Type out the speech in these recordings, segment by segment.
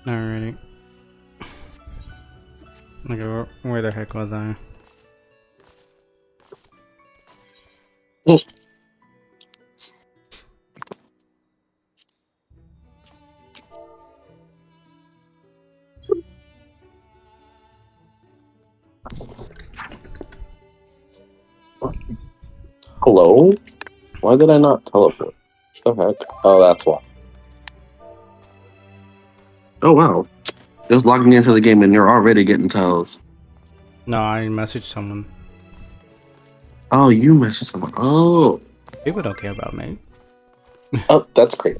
Alrighty. Okay, where the heck was I? Hello? Why did I not teleport? The heck? Oh, that's why. Oh, wow. Just logging into the game and you're already getting tells. No, I messaged someone. Oh, you messaged someone. Oh. People don't care about me. Oh, that's great.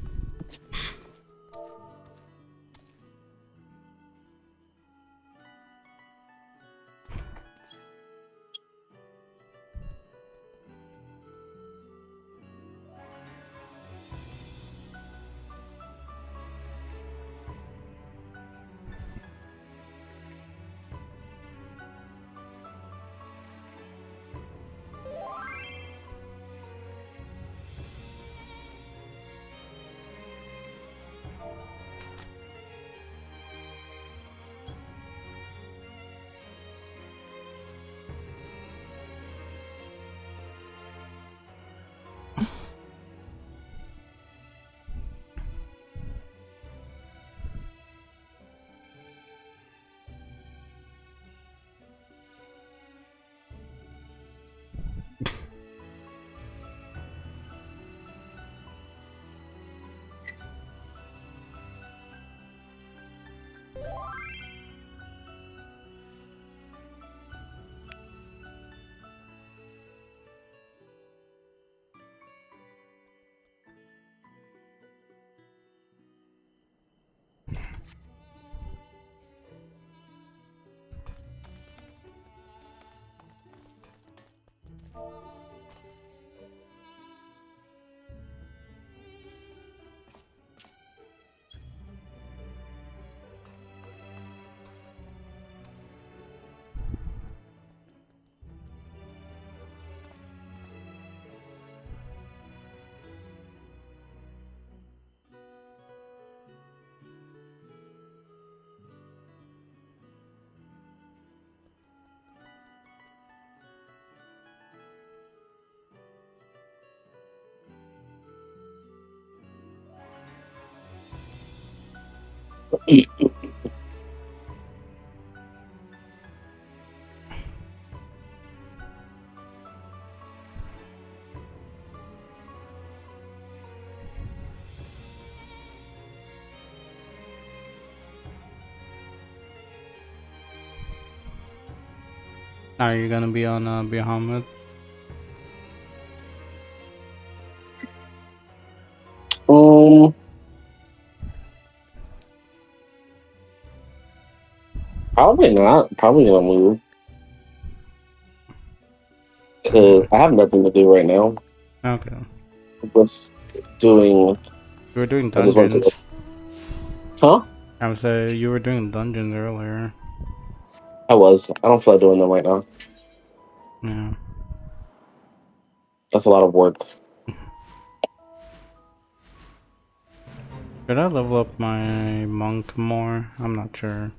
Are you gonna be on Bahamut? Um, Probably not. Probably gonna move. Because I have nothing to do right now. Okay. What's doing... You were doing I just went to... dungeons. Huh? I would say you were doing dungeons earlier. I was. I don't feel like doing them right now. Yeah. That's a lot of work. Should I level up my monk more? I'm not sure.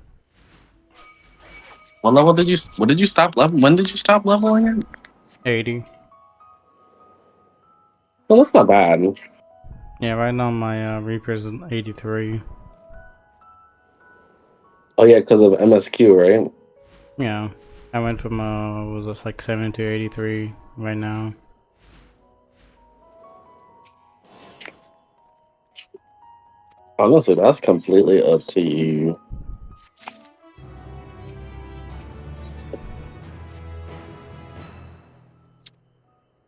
What level did you... What did you stop level? When did you stop leveling it? 80. Well, that's not bad. Yeah, right now my Reaper's is 83. Oh, yeah, because of MSQ, right? Yeah. I went from was this like 70 to 83 right now. Honestly, that's completely up to you.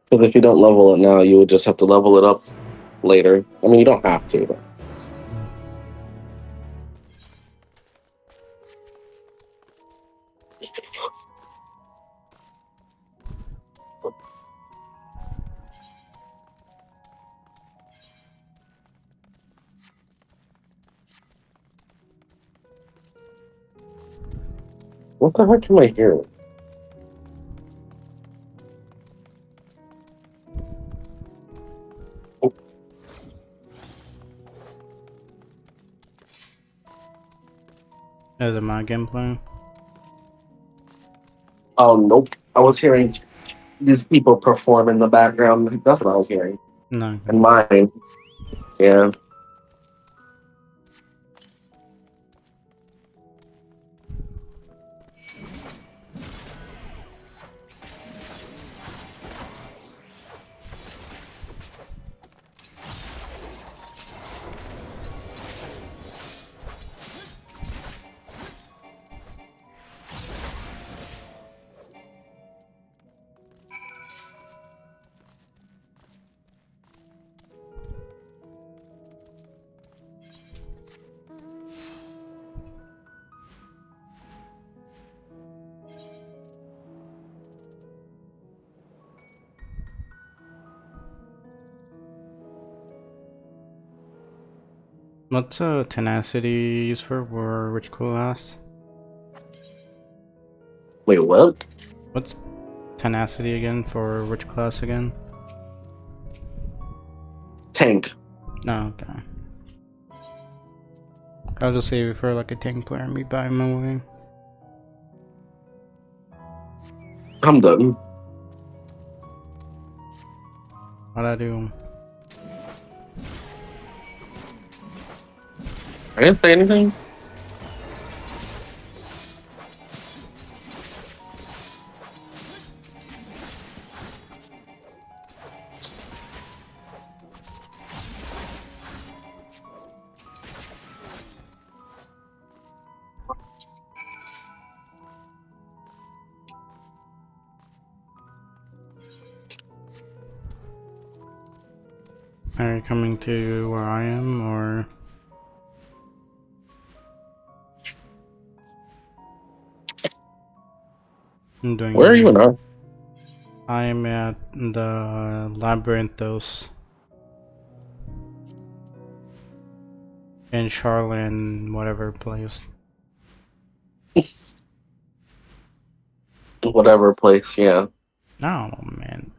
Because if you don't level it now, you would just have to level it up later. I mean, you don't have to. But... What the heck am I hearing? Is it my gameplay? Oh nope. I was hearing these people perform in the background. That's what I was hearing. No. And mine. Yeah. What's tenacity used for, or which class? Wait, what? What's tenacity again for which class again? Tank. No, okay. I'll just save it for like a tank player and me buy my way. I'm done. What'd I do? I didn't say anything. Are you coming to where I am, or? I'm doing Where are you now? I am at the Labyrinthos in Charlotte, whatever place. Whatever place, yeah. Oh man.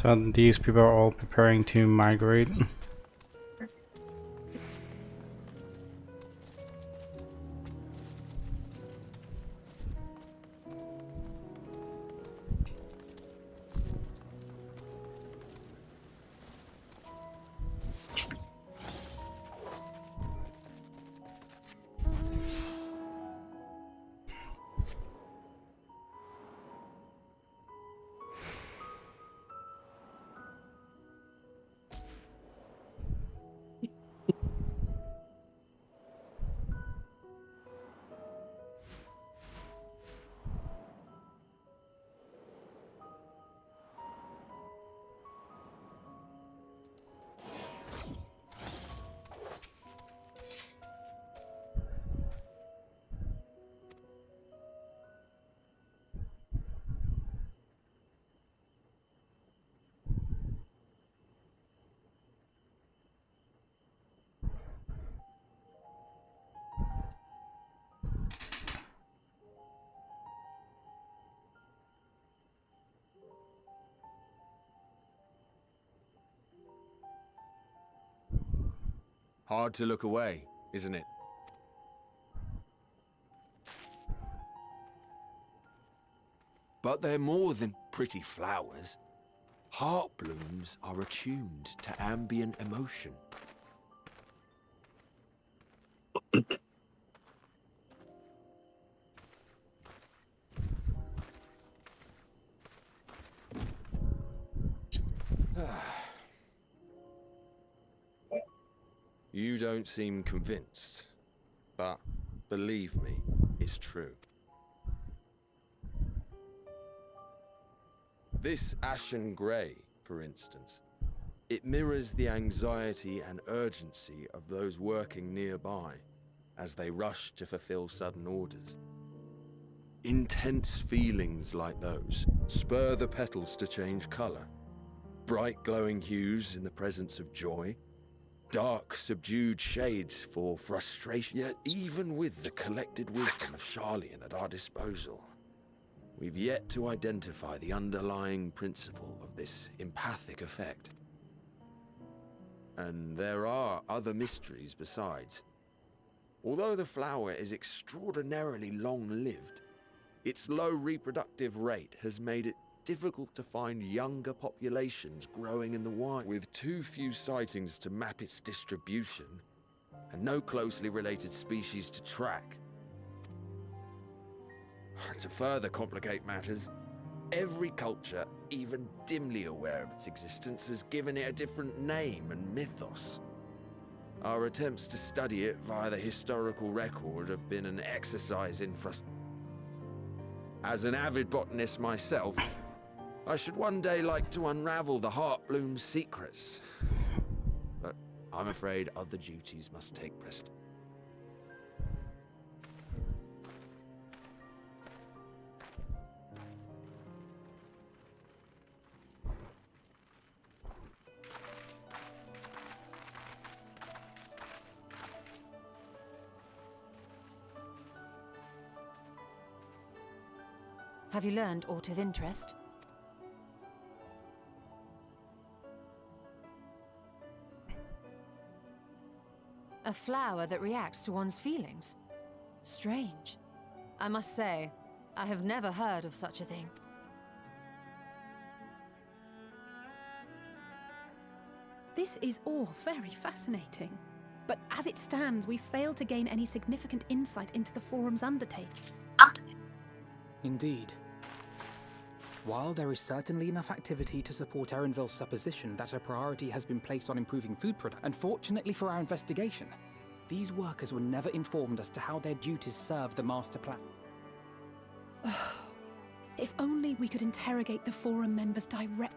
So these people are all preparing to migrate. Hard to look away, isn't it? But they're more than pretty flowers. Heart blooms are attuned to ambient emotion. You don't seem convinced, but believe me, it's true. This ashen grey, for instance, it mirrors the anxiety and urgency of those working nearby as they rush to fulfill sudden orders. Intense feelings like those spur the petals to change colour. Bright glowing hues in the presence of joy, dark subdued shades for frustration. Yet even with the collected wisdom of Charlian at our disposal, we've yet to identify the underlying principle of this empathic effect. And there are other mysteries besides. Although the flower is extraordinarily long-lived, its low reproductive rate has made it difficult to find younger populations growing in the wild. With too few sightings to map its distribution, and no closely related species to track. To further complicate matters, every culture, even dimly aware of its existence, has given it a different name and mythos. Our attempts to study it via the historical record have been an exercise in frustration. As an avid botanist myself, I should one day like to unravel the Heartbloom's secrets. But I'm afraid other duties must take precedence. Have you learned aught of interest? A flower that reacts to one's feelings? Strange. I must say, I have never heard of such a thing. This is all very fascinating. But as it stands, we fail to gain any significant insight into the Forum's undertaking. Indeed. While there is certainly enough activity to support Erenville's supposition that a priority has been placed on improving food production, unfortunately for our investigation, these workers were never informed as to how their duties serve the master plan. If only we could interrogate the Forum members direct.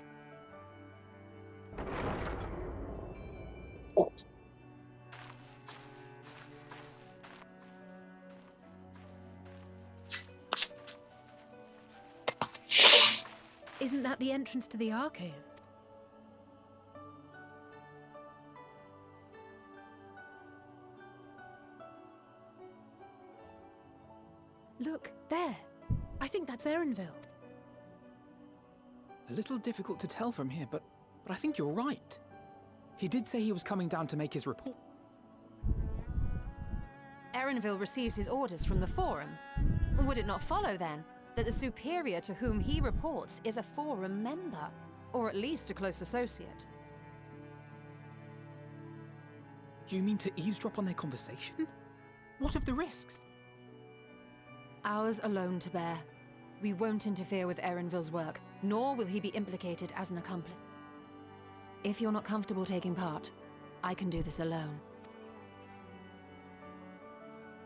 Isn't that the entrance to the Archaean? Look, there. I think that's Erenville. A little difficult to tell from here, but I think you're right. He did say he was coming down to make his report. Erenville receives his orders from the Forum. Would it not follow, then, that the superior to whom he reports is a Forum member, or at least a close associate? You mean to eavesdrop on their conversation? What of the risks? Ours alone to bear. We won't interfere with Erenville's work, nor will he be implicated as an accomplice. If you're not comfortable taking part, I can do this alone.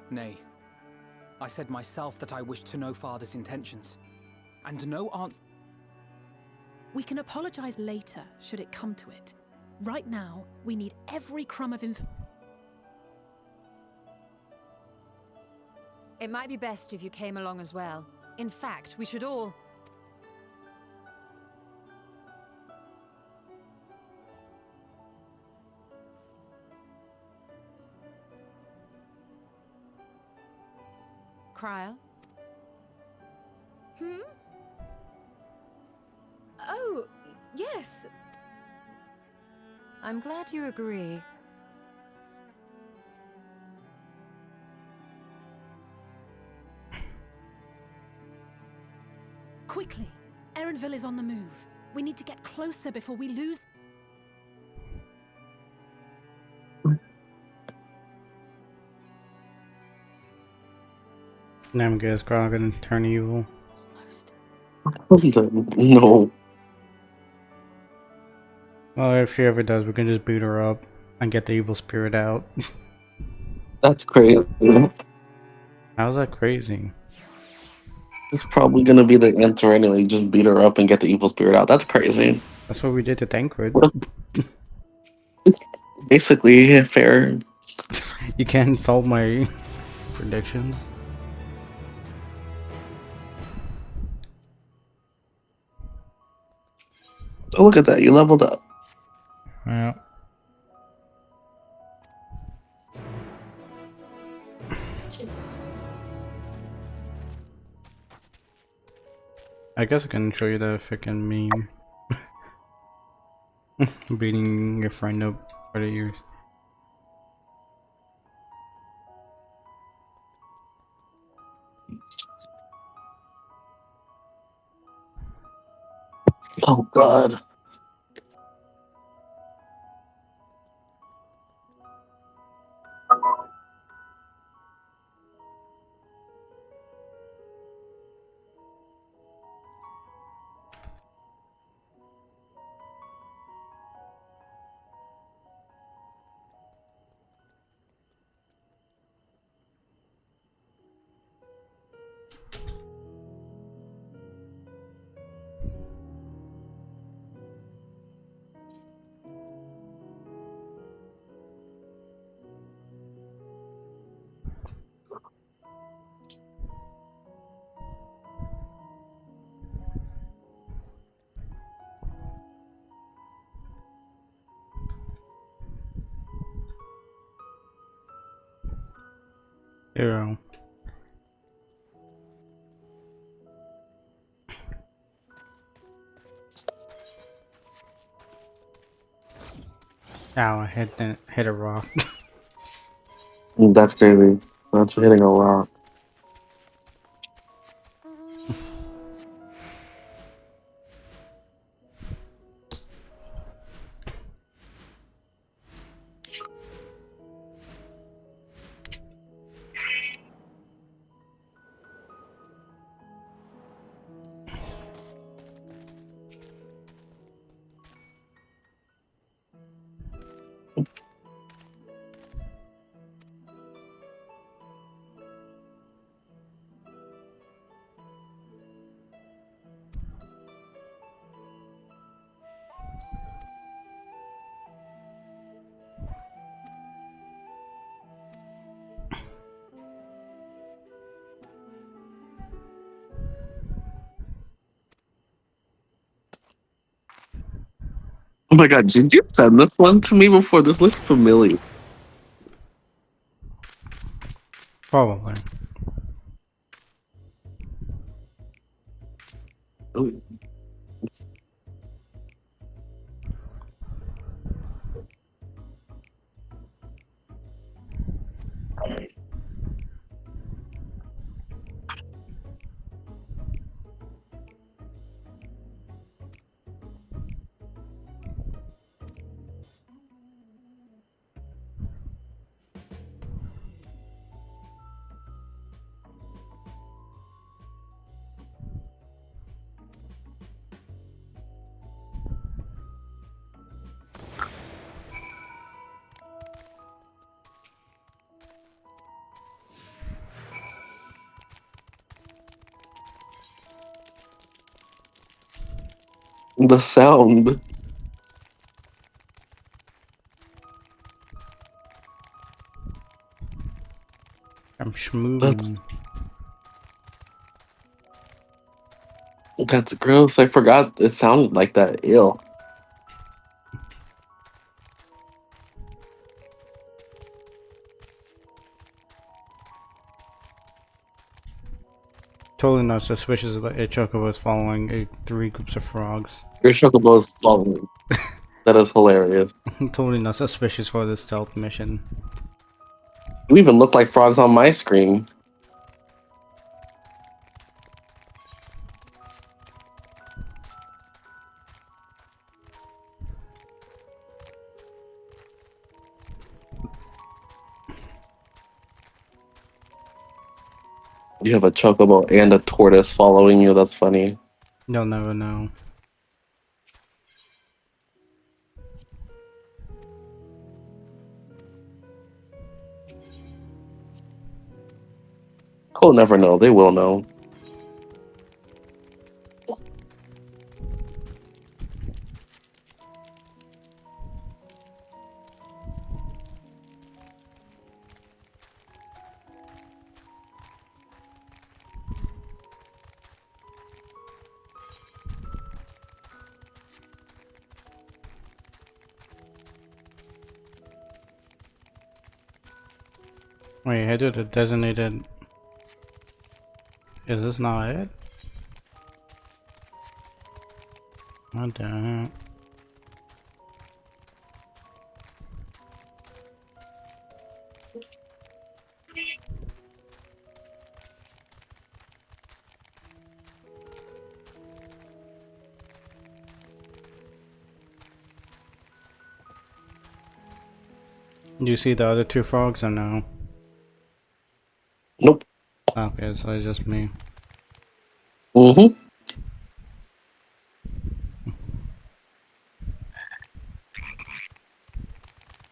Nay. I said myself that I wished to know Father's intentions. And no answer. We can apologize later, should it come to it. Right now, we need every crumb of information. It might be best if you came along as well. In fact, we should all... Cryle? Hmm? Oh, yes. I'm glad you agree. Quickly. Erenville is on the move. We need to get closer before we lose... Namgaz Grog gonna turn evil. No. Well, if she ever does, we can just boot her up and get the evil spirit out. That's crazy. How's that crazy? It's probably gonna be the answer anyway. Just beat her up and get the evil spirit out. That's crazy. That's what we did to Tancred. Basically, yeah, fair. You can't fault my predictions. Oh, look at that. You leveled up. Yeah. I guess I can show you the freaking meme. Beating your friend up for the years. Oh, God. Zero. Ow, I hit a rock. That's crazy. That's hitting a rock. Oh my God, did you send this one to me before? This looks familiar. Probably. Oh, The sound. I'm schmooving. That's gross. I forgot it sounded like that. Ew. Totally not suspicious that a chocobo is following 3 groups of frogs. Your chocobo's following. That is hilarious. Totally not suspicious for this stealth mission. You even look like frogs on my screen. You have a chocobo and a tortoise following you. That's funny. You'll never know. They'll never know. They will know. Wait, head to the designated... Is this not it? What the heck? Do you see the other 2 frogs or no? Nope. Okay, so it's just me. Mm-hmm.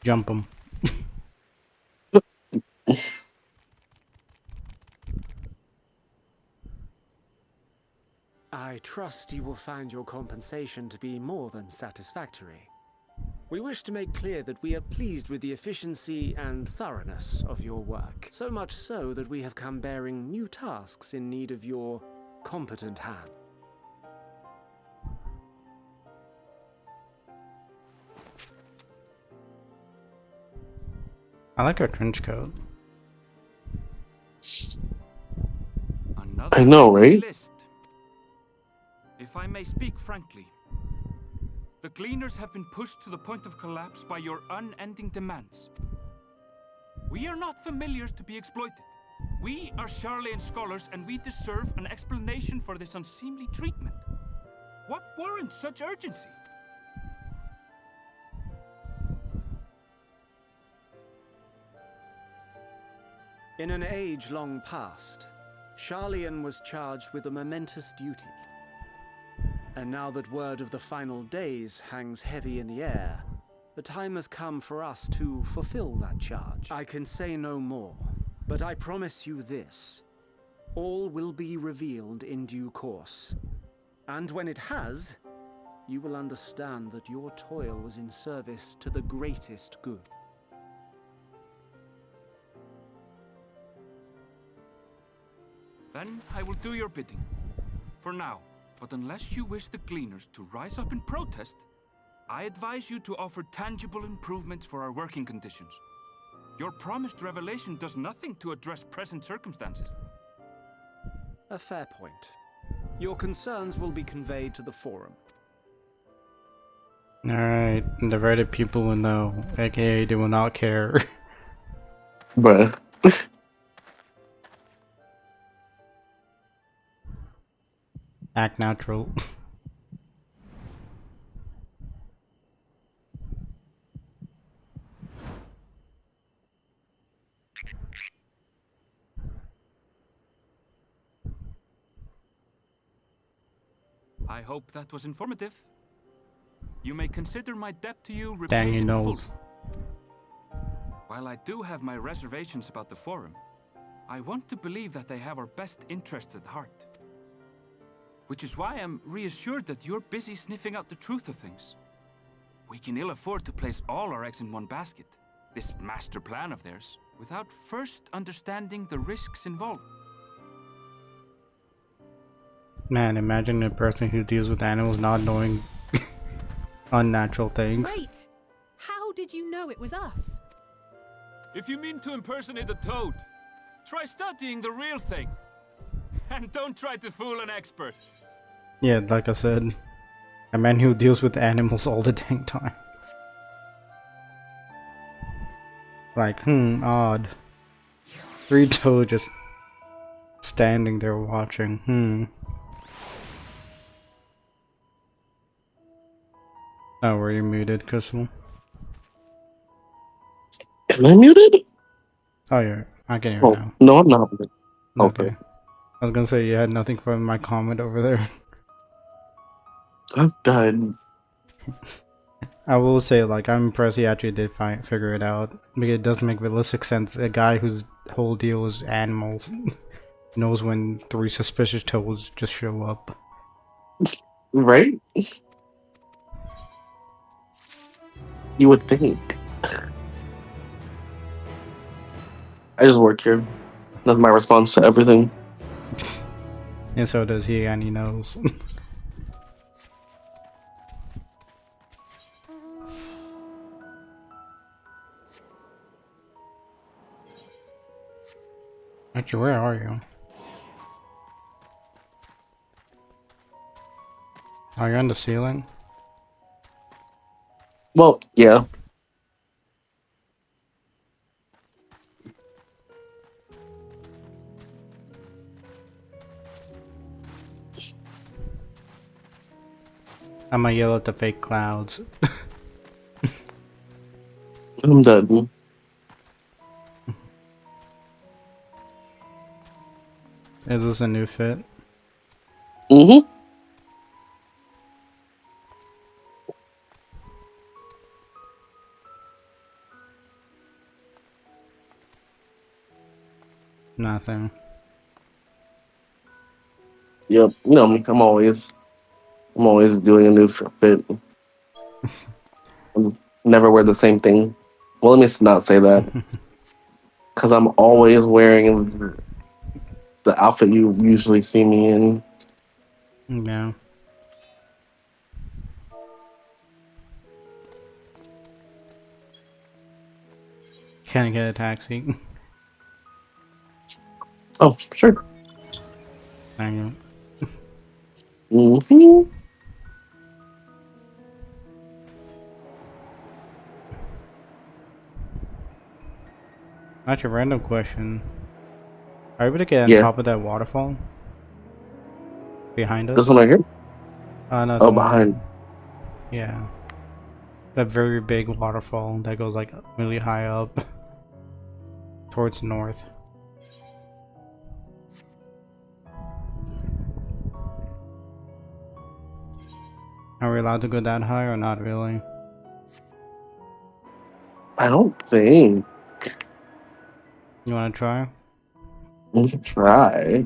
Jump them. I trust you will find your compensation to be more than satisfactory. We wish to make clear that we are pleased with the efficiency and thoroughness of your work, so much so that we have come bearing new tasks in need of your competent hand. I like our trench coat. Another I know, lengthy right? list. If I may speak frankly, the Gleaners have been pushed to the point of collapse by your unending demands. We are not familiars to be exploited. We are Charlian scholars and we deserve an explanation for this unseemly treatment. What warrants such urgency? In an age long past, Charlian was charged with a momentous duty. And now that word of the final days hangs heavy in the air, the time has come for us to fulfill that charge. I can say no more, but I promise you this. All will be revealed in due course. And when it has, you will understand that your toil was in service to the greatest good. Then I will do your bidding. For now. But unless you wish the Gleaners to rise up in protest, I advise you to offer tangible improvements for our working conditions. Your promised revelation does nothing to address present circumstances. A fair point. Your concerns will be conveyed to the forum. Alright, the Reddit people will know, aka they will not care. Bruh. Act natural. I hope that was informative. You may consider my debt to you Dang, repaid he in full. knows. While I do have my reservations about the forum, I want to believe that they have our best interests at heart. Which is why I'm reassured that you're busy sniffing out the truth of things. We can ill afford to place all our eggs in one basket, this master plan of theirs, without first understanding the risks involved. Man, imagine a person who deals with animals not knowing unnatural things. Wait! How did you know it was us? If you mean to impersonate a toad, try studying the real thing. And don't try to fool an expert. Yeah, like I said, a man who deals with animals all the dang time. Like, odd. 3 toads just standing there watching, Oh, were you muted, Crystal? Am I muted? Oh, yeah, I can hear Oh, now. no, I'm not. Okay. I was gonna say you had nothing from my comment over there. I've died. I will say, like, I'm impressed he actually did figure it out. Because it does make realistic sense. A guy whose whole deal is animals knows when 3 suspicious toads just show up. Right? You would think. I just work here. That's my response to everything. And so does he, and he knows. Actually, where are you? Are you on the ceiling? Well, yeah. I'm gonna yell at the fake clouds. I'm dead. Is this a new fit? Mm-hmm. Nothing. Yep. You know me. I'm always doing a new fit. Never wear the same thing. Well, let me not say that. Because I'm always wearing the outfit you usually see me in. Yeah. Can I get a taxi? Oh, sure. Thank you. Mm-hmm. Actually, random question. Are you able to get on Yeah. top of that waterfall? Behind us? This one right here? No, Oh, the behind. one. Yeah. That very big waterfall that goes like really high up towards north. Are we allowed to go that high or not really? I don't think. You wanna try? We should try.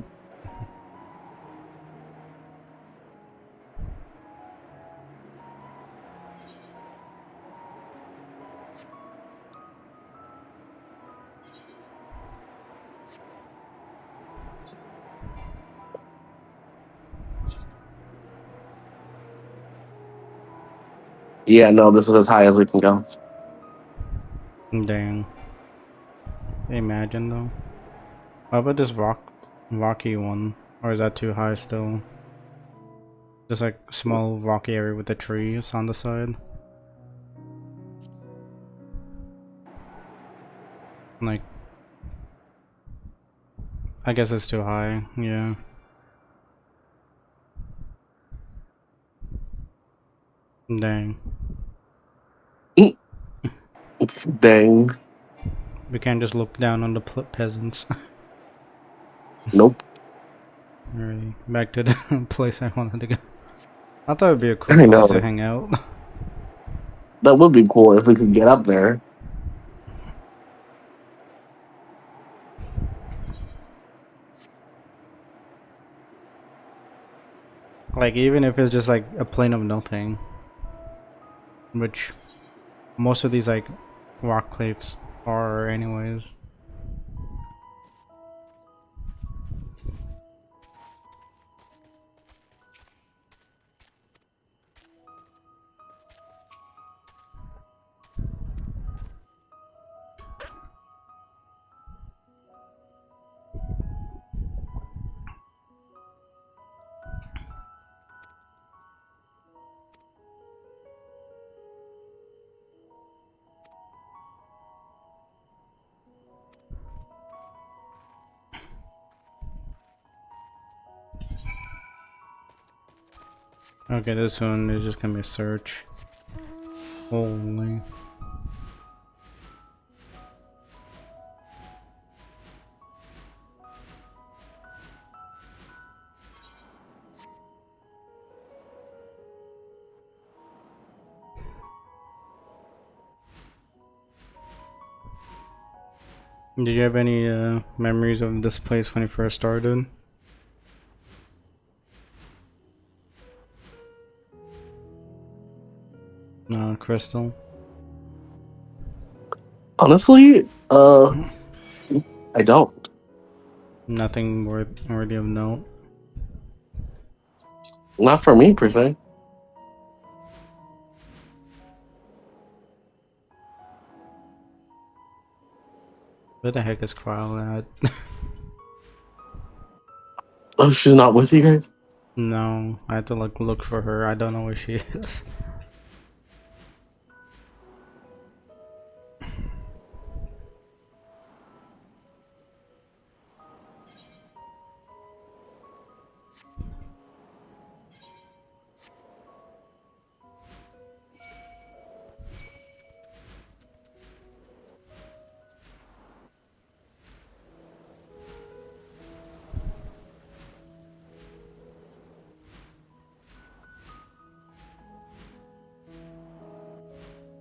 Yeah, no, this is as high as we can go. Dang. Imagine though. How about this rocky one? Or is that too high still? Just like small rocky area with the trees on the side. Like, I guess it's too high, yeah. Dang. Dang. We can't just look down on the peasants. Nope. Alrighty, back to the place I wanted to go. I thought it'd be a cool I place to know. hang out. That would be cool if we could get up there. Like, even if it's just like a plane of nothing, which most of these like rock cliffs are anyways. Okay, this one is just gonna be a search. Holy. Did you have any memories of this place when you first started? No, Crystal? Honestly, I don't. Nothing worthy of note. Not for me per se. Where the heck is Kryl at? Oh, she's not with you guys? No, I have to like look for her. I don't know where she is.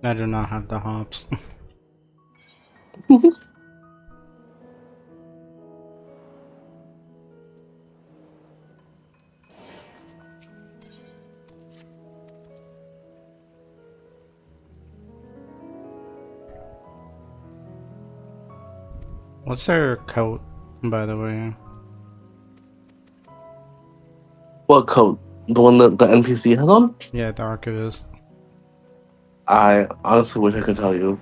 I do not have the hops. What's their coat, by the way? What coat? The one that the NPC has on? Yeah, the archivist. I honestly wish I could tell you.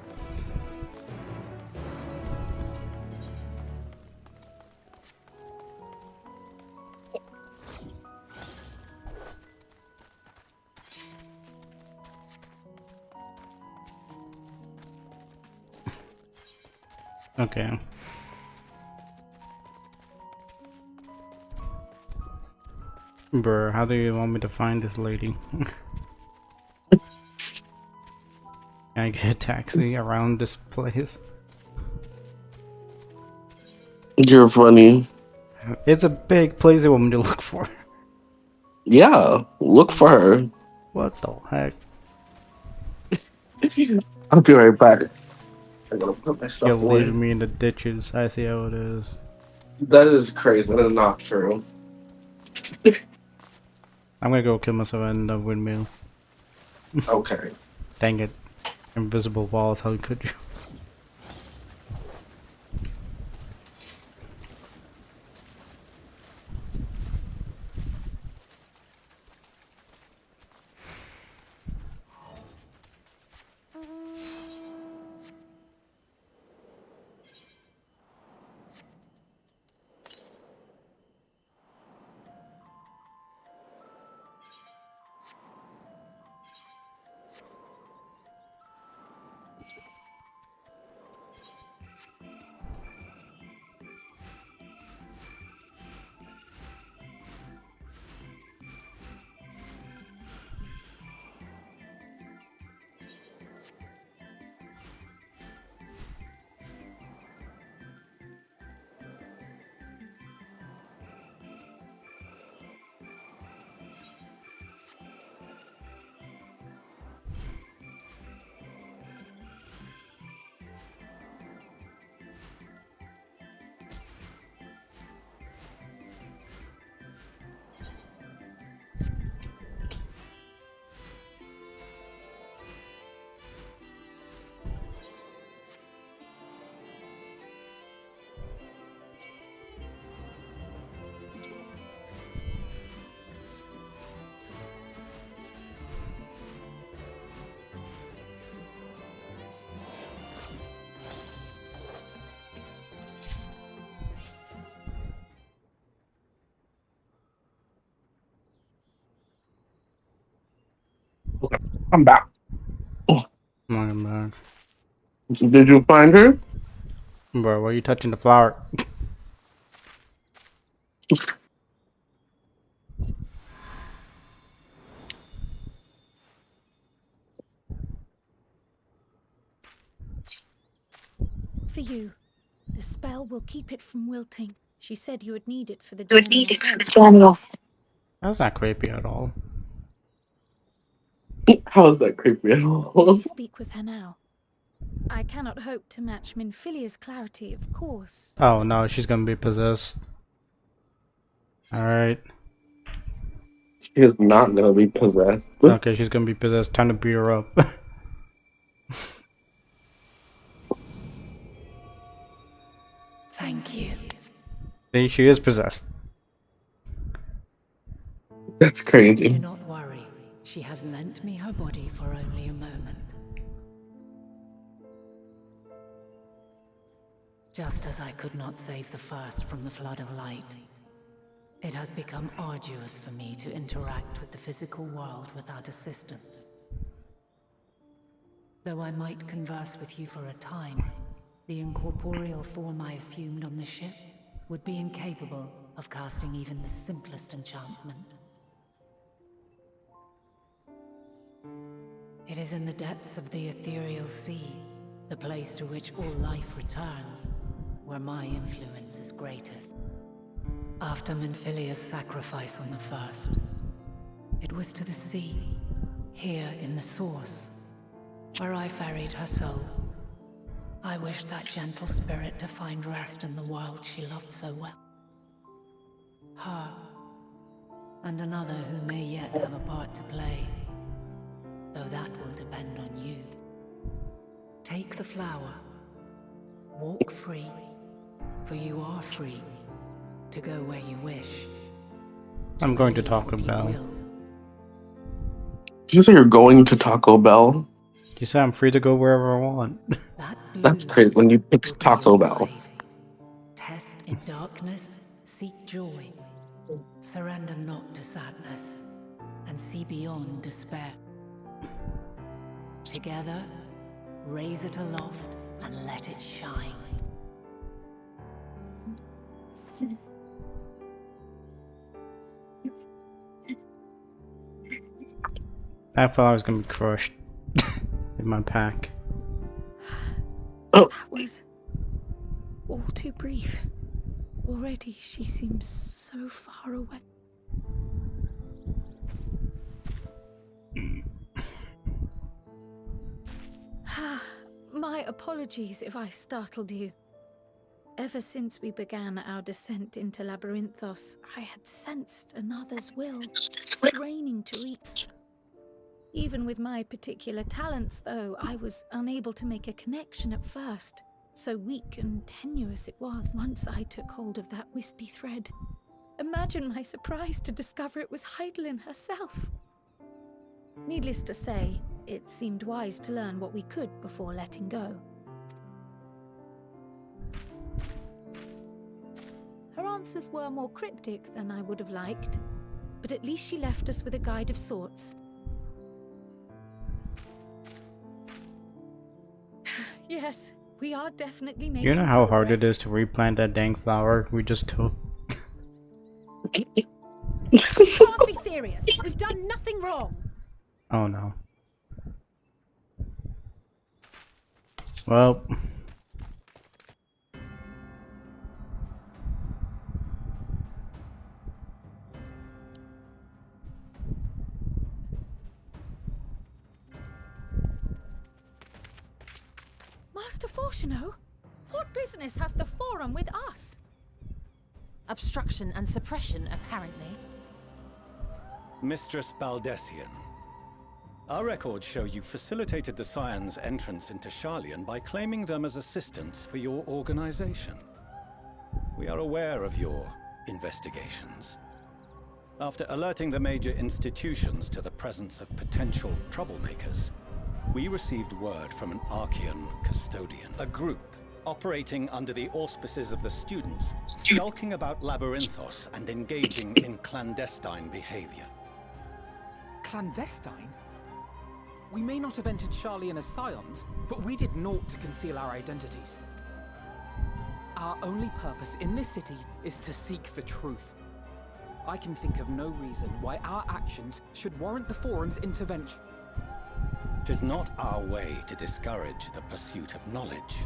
Okay. Bruh, how do you want me to find this lady? Can I get a taxi around this place? You're funny. It's a big place you want me to look for. Yeah, look for her. What the heck? I'll be right back. I gotta put my You're stuff away. leaving me in the ditches. I see how it is. That is crazy. That is not true. I'm gonna go kill myself in the windmill. Okay. Dang it. Invisible walls, how could you? I'm back. Come on, man. Did you find her? Bro, why are you touching the flower? For you. The spell will keep it from wilting. She said you would need it for the You would journey need it for ahead. the journey. That's not creepy at all. How is that creepy at Will all? you speak with her now? I cannot hope to match Minfilia's clarity, of course. Oh no, she's gonna be possessed. Alright. She is not gonna be possessed. Okay, she's gonna be possessed. Time to beat her up. Thank you. See, she is possessed. That's crazy. Do not worry. She has lent me her body for only a moment. Just as I could not save the first from the flood of light, it has become arduous for me to interact with the physical world without assistance. Though I might converse with you for a time, the incorporeal form I assumed on the ship would be incapable of casting even the simplest enchantment. It is in the depths of the ethereal sea, the place to which all life returns, where my influence is greatest. After Minfilia's sacrifice on the first, it was to the sea, here in the source, where I ferried her soul. I wished that gentle spirit to find rest in the world she loved so well. Her, and another who may yet have a part to play, though that will depend on you. Take the flower, walk free, for you are free to go where you wish. I'm going to Taco Bell. Did you say you're going to Taco Bell? You said I'm free to go wherever I want. That's crazy when you picked Taco Bell. Test in darkness, seek joy. Surrender not to sadness, and see beyond despair. Together, raise it aloft and let it shine. That flower's gonna be crushed in my pack. Oh. That was all too brief. Already she seems so far away. My apologies if I startled you. Ever since we began our descent into Labyrinthos, I had sensed another's will, straining to reach. Even with my particular talents, though, I was unable to make a connection at first. So weak and tenuous it was. Once I took hold of that wispy thread. Imagine my surprise to discover it was Heidelin herself. Needless to say, it seemed wise to learn what we could before letting go. Her answers were more cryptic than I would have liked, but at least she left us with a guide of sorts. Yes, we are definitely making You know how hard it progress. is to replant that dang flower we just took? You can't be serious. We've done nothing wrong. Oh no. Well. Master Fortuno, what business has the Forum with us? Obstruction and suppression, apparently. Mistress Baldessian, our records show you facilitated the Scions' entrance into Sharlayan by claiming them as assistants for your organization. We are aware of your investigations. After alerting the major institutions to the presence of potential troublemakers, we received word from an Archean custodian, a group operating under the auspices of the students, skulking about Labyrinthos and engaging in clandestine behavior. Clandestine? We may not have entered Sharlayan as scions, but we did naught to conceal our identities. Our only purpose in this city is to seek the truth. I can think of no reason why our actions should warrant the Forum's intervention. 'Tis not our way to discourage the pursuit of knowledge,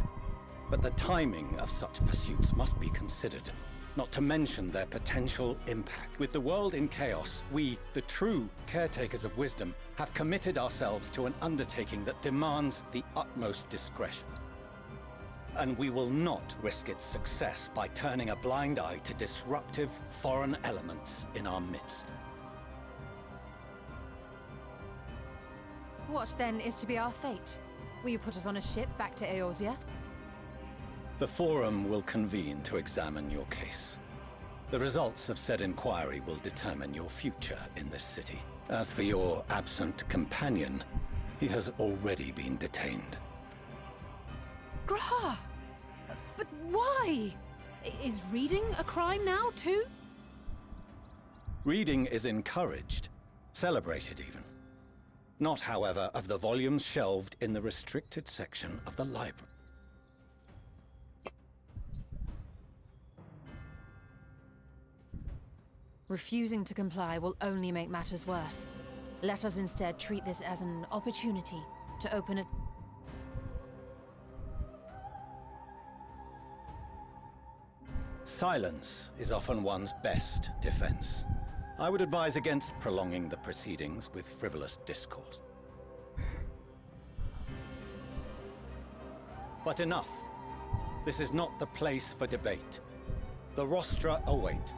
but the timing of such pursuits must be considered, not to mention their potential impact. With the world in chaos, we, the true caretakers of wisdom, have committed ourselves to an undertaking that demands the utmost discretion. And we will not risk its success by turning a blind eye to disruptive foreign elements in our midst. What then is to be our fate? Will you put us on a ship back to Eorzea? The Forum will convene to examine your case. The results of said inquiry will determine your future in this city. As for your absent companion, he has already been detained. Grah! But why? Is reading a crime now, too? Reading is encouraged, celebrated even. Not, however, of the volumes shelved in the restricted section of the library. Refusing to comply will only make matters worse. Let us instead treat this as an opportunity to open a... Silence is often one's best defense. I would advise against prolonging the proceedings with frivolous discourse. But enough. This is not the place for debate. The rostra await.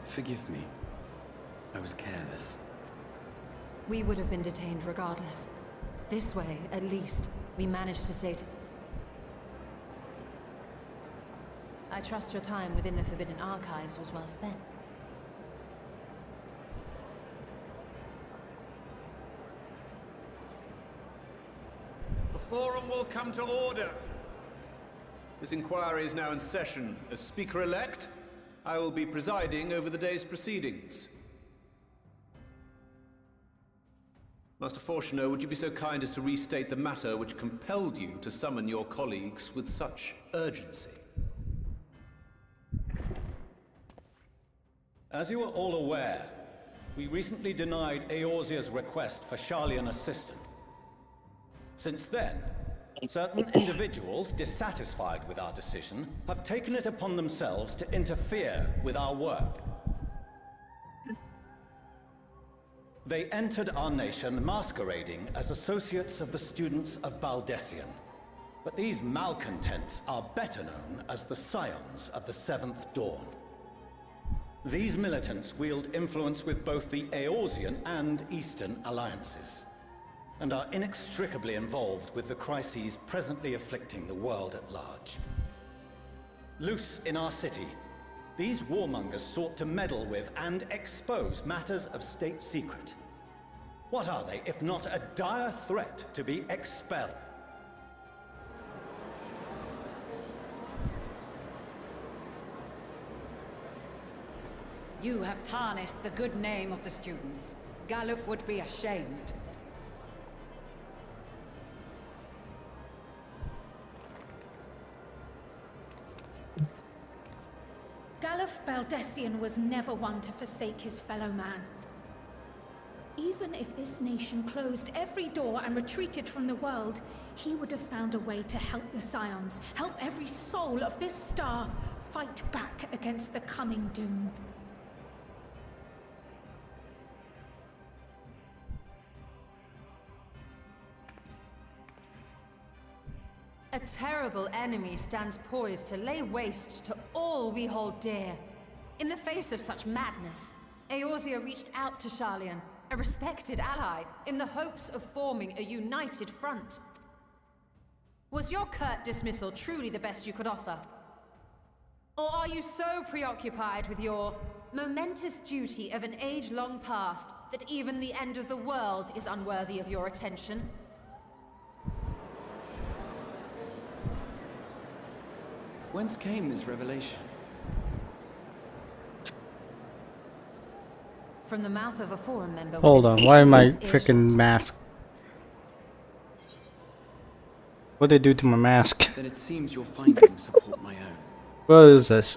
Forgive me. I was careless. We would have been detained regardless. This way, at least, we managed to stay I trust your time within the Forbidden Archives was well spent. The Forum will come to order. This inquiry is now in session. As Speaker-elect, I will be presiding over the day's proceedings. Master Fortuner, would you be so kind as to restate the matter which compelled you to summon your colleagues with such urgency? As you are all aware, we recently denied Eorzea's request for Sharlayan assistance. Since then, certain individuals dissatisfied with our decision have taken it upon themselves to interfere with our work. They entered our nation masquerading as associates of the students of Baldessian. But these malcontents are better known as the Scions of the Seventh Dawn. These militants wield influence with both the Eorzean and Eastern alliances, and are inextricably involved with the crises presently afflicting the world at large. Loose in our city, these warmongers sought to meddle with and expose matters of state secret. What are they, if not a dire threat to be expelled? You have tarnished the good name of the students. Galuf would be ashamed. Galuf Baldessian was never one to forsake his fellow man. Even if this nation closed every door and retreated from the world, he would have found a way to help the Scions, help every soul of this star fight back against the coming doom. A terrible enemy stands poised to lay waste to all we hold dear. In the face of such madness, Eorzea reached out to Sharlayan, a respected ally, in the hopes of forming a united front. Was your curt dismissal truly the best you could offer? Or are you so preoccupied with your momentous duty of an age long past that even the end of the world is unworthy of your attention? Whence came this revelation? From the mouth of a forum member. Hold on, why am I freaking masked? What'd they do to my mask? Then it seems your findings support my own. What is this?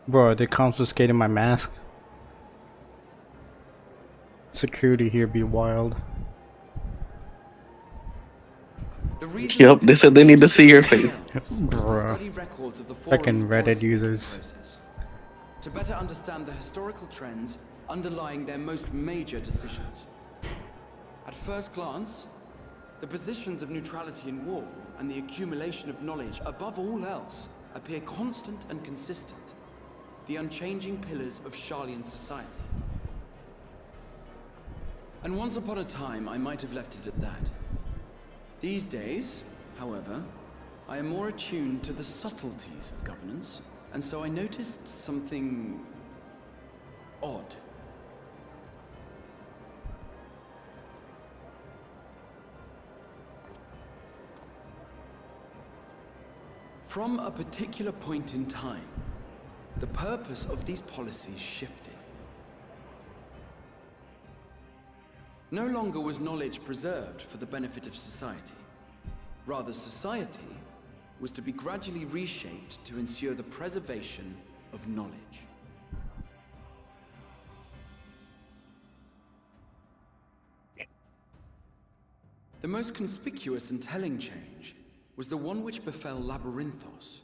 Bro, they confiscated my mask. Security here be wild. Yep, they said they need to see your face. Bruh. Fucking Reddit users. To better understand the historical trends underlying their most major decisions. At first glance, the positions of neutrality in war and the accumulation of knowledge above all else appear constant and consistent, the unchanging pillars of Sharlayan society. And once upon a time, I might have left it at that. These days, however, I am more attuned to the subtleties of governance, and so I noticed something odd. From a particular point in time, the purpose of these policies shifted. No longer was knowledge preserved for the benefit of society. Rather, society was to be gradually reshaped to ensure the preservation of knowledge. The most conspicuous and telling change was the one which befell Labyrinthos.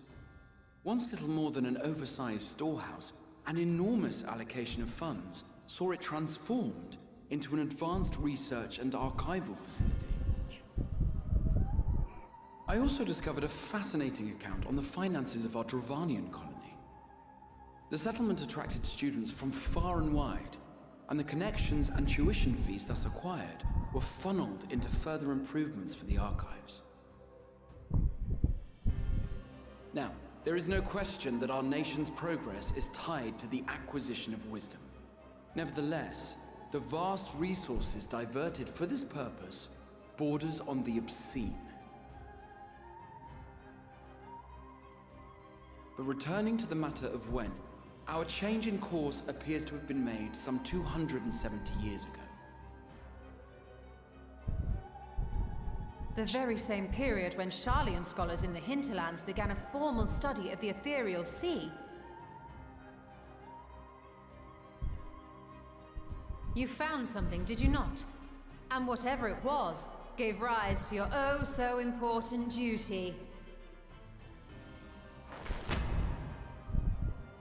Once little more than an oversized storehouse, an enormous allocation of funds saw it transformed into an advanced research and archival facility. I also discovered a fascinating account on the finances of our Dravanian colony. The settlement attracted students from far and wide, and the connections and tuition fees thus acquired were funneled into further improvements for the archives. Now, there is no question that our nation's progress is tied to the acquisition of wisdom. Nevertheless, the vast resources diverted for this purpose borders on the obscene. But returning to the matter of when, our change in course appears to have been made some 270 years ago. The very same period when Sharlayan scholars in the hinterlands began a formal study of the ethereal sea. You found something, did you not? And whatever it was, gave rise to your oh so important duty.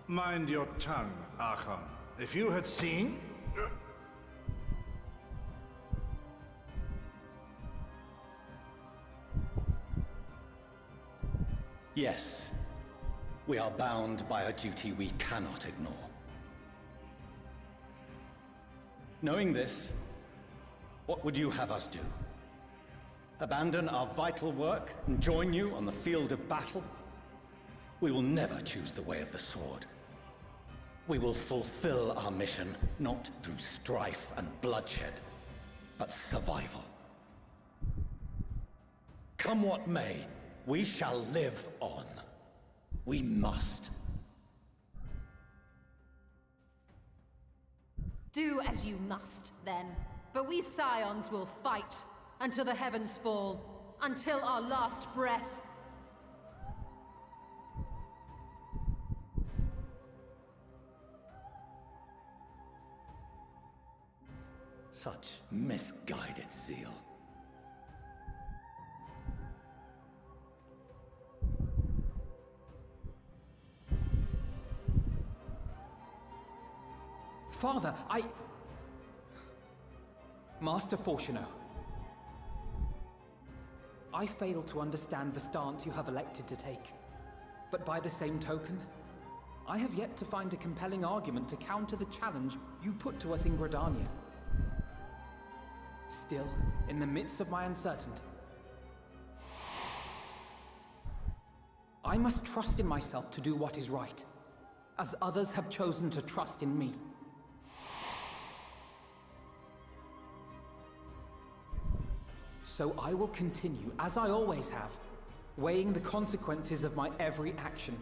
Mind your tongue, Archon. If you had seen... Yes, we are bound by a duty we cannot ignore. Knowing this, what would you have us do? Abandon our vital work and join you on the field of battle? We will never choose the way of the sword. We will fulfill our mission not through strife and bloodshed, but survival. Come what may, we shall live on. We must. Do as you must, then. But we Scions will fight until the heavens fall, until our last breath. Such misguided zeal. Father, Master Fortuno, I fail to understand the stance you have elected to take. But by the same token, I have yet to find a compelling argument to counter the challenge you put to us in Gridania. Still, in the midst of my uncertainty, I must trust in myself to do what is right, as others have chosen to trust in me. So I will continue, as I always have, weighing the consequences of my every action,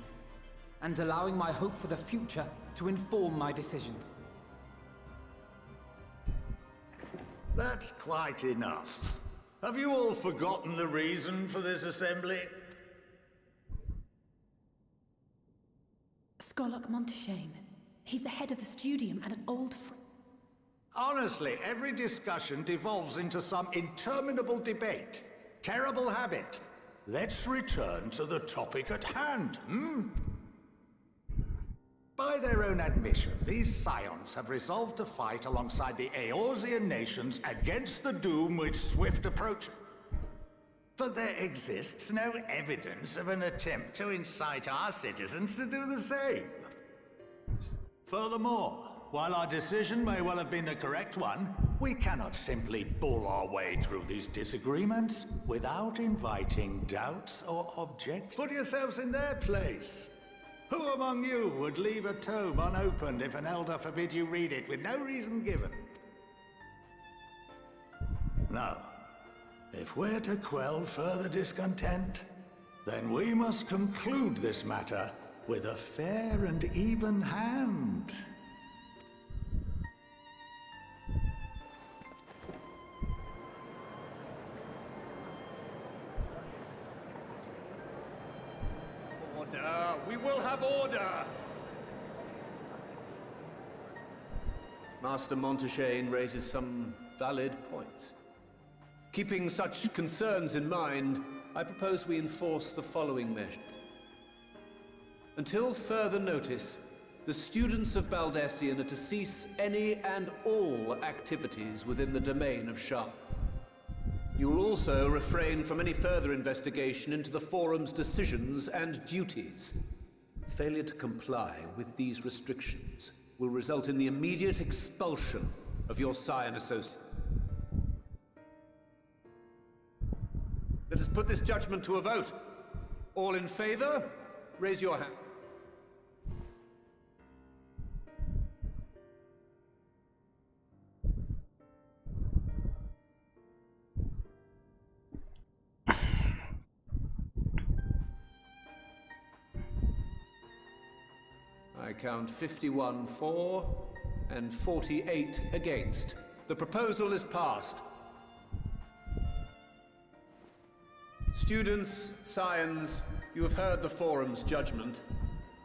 and allowing my hope for the future to inform my decisions. That's quite enough. Have you all forgotten the reason for this assembly? Skolok Monteshane. He's the head of the Studium and an old friend. Honestly, every discussion devolves into some interminable debate. Terrible habit. Let's return to the topic at hand, hmm? By their own admission, these scions have resolved to fight alongside the Eorzean nations against the doom which swift approaches. But there exists no evidence of an attempt to incite our citizens to do the same. Furthermore, while our decision may well have been the correct one, we cannot simply bull our way through these disagreements without inviting doubts or objections. Put yourselves in their place. Who among you would leave a tome unopened if an elder forbid you read it with no reason given? No. If we're to quell further discontent, then we must conclude this matter with a fair and even hand. Order! We will have order! Master Monteshane raises some valid points. Keeping such concerns in mind, I propose we enforce the following measures. Until further notice, the students of Baldessian are to cease any and all activities within the domain of Shah. You will also refrain from any further investigation into the Forum's decisions and duties. Failure to comply with these restrictions will result in the immediate expulsion of your scion associate. Let us put this judgment to a vote. All in favor, raise your hand. I count 51 for and 48 against. The proposal is passed. Students, scions, you have heard the Forum's judgment.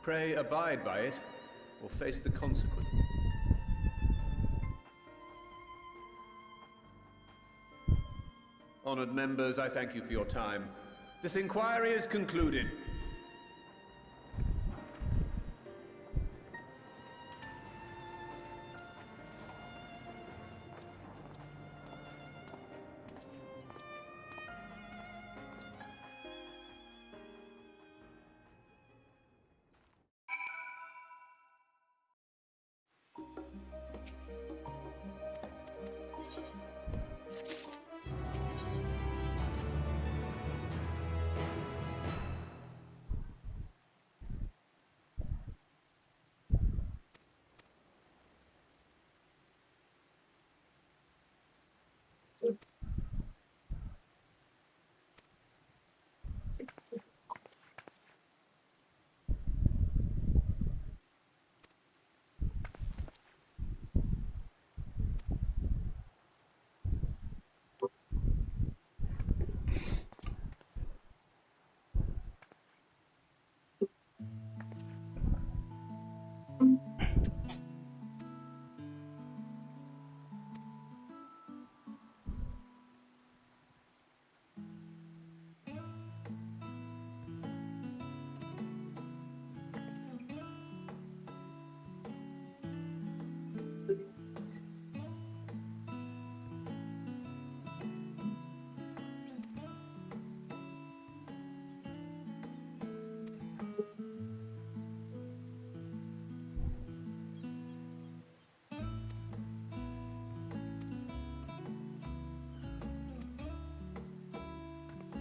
Pray abide by it, or face the consequence. Honored members, I thank you for your time. This inquiry is concluded.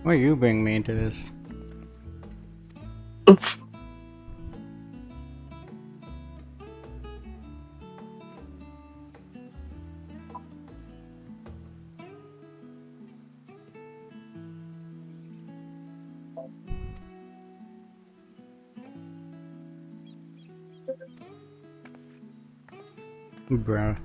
Why you bring me into this? Bruh.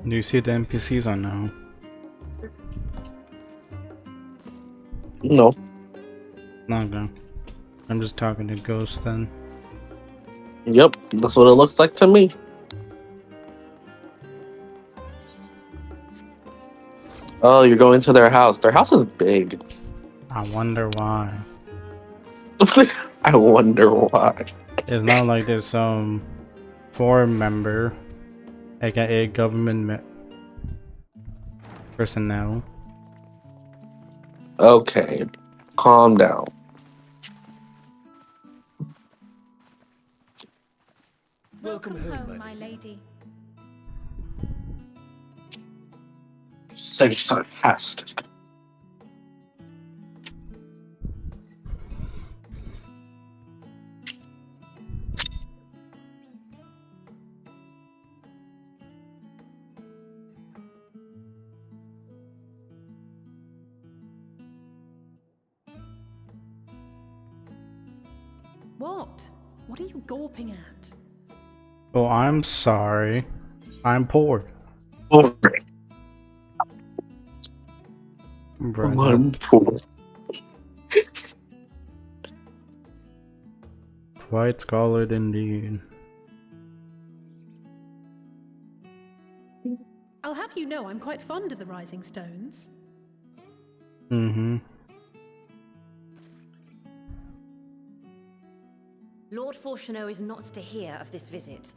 Do you see the NPCs or no? No. Okay. I'm just talking to ghosts then. Yep, that's what it looks like to me. Oh, you're going to their house. Their house is big. I wonder why. I wonder why. It's not like there's some foreign member, aka government personnel. Okay, calm down. Welcome home, my lady. So sarcastic. What? What are you gawping at? Oh, I'm sorry. I'm poor. Bruh, I'm poor. Quite scholared indeed. I'll have you know I'm quite fond of the Rising Stones. Mm-hmm. Lord Fortuneau is not to hear of this visit.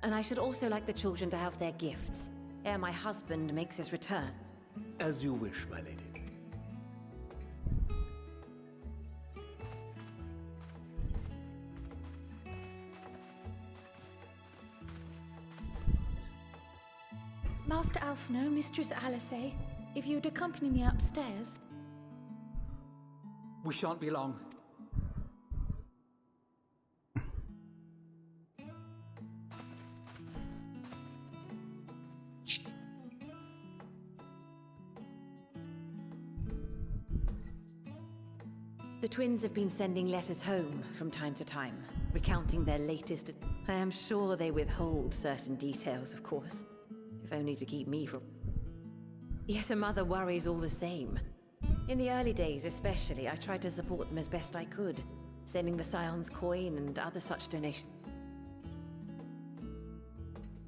And I should also like the children to have their gifts, ere my husband makes his return. As you wish, my lady. Master Alphino, Mistress Alice, if you'd accompany me upstairs. We shan't be long. The twins have been sending letters home from time to time, recounting their latest... I am sure they withhold certain details, of course, if only to keep me from... Yet a mother worries all the same. In the early days especially, I tried to support them as best I could, sending the Scion's coin and other such donations.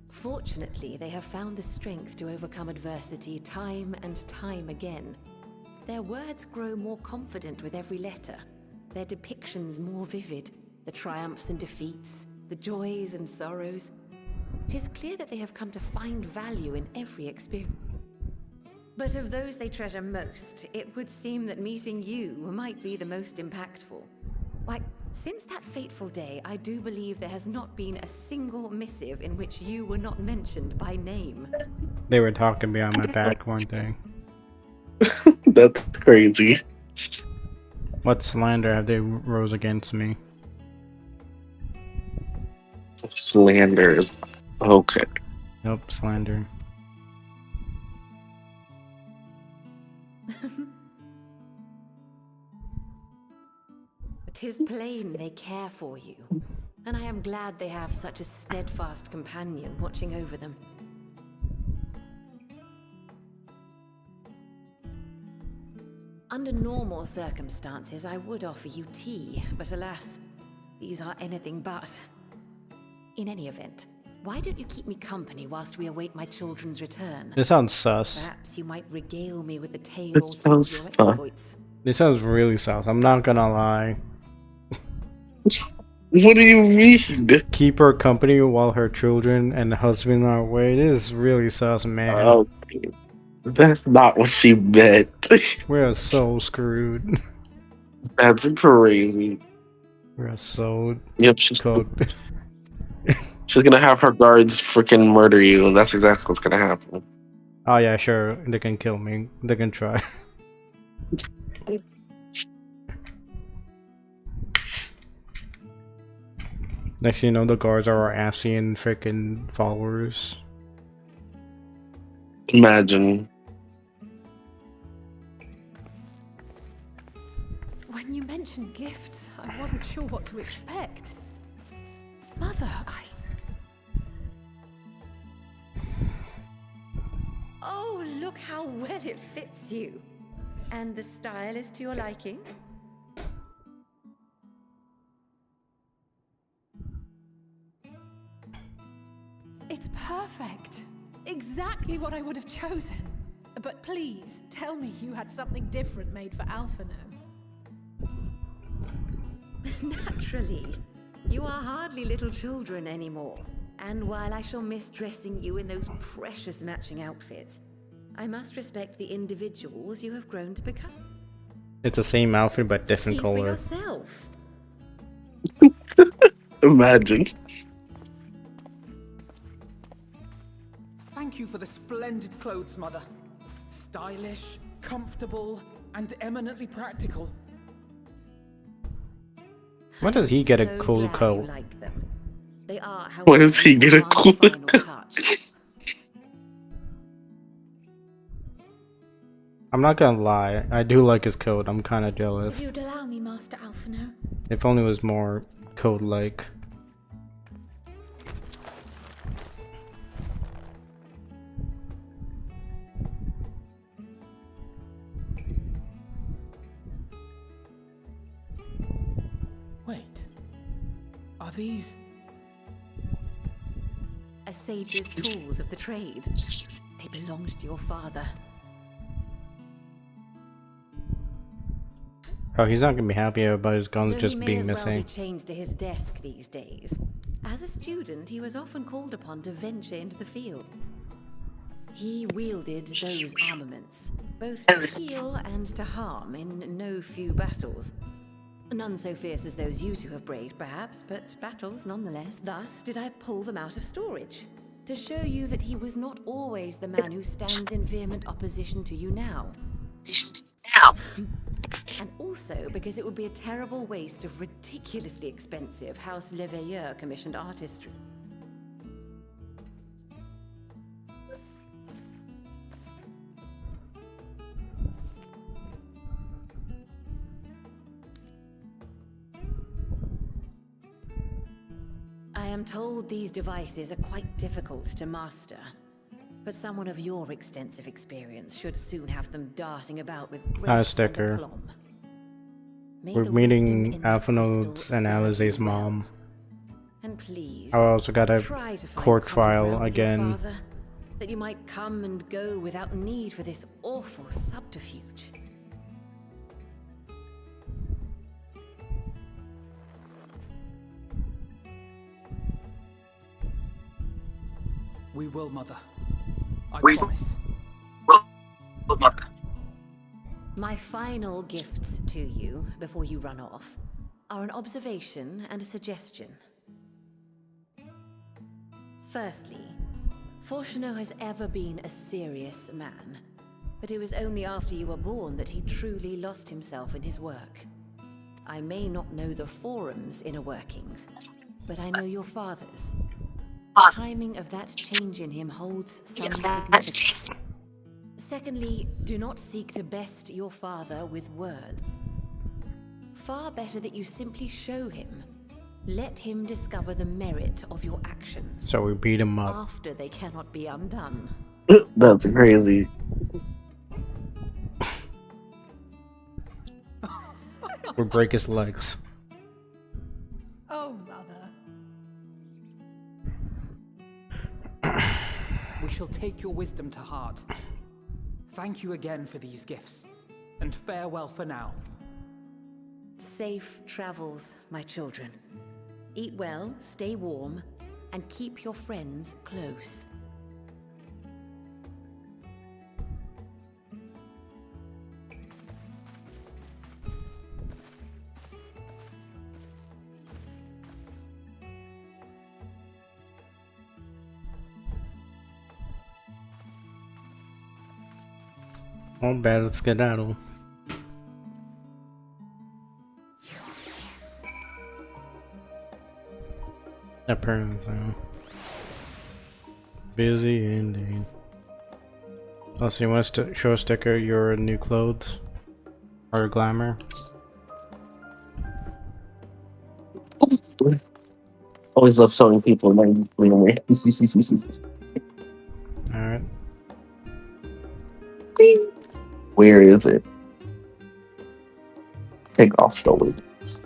Fortunately, they have found the strength to overcome adversity time and time again. Their words grow more confident with every letter, their depictions more vivid, the triumphs and defeats, the joys and sorrows. It is clear that they have come to find value in every experience. But of those they treasure most, it would seem that meeting you might be the most impactful. Why, since that fateful day, I do believe there has not been a single missive in which you were not mentioned by name. They were talking behind my back, weren't they? That's crazy. What slander have they rose against me? Slanders. Okay. Nope, slander. It is plain they care for you, and I am glad they have such a steadfast companion watching over them. Under normal circumstances, I would offer you tea, but alas, these are anything but. In any event, why don't you keep me company whilst we await my children's return? This sounds sus. Perhaps you might regale me with a tale or two of your exploits. This sounds really sus. I'm not gonna lie. What do you mean? Keep her company while her children and husband are away. This is really sus, man. Okay. That's not what she meant. We're so screwed. That's crazy. We're so cooked. She's gonna have her guards freaking murder you, and that's exactly what's gonna happen. Oh yeah, sure. They can kill me. They can try. Next thing you know, the guards are our Asian freaking followers. Imagine. When you mentioned gifts, I wasn't sure what to expect. Mother, Oh, look how well it fits you. And the style is to your liking? It's perfect. Exactly what I would have chosen. But please, tell me you had something different made for Alphino. Naturally. You are hardly little children anymore. And while I shall miss dressing you in those precious matching outfits, I must respect the individuals you have grown to become. It's the same outfit but different Speak for color. yourself. Imagine. Thank you for the splendid clothes, Mother. Stylish, comfortable, and eminently practical. Why does he get a So cool glad you coat? like them. They are, however, Why does he get a one cool final coat? touch. I'm not gonna lie, I do like his coat. I'm kinda jealous. If you'd allow me, Master Alphino. If only it was more code-like. Wait. Are these... A sage's tools of the trade. They belonged to your father. Oh, he's not gonna be happy about his guns Though just he may being as well missing. be chained to his desk these days. As a student, he was often called upon to venture into the field. He wielded those armaments, both to heal and to harm in no few battles. None so fierce as those you two have braved, perhaps, but battles nonetheless. Thus did I pull them out of storage, to show you that he was not always the man who stands in vehement opposition to you now. And also because it would be a terrible waste of ridiculously expensive House Leveilleur commissioned artistry. I am told these devices are quite difficult to master, but someone of your extensive experience should soon have them darting about with grace and Sticker. aplomb. May We're the meeting wisdom in that Alphino's crystal and serve Alize's you well. mom. And please, I also got a try to find court common trial ground with your again. father, that you might come and go without need for this awful subterfuge. We will, Mother. I promise. My final gifts to you, before you run off, are an observation and a suggestion. Firstly, Fortuno has ever been a serious man, but it was only after you were born that he truly lost himself in his work. I may not know the forum's inner workings, but I know your father's. The timing of that change in him holds some significance. Secondly, do not seek to best your father with words. Far better that you simply show him. Let him discover the merit of your actions. So we beat him up. After they cannot be undone. That's crazy. or break his legs. Oh, mother. We shall take your wisdom to heart. Thank you again for these gifts, and farewell for now. Safe travels, my children. Eat well, stay warm, and keep your friends close. All bad, let's skedaddle. Apparently. Busy indeed. Also, you want to show a sticker your new clothes? Or glamour? Always love showing people my glamour. Alright. Where is it? Take off the wings.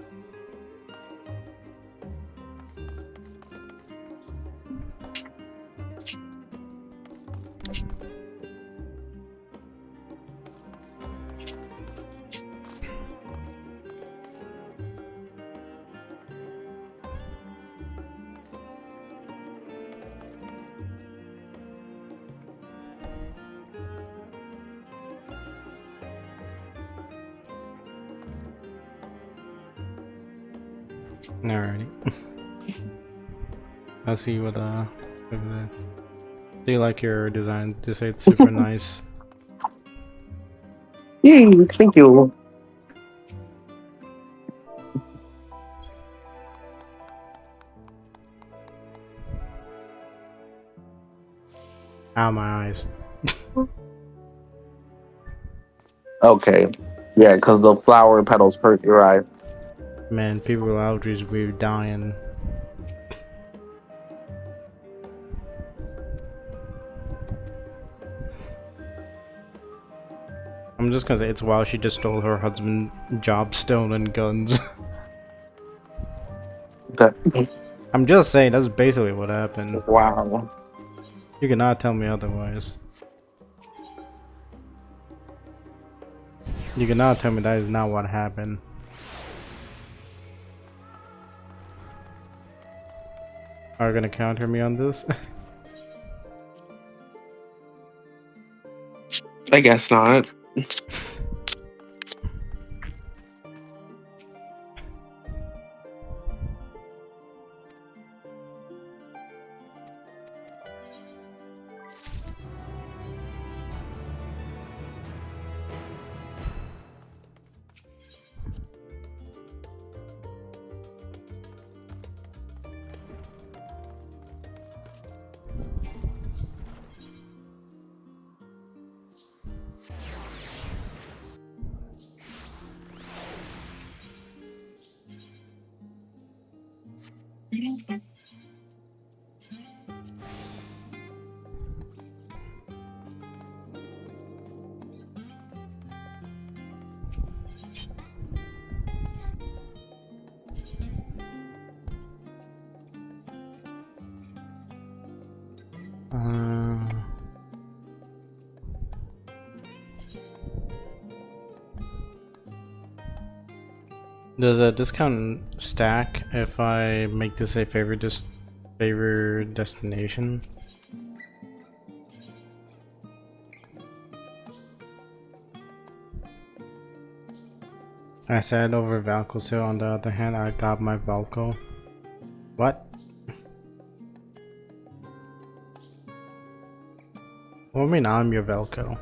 Alrighty. I'll see what over there. Do you like your design? To say it's super nice. Yay, thank you. Ow, my eyes. Okay. Yeah, because the flower petals hurt your eye. Man, people with allergies will be dying. I'm just gonna say it's wild she just stole her husband's job stolen guns. I'm just saying that's basically what happened. Wow. You cannot tell me otherwise. You cannot tell me that is not what happened. Are you gonna counter me on this? I guess not. Does a discount stack if I make this a favorite destination? I said over Valco, so on the other hand I got my Valco. What? What do you mean I'm your Valco?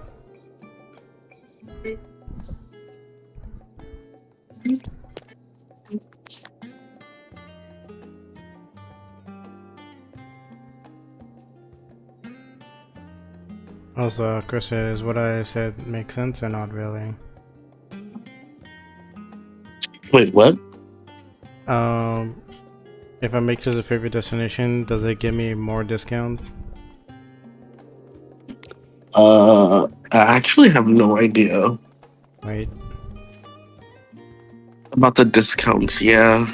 Also, Chris says, what I said make sense or not really? Wait, what? If I make this a favorite destination, does it give me more discount? I actually have no idea. Wait. About the discounts, yeah.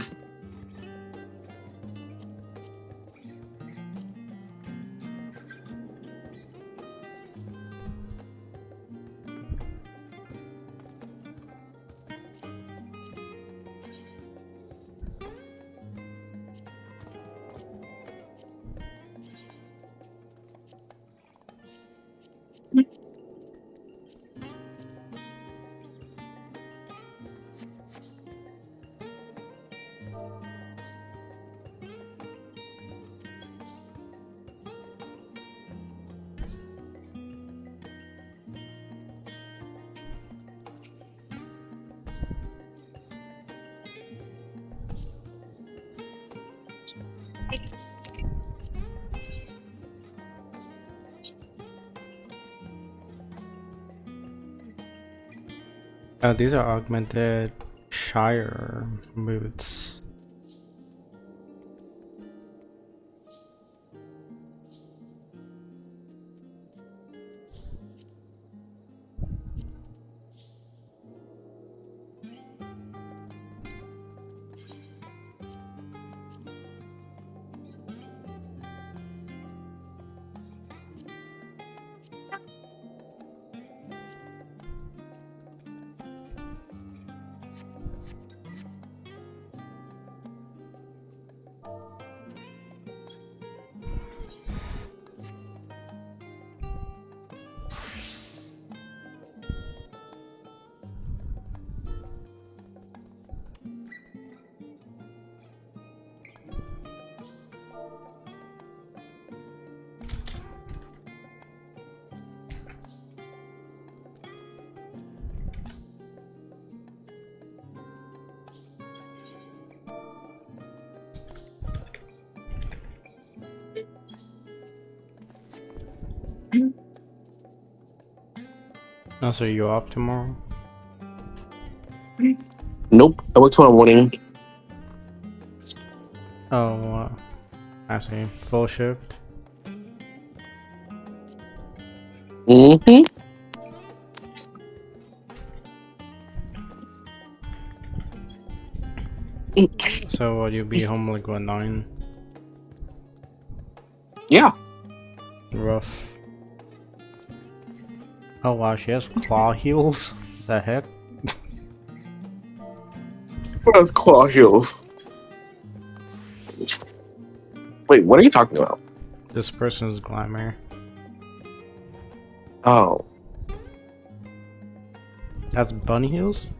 These are augmented Shire boots. Oh, so you off tomorrow? Nope, I work tomorrow morning. Oh, I see. Full shift. Mm-hmm. So will you be home like what, 9? Yeah. Rough. Oh wow, she has claw heels? The heck? What are claw heels? Wait, what are you talking about? This person's glamour. Oh. That's bunny heels?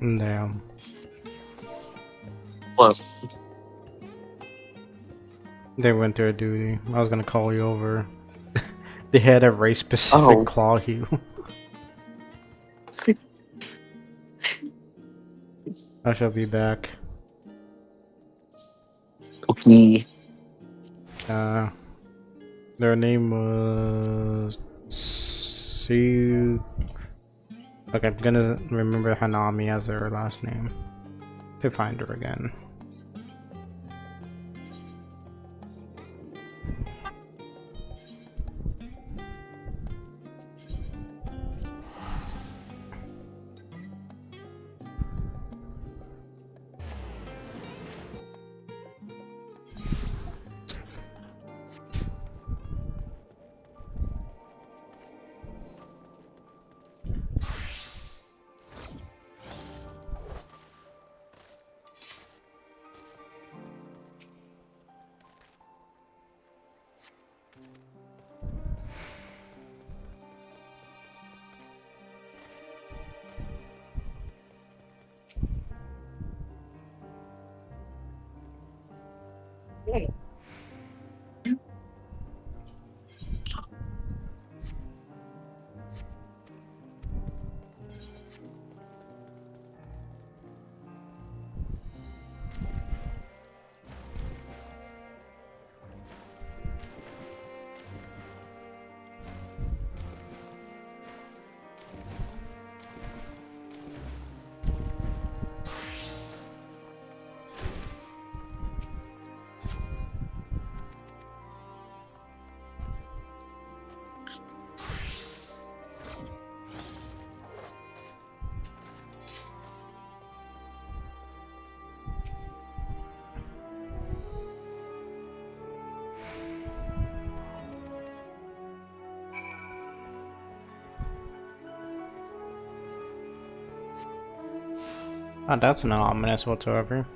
Damn. What? They went through a duty. I was gonna call you over. They had a race specific claw heel. I shall be back. Okay. Their name was Su. Okay, I'm gonna remember Hanami as her last name to find her again. Oh, that's not ominous whatsoever.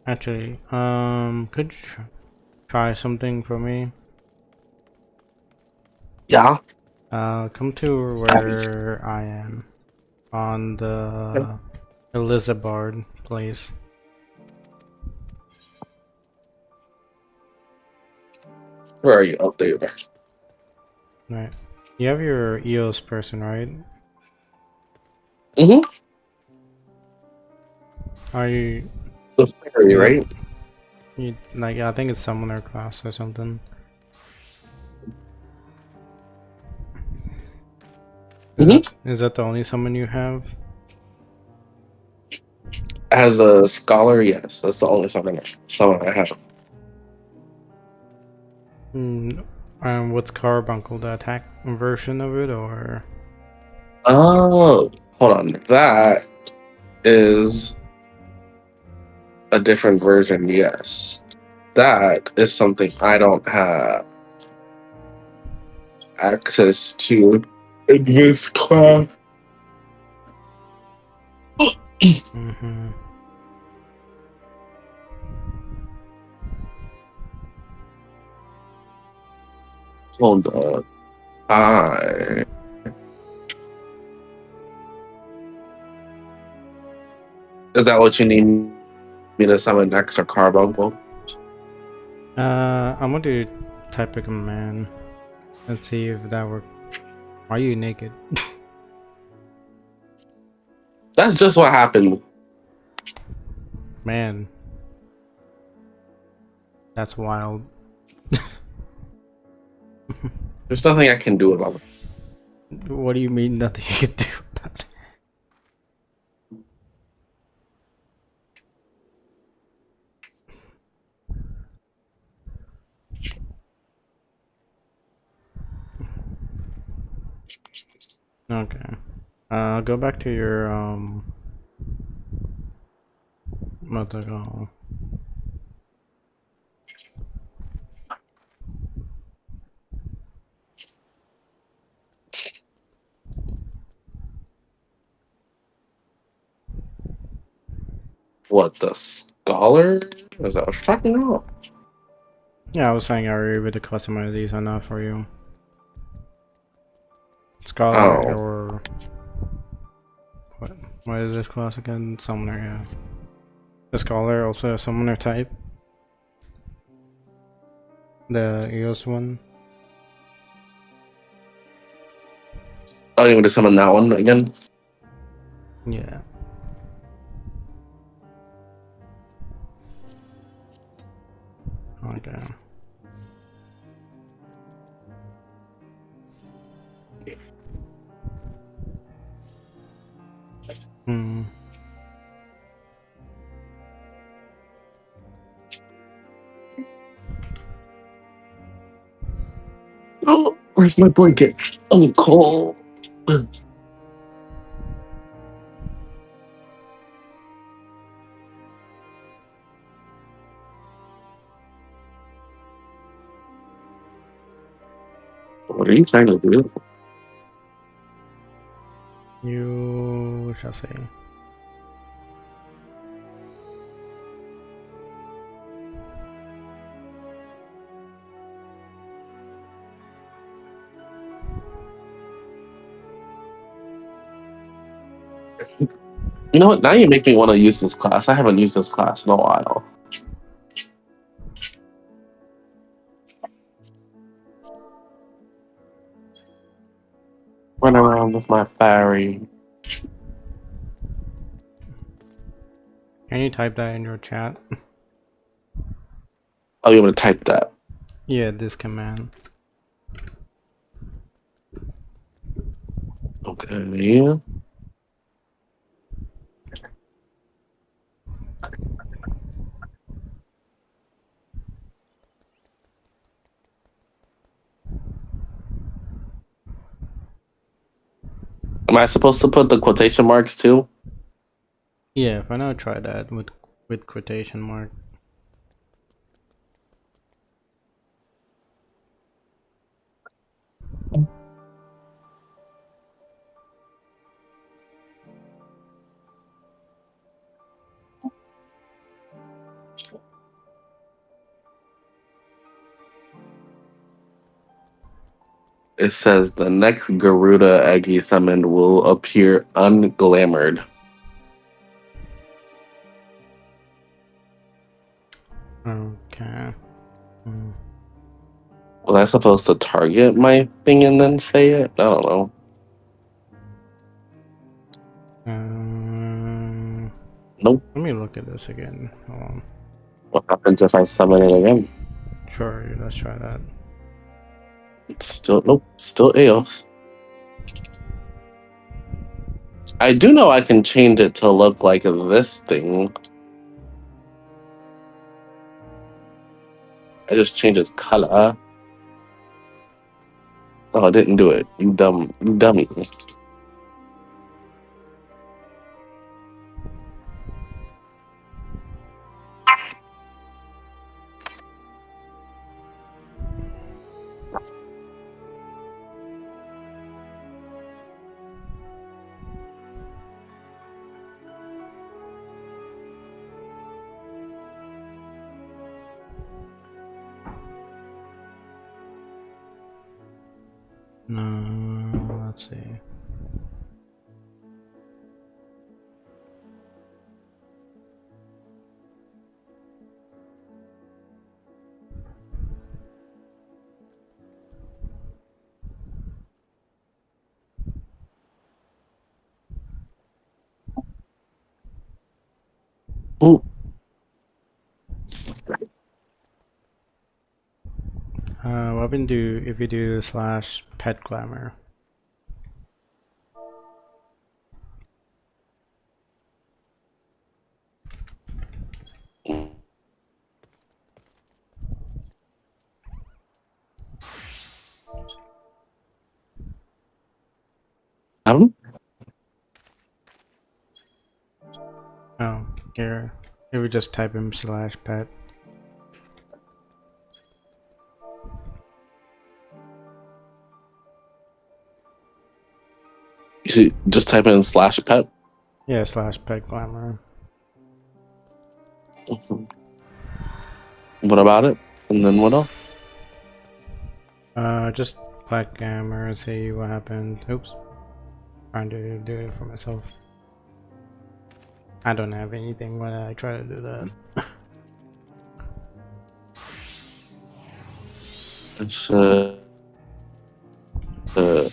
Actually, could you try something for me? Yeah. Come to where I am on the Elizabard place. Where are you? Oh, there you are. Right. You have your EOS person, right? Mm-hmm. Are you? The fairy, Is that right? you? Like, I think it's summoner class or something. Is that the only summon you have? As a scholar, yes, that's the only summon I have. What's Carbuncle, the attack version of it, or? Oh, hold on. That is a different version, yes. That is something I don't have access to in this class. Mm-hmm. Hold on. Is that what you need me to summon next or Carbuncle? I'm going to type a command. Let's see if that works. Why are you naked? That's just what happened. Man. That's wild. There's nothing I can do about it. What do you mean nothing you can do about it? Okay. Go back to your, what's it called? What, the scholar? Is that what you're talking about? Yeah, I was saying are you able to customize these enough for you? Scholar Oh. or what is this class again? Summoner, yeah. The scholar also a summoner type. The EOS one. Oh, you want to summon that one again? Yeah. Okay. Hmm. Oh, where's my blanket? I'm cold. What are you trying to do? You shall say. You know what? Now you make me want to use this class. I haven't used this class in a while. Run around with my fairy. Can you type that in your chat? I'll be able to type that. Yeah, this command. Okay. Am I supposed to put the quotation marks too? Yeah, for now try that with quotation mark. It says the next Garuda Aggie summoned will appear unglamored. Okay. Was I supposed to target my thing and then say it? I don't know. Nope. Let me look at this again. Hold on. What happens if I summon it again? Sure, let's try that. It's still nope. Still Eos. I do know I can change it to look like this thing. I just change its color. Oh, I didn't do it. You dummy. No, let's see. Ooh. Weapon do if you do slash pet glamour. Oh, here. If we just type in slash pet. You should just type in slash pet. Yeah, slash pet glamour. What about it? And then what else? Just pet glamour and see what happened. Oops. Trying to do it for myself. I don't have anything when I try to do that. It's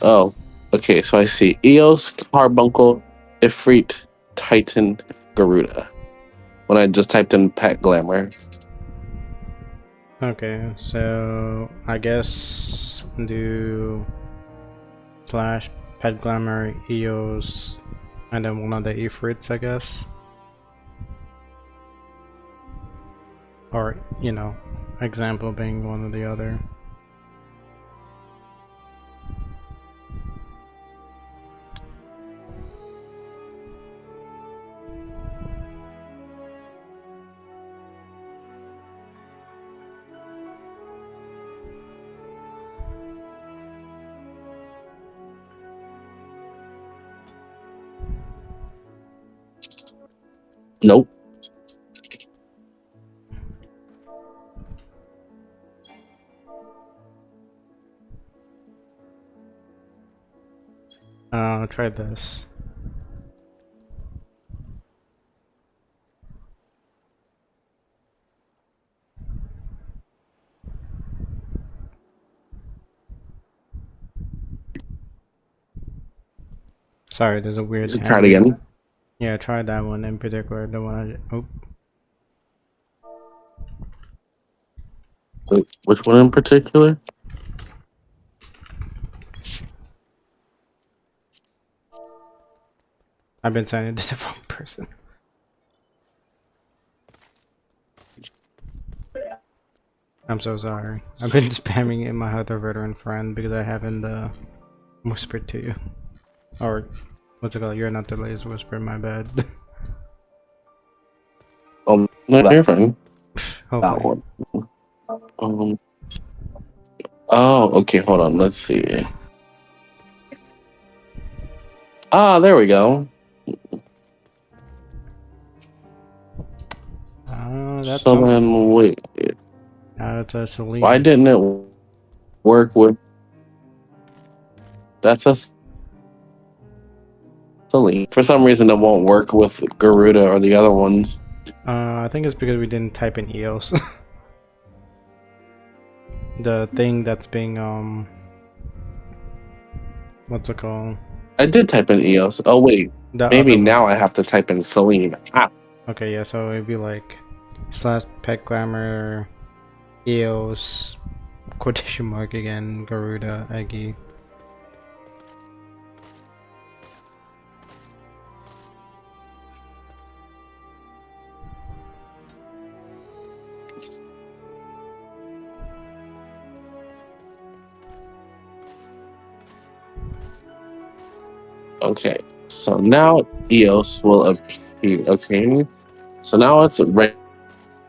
oh, okay. So I see Eos, Carbuncle, Ifrit, Titan, Garuda. When I just typed in pet glamour. Okay, so I guess do slash pet glamour Eos and then one of the Ifrits, I guess. Or, you know, example being one or the other. Nope. Try this. Sorry, there's a weird Try it again. Yeah, try that one in particular. The one I. Oh. Wait, which one in particular? I've been sending it to the wrong person. I'm so sorry. I've been spamming in my other veteran friend because I haven't whispered to you. Or, what's it called? You're not the latest whisper, my bad. Oh, no, you're fine. That Hopefully. one. Oh, okay, hold on. Let's see. Ah, there we go. That's So then, wait. it's a Celine. Why didn't it work with... That's a Celine. For some reason, it won't work with Garuda or the other ones. I think it's because we didn't type in EOS. The thing that's being, what's it called? I did type in EOS. Oh, wait. Maybe now I have to type in Celine. Ah. Okay, yeah, so it'd be like / pet glamour, EOS, quotation mark again, Garuda, Eggy. Okay, so now EOS will appear. Okay, so now it's a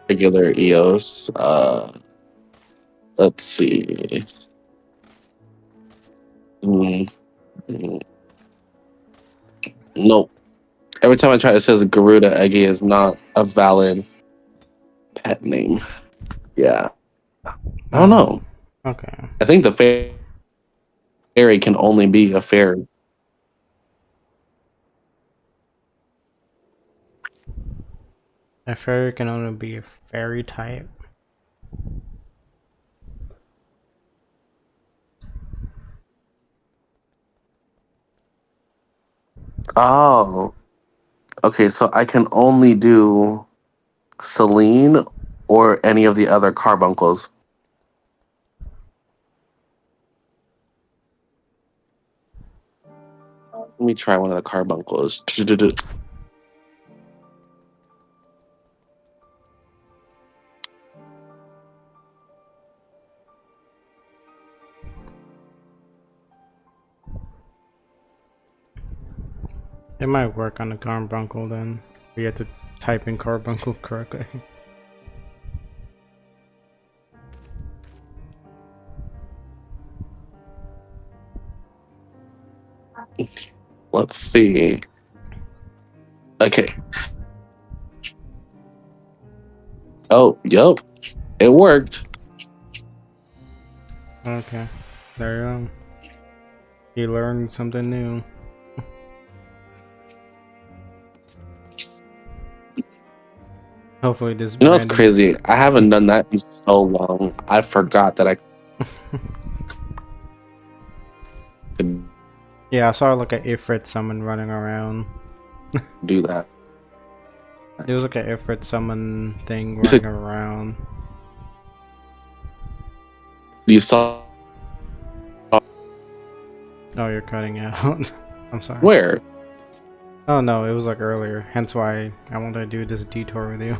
regular EOS. Let's see. Nope. Every time I try, it says Garuda Eggy is not a valid pet name. Yeah. I don't know. Okay. I think the fairy can only be a fairy. A fairy can only be a fairy type. Oh. Okay, so I can only do Celine or any of the other carbuncles. Let me try one of the carbuncles. It might work on the carbuncle then. We have to type in carbuncle correctly. Let's see. Okay. Oh, yep. It worked. Okay. There you go. You learned something new. Hopefully this. You know what's crazy? I haven't done that in so long. I forgot that I could Yeah, I saw like a Ifrit summon running around. do that. There was like a Ifrit summon thing running around. You saw? Oh, you're cutting out. I'm sorry. Where? Oh no, it was like earlier. Hence why I wanted to do this detour with you.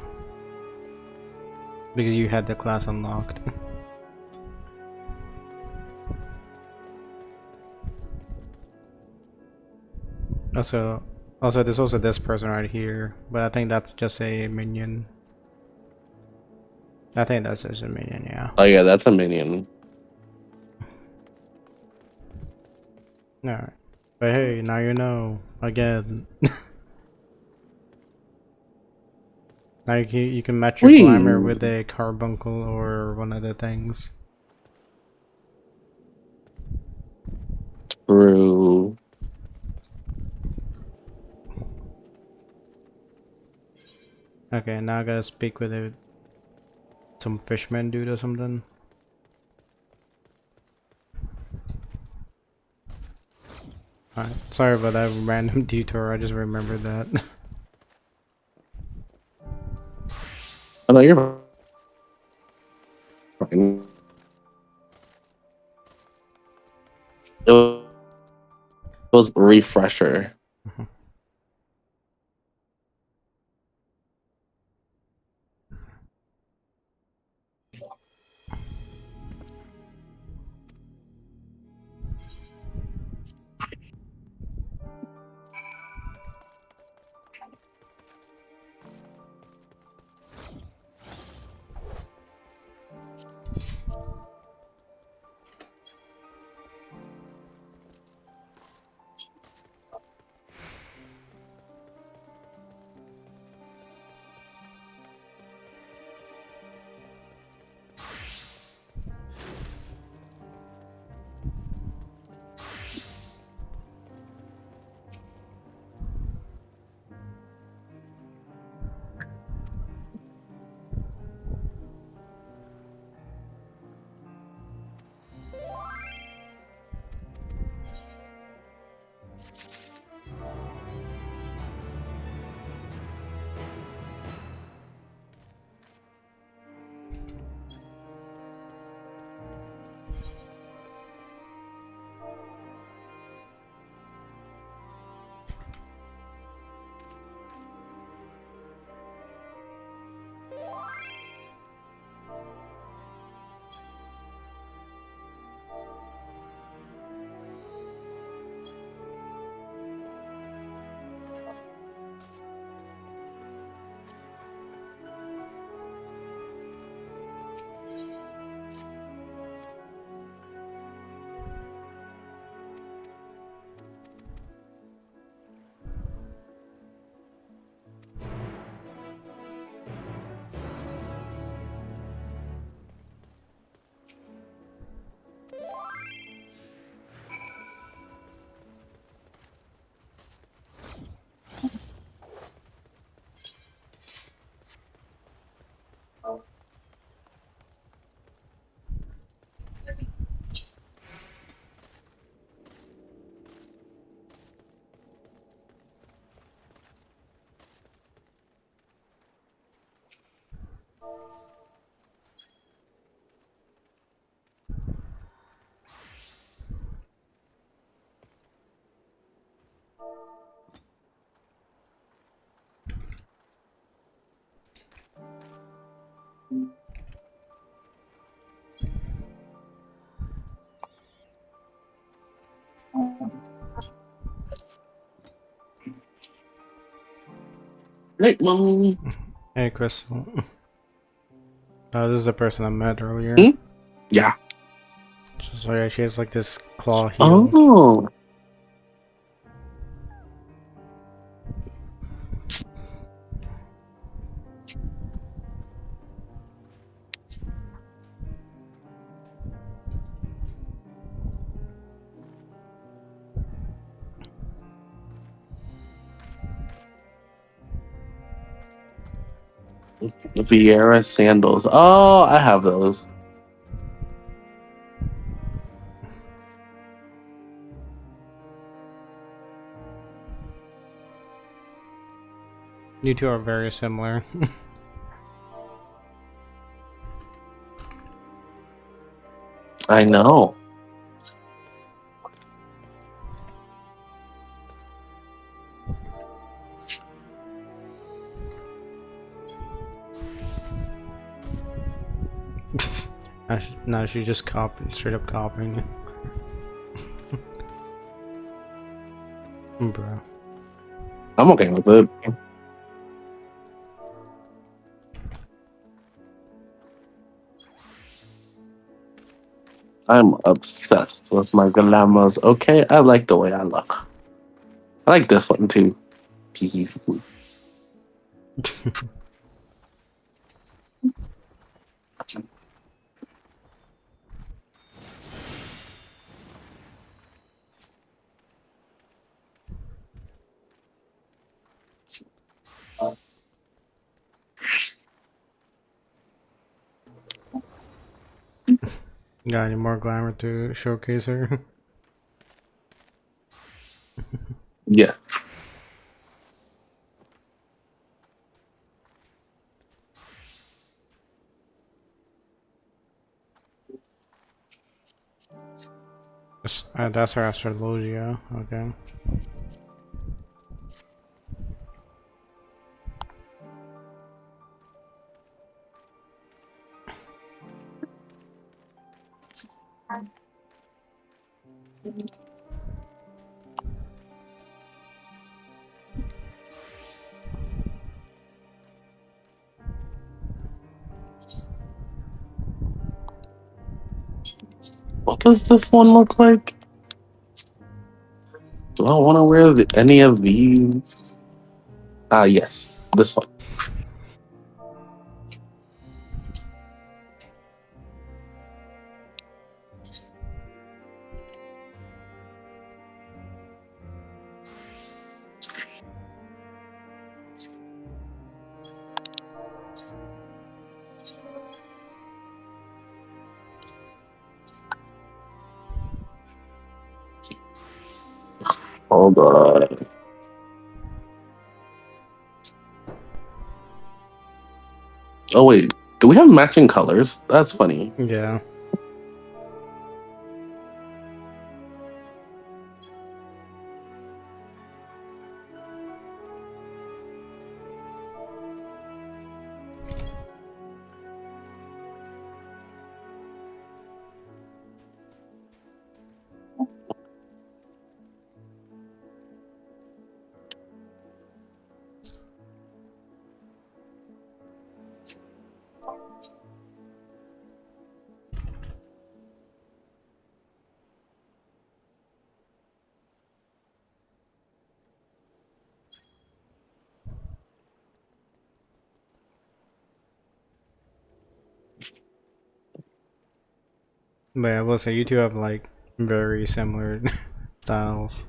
Because you had the class unlocked. Also, there's also this person right here, but I think that's just a minion. I think that's just a minion, yeah. Oh yeah, that's a minion. Alright. But hey, now you know. Again. Now you can match your glamour with a carbuncle or one of the things. True. Okay, now I gotta speak with some fishman dude or something. Alright, sorry about that random detour, I just remembered that. Oh no, you're fine. It was refresher. Right, Mom. Hey, Crystal. This is the person I met earlier. Hmm? Yeah. So yeah, she has like this claw heel. Oh. Vieira sandals. Oh, I have those. You two are very similar. I know. No, she's just straight up copying you. Bro. I'm okay with it. I'm obsessed with my glamours. Okay, I like the way I look. I like this one too. Got any more glamour to showcase her? Yeah. That's our astrologia. Okay. What does this one look like? Do I want to wear any of these? Yes, this one. Hold on. Oh wait, do we have matching colors? That's funny. Yeah. But I will say you two have like very similar styles.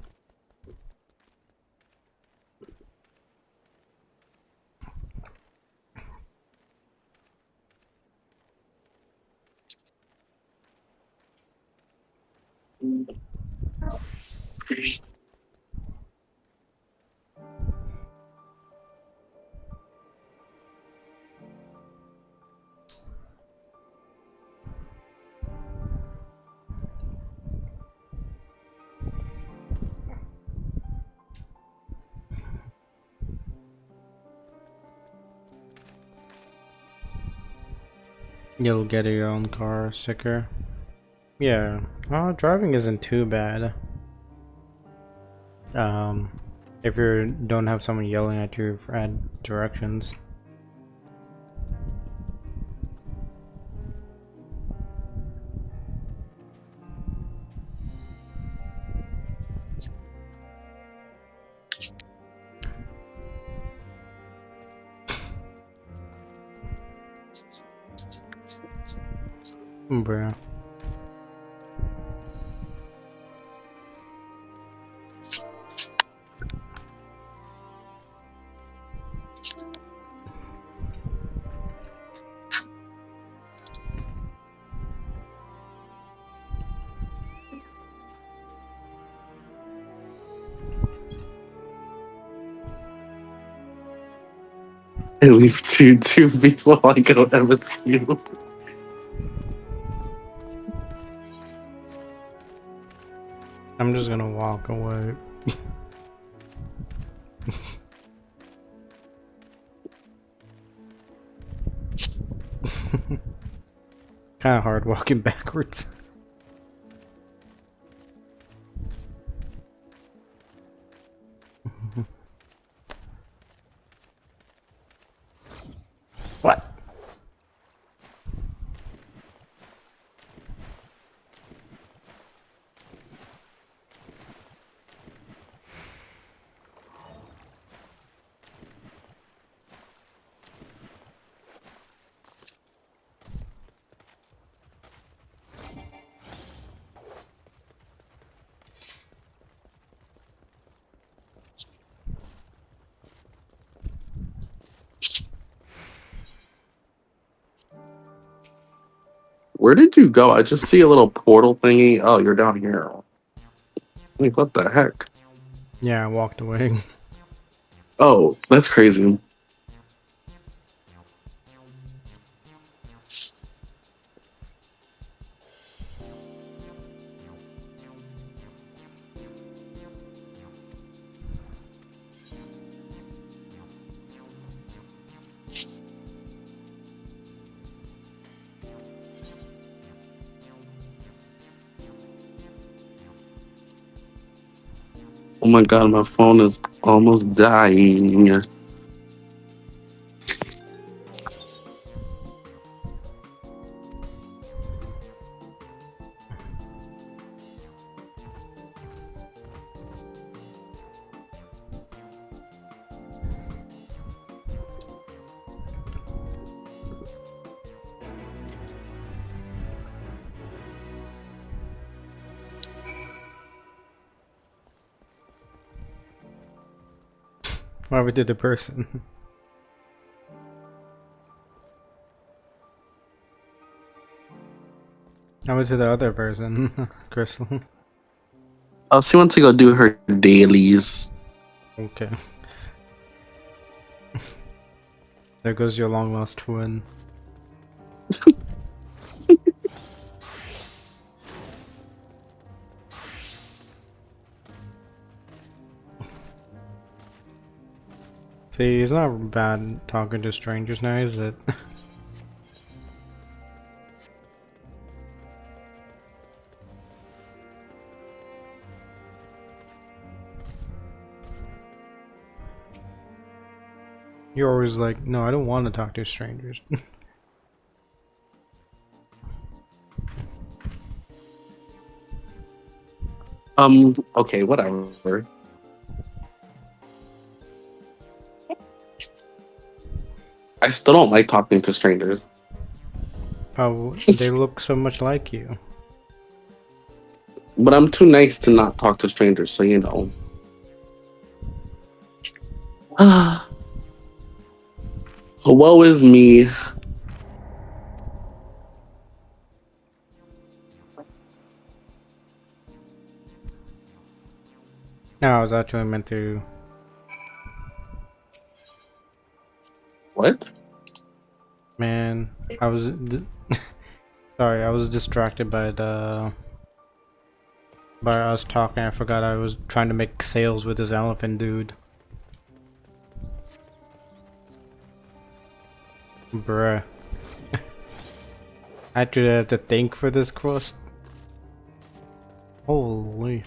You'll get your own car sticker. Yeah, driving isn't too bad. If you don't have someone yelling at you at directions. Bruh. I leave two people I don't ever see you. I'm just gonna walk away. Kinda hard walking backwards. What? Where did you go? I just see a little portal thingy. Oh, you're down here. Wait, what the heck? Yeah, I walked away. Oh, that's crazy. my god, my phone is almost dying. Why we did the person? I went to the other person, Crystal. Oh, she wants to go do her dailies. Okay. There goes your long lost twin. See, it's not bad talking to strangers now, is it? You're always like, no, I don't want to talk to strangers. Okay, whatever. I still don't like talking to strangers. Oh, they look so much like you. But I'm too nice to not talk to strangers, so you know. Woe is me. No, I was actually meant to. What? Man, I was sorry, I was distracted by us talking. I forgot I was trying to make sales with this elephant dude. Bruh. I actually have to think for this quest. Holy.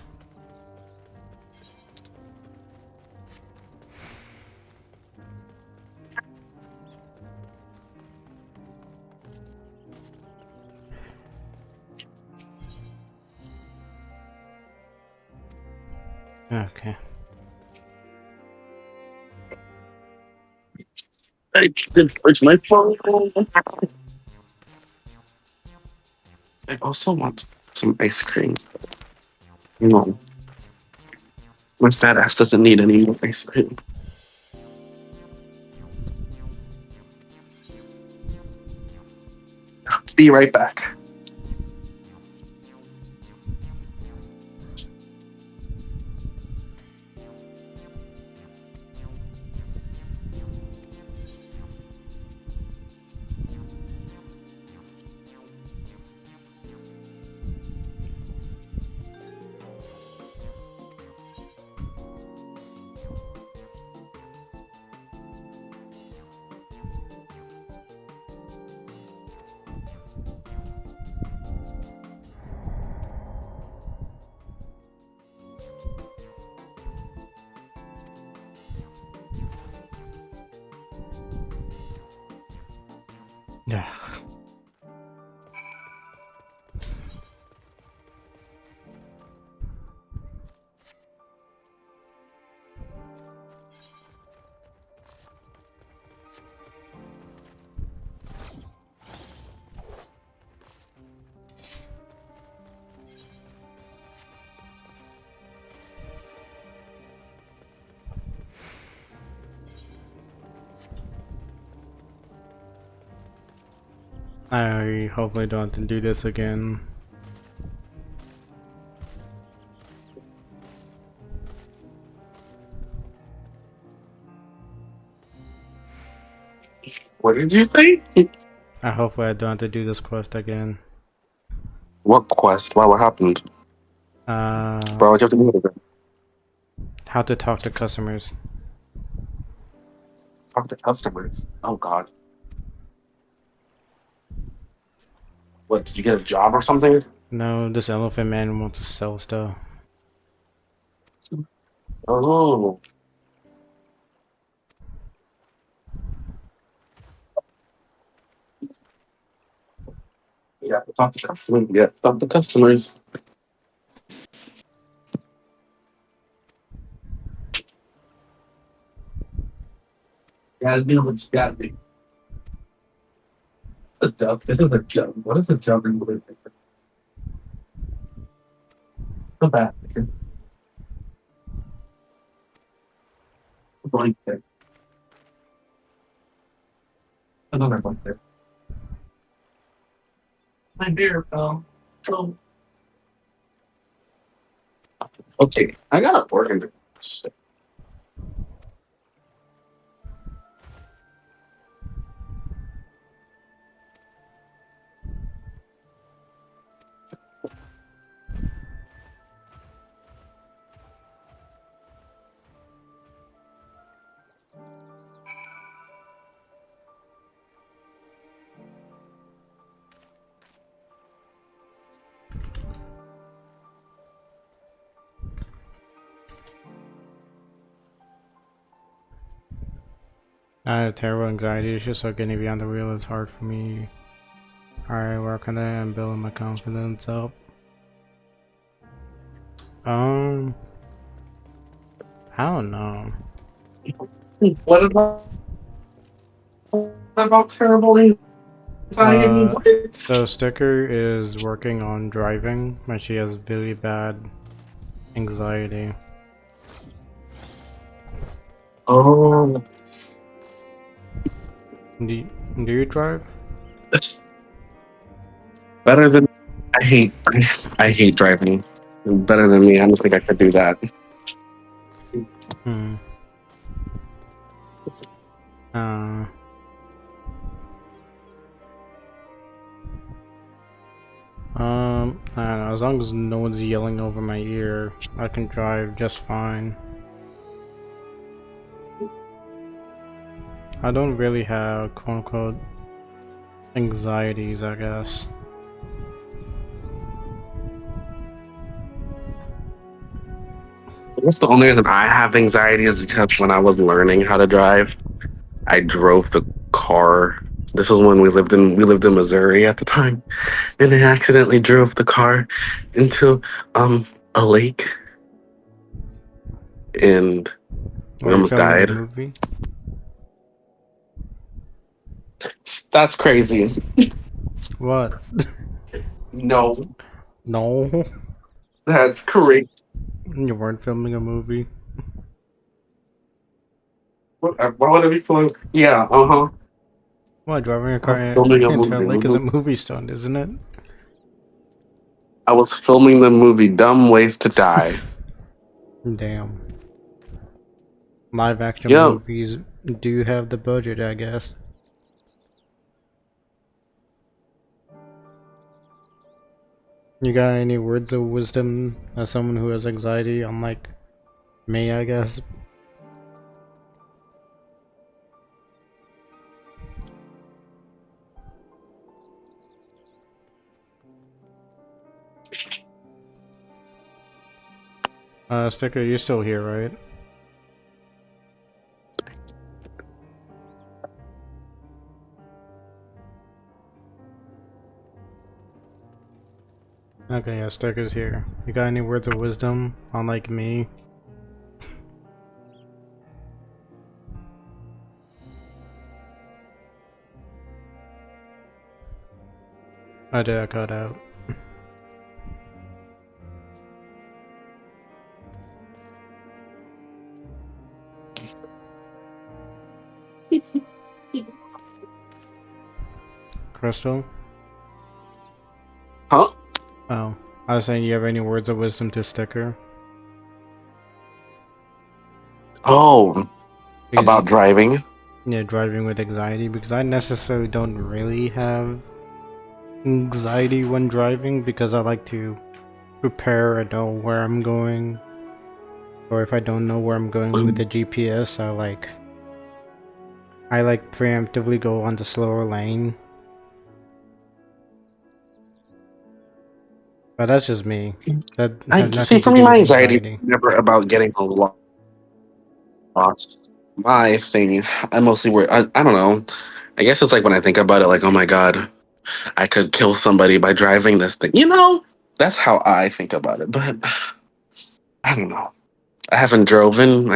Okay. I did charge my phone. I also want some ice cream. No. My fat ass doesn't need any more ice cream. I'll be right back. Yeah. I hopefully don't have to do this again. What did you say? Hopefully I don't have to do this quest again. What quest? Why? What happened? Bro, what you have to do with it? How to talk to customers. Talk to customers. Oh god. What? Did you get a job or something? No, this elephant man wants to sell stuff. Oh. Yeah, talk to customers. Yeah, talk to customers. Gotta do what you gotta do. A jump. This is a jump. What is a jump in blue? Come back. Blanket. Another blanket. My beer fell. Oh. Okay, I gotta order this. I have terrible anxiety issues, so getting behind the wheel is hard for me. Alright, work on that and building my confidence up. I don't know. What about terrible anxiety? So Sticker is working on driving, and she has really bad anxiety. Oh. Do you drive? Better than I hate driving. Better than me. I don't think I could do that. Hmm. I don't know, as long as no one's yelling over my ear, I can drive just fine. I don't really have quote-unquote anxieties, I guess. I guess the only reason I have anxiety is because when I was learning how to drive, I drove the car. This was when we lived in Missouri at the time, and I accidentally drove the car into a lake, and we Are you almost filming a died. movie? That's crazy. What? No, No? that's crazy. You weren't filming a movie? Why would I be filming? Yeah, What, driving a car filming a into a movie. lake is a movie stunt, isn't it? I was filming the movie Dumb Ways to Die. Damn. Live action Yep. movies do have the budget, I guess. You got any words of wisdom as someone who has anxiety, unlike me, I guess? Sticker, you're still here, right? Okay, yeah, Sticker's here. You got any words of wisdom, unlike me? I did, I cut out. Crystal? Huh? Oh, I was saying, you have any words of wisdom to Sticker? Oh, Because about driving? yeah, driving with anxiety, because I necessarily don't really have anxiety when driving, because I like to prepare and know where I'm going. Or if I don't know where I'm going with the GPS, I like preemptively go on the slower lane. But that's just me. That has See, nothing to for me, do my with anxiety is anxiety. never about getting a lot. My thing, I mostly worry. I don't know. I guess it's like when I think about it, like, oh my god, I could kill somebody by driving this thing. You know, that's how I think about it. But I don't know. I haven't driven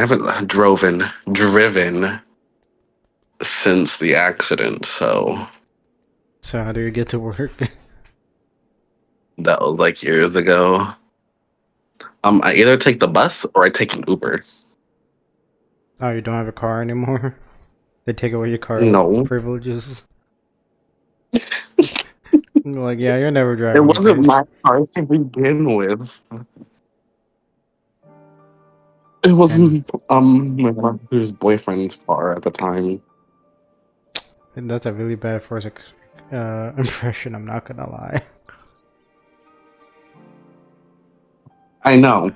since the accident. So So how do you get to work? that was like years ago. I either take the bus or I take an Uber. Oh, you don't have a car anymore? They take away your car No, privileges? Like, yeah, you're never it driving wasn't again. my car to begin with. It was And, my brother's boyfriend's car at the time. and that's a really bad first impression, I'm not gonna lie. I know.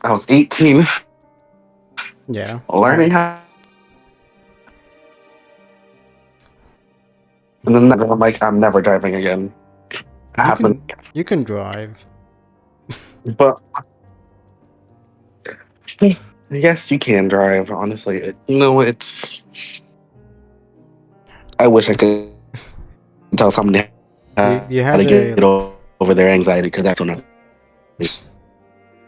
I was 18, Yeah. learning how, and then I'm like, I'm never driving again. You Happened, can drive. but yes, you can drive. Honestly, you know, it's. I wish I could tell somebody how You to had a get over their anxiety because that's not.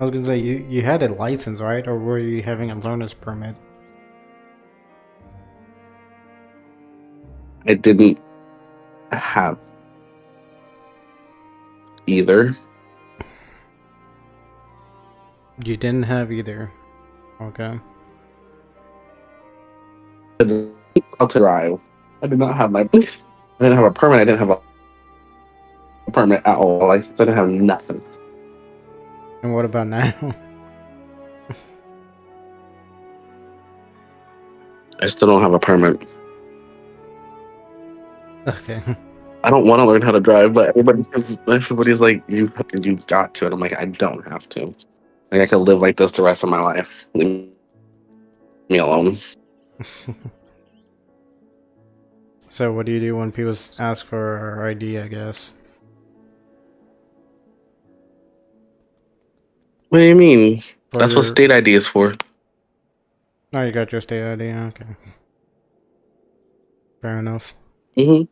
I was gonna say you had a license, right? Or were you having a learner's permit? I didn't have either. You didn't have either. Okay. I'll drive. I did not have my. I didn't have a permit. I didn't have a permit at all. I didn't have nothing. And what about now? I still don't have a permit. Okay. I don't want to learn how to drive, but everybody's like, you got to, and I'm like, I don't have to. Like, I could live like this the rest of my life. Leave me alone. So what do you do when people ask for ID, I guess? What do you mean? For That's what your... state ID is for. Oh, you got your state ID, okay. Fair enough. Mm-hmm.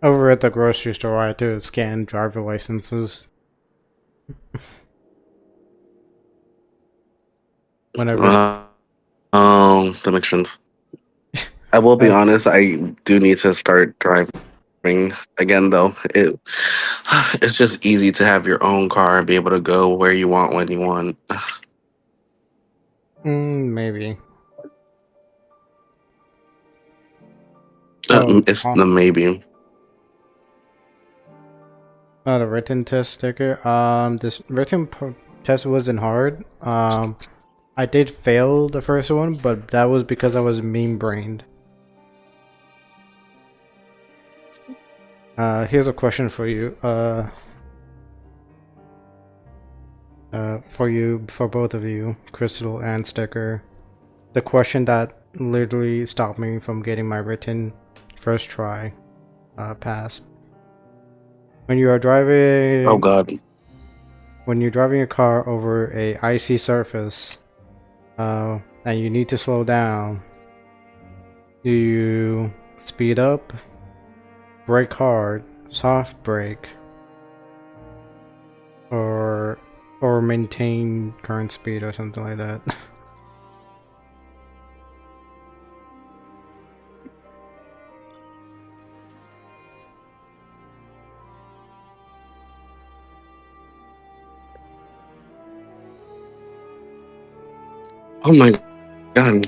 Over at the grocery store, I had to scan driver licenses. Whenever... That makes sense. I will be honest, I do need to start driving again, though. It's just easy to have your own car and be able to go where you want when you want. Maybe. Oh, It's the maybe. the written test sticker. This written test wasn't hard. I did fail the first one, but that was because I was mean-brained. Here's a question for you. For both of you, Crystal and Sticker. The question that literally stopped me from getting my written first try passed. When you are driving... Oh god. When you're driving a car over a icy surface, and you need to slow down, do you speed up, brake hard, soft brake, or maintain current speed or something like that? Oh my god.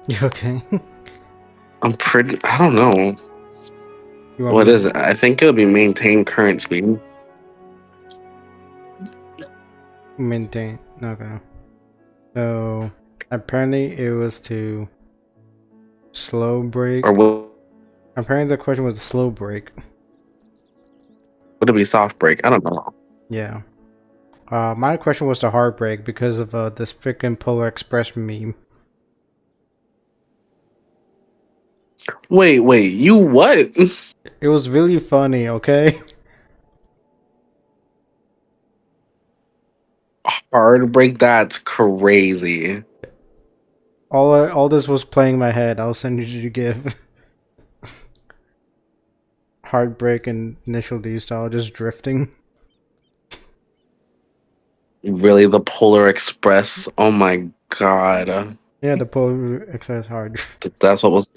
You okay? I'm pretty. I don't know. You want What me is it? I think it'll be maintain current speed. to maintain? Okay. So apparently it was to slow brake. Or will Apparently the question was slow brake. it be soft brake? I don't know. Yeah. My question was to hard brake because of this freaking Polar Express meme. Wait, you what? It was really funny, okay? Heartbreak, that's crazy. All this was playing in my head. I'll send you to give Heartbreak and Initial D style just drifting. Really, the Polar Express? Oh my god. Yeah, the Polar Express hard. That's what was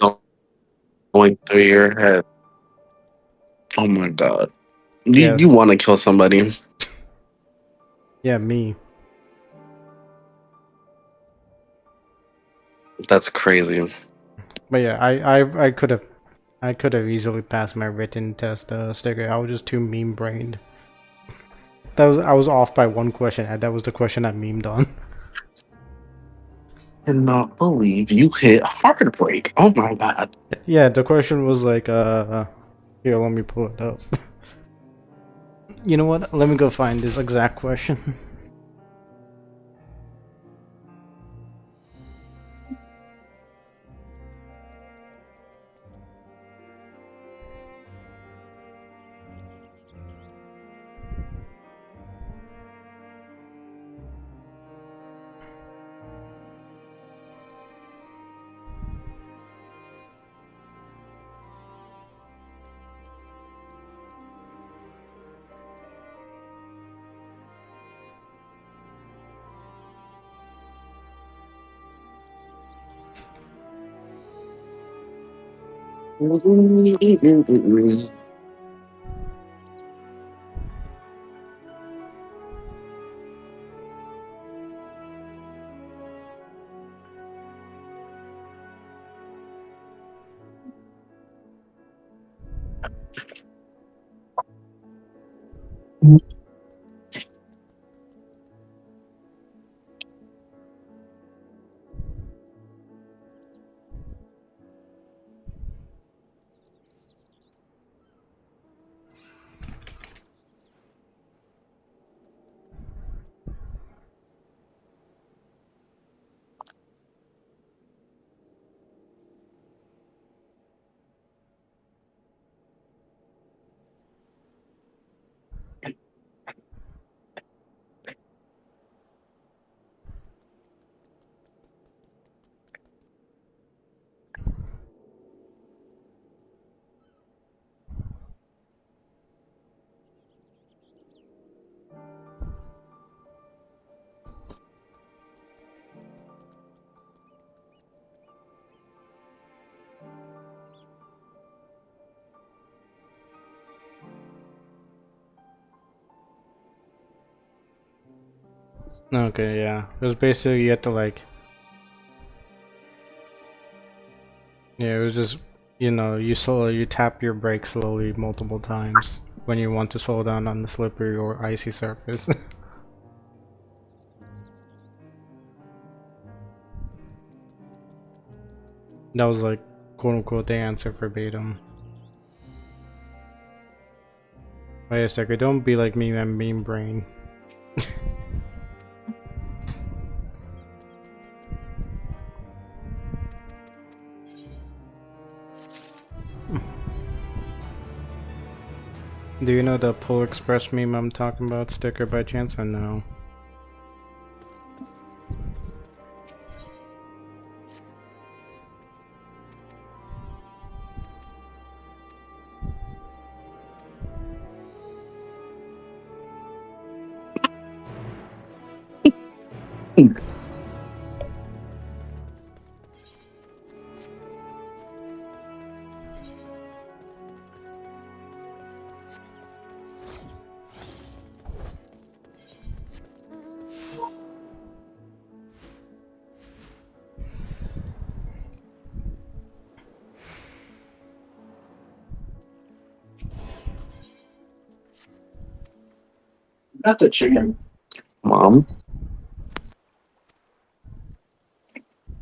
going through your head. Oh my god. Yes. You want to kill somebody. Yeah, me. That's crazy. But yeah, I could have easily passed my written test sticker. I was just too meme brained. I was off by one question, and that was the question I memed on. Cannot believe you hit Heartbreak. Oh my god. Yeah, the question was like here, let me pull it up. You know what? Let me go find this exact question. Okay, yeah. It was basically you had to like, yeah, it was just, you know, you tap your brake slowly multiple times when you want to slow down on the slippery or icy surface. That was like, quote unquote, the answer verbatim. Wait a second, don't be like me, man, meme brain. Do you know the Polar Express meme I'm talking about sticker by chance or no? Not the chicken. Mom?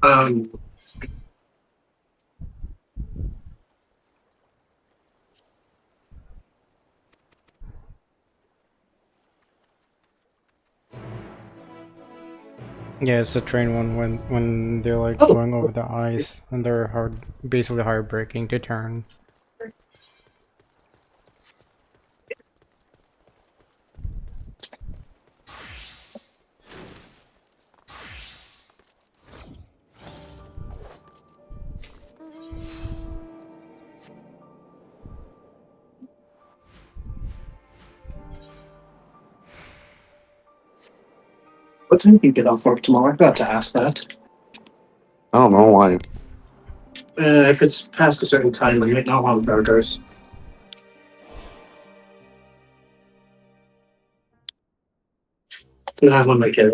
Um, Yeah, it's the train one when they're like oh. going over the ice and they're basically hard braking to turn. What time do you get off work tomorrow? I forgot to ask that. I don't know why. If it's past a certain time, we might not want burgers. No, I'm on my kid.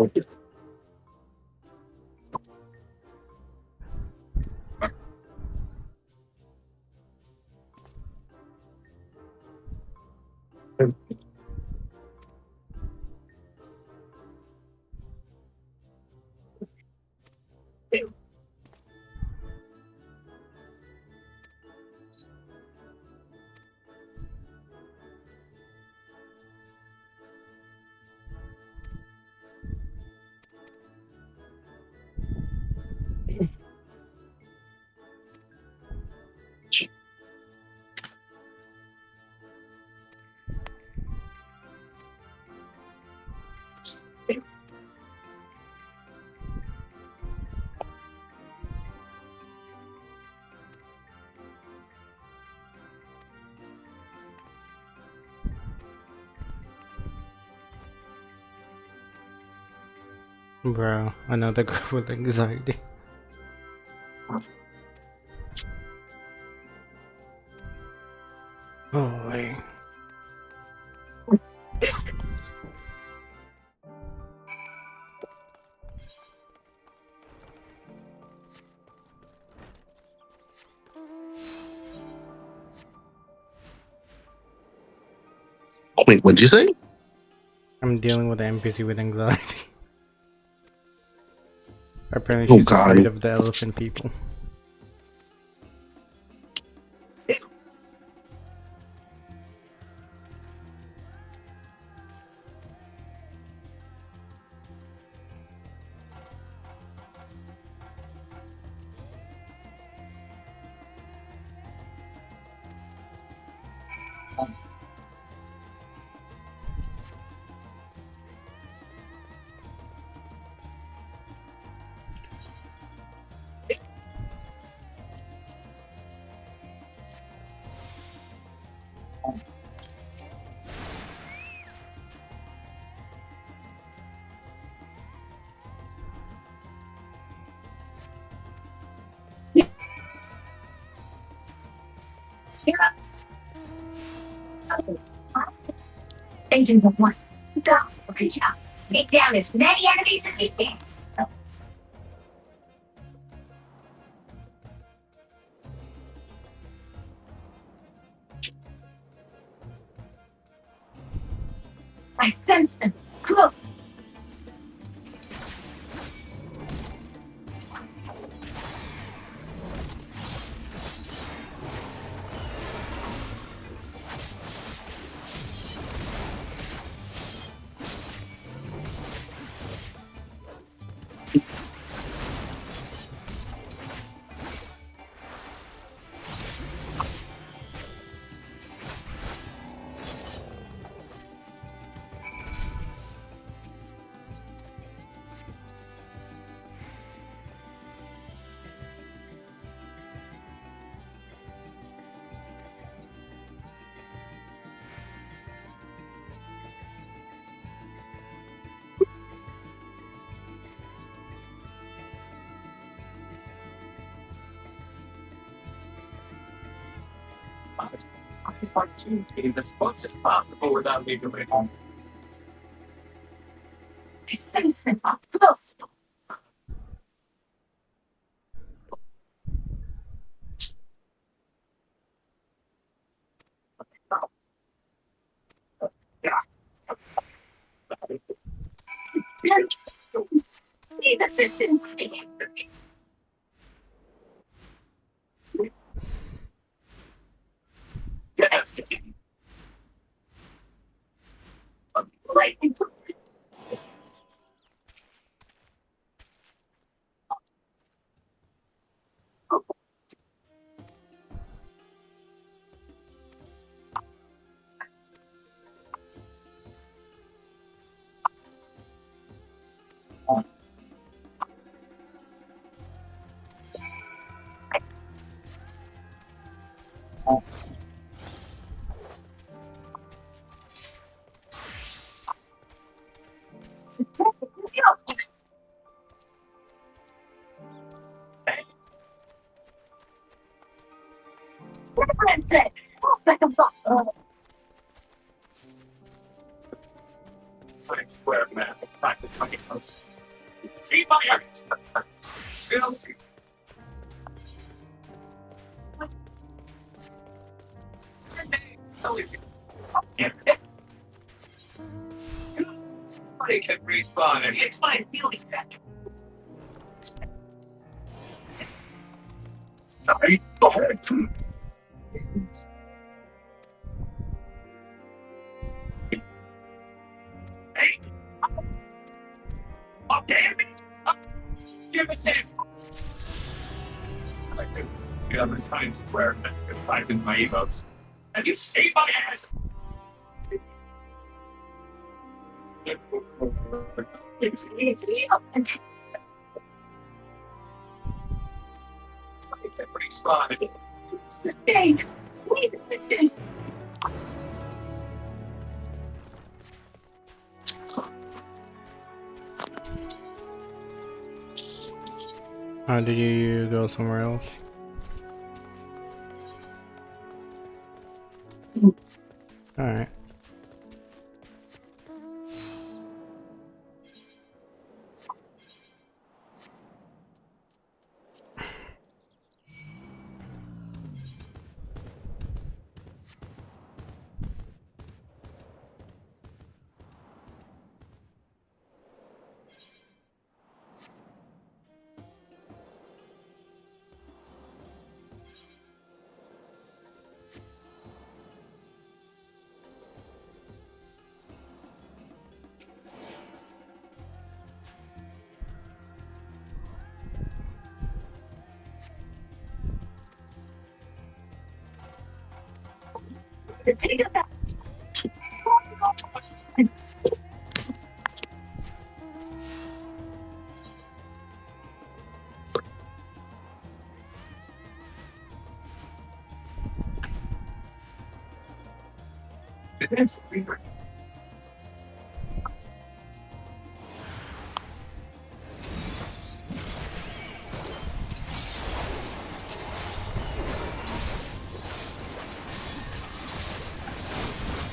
Bro, another girl with anxiety. Holy. Wait, what'd you say? I'm dealing with an NPC with anxiety. Apparently Oh, she's God. afraid of the elephant people. Agent of one. Go, reach out. Take down as many enemies as you can. I sense them. Close. Opportunity as much as possible without me doing it. I sense them up close. Need assistance. Lightning. Square man, practice my defense. See my act. I can read fine. It's my feeling back. Sorry. Hey. Oh, damn it. Give us a I could get on the Times Square and type in my emotes. And you see my ass. It's pretty spotted. Sustain. Please assistance. Did you go somewhere else? Alright. Take it back.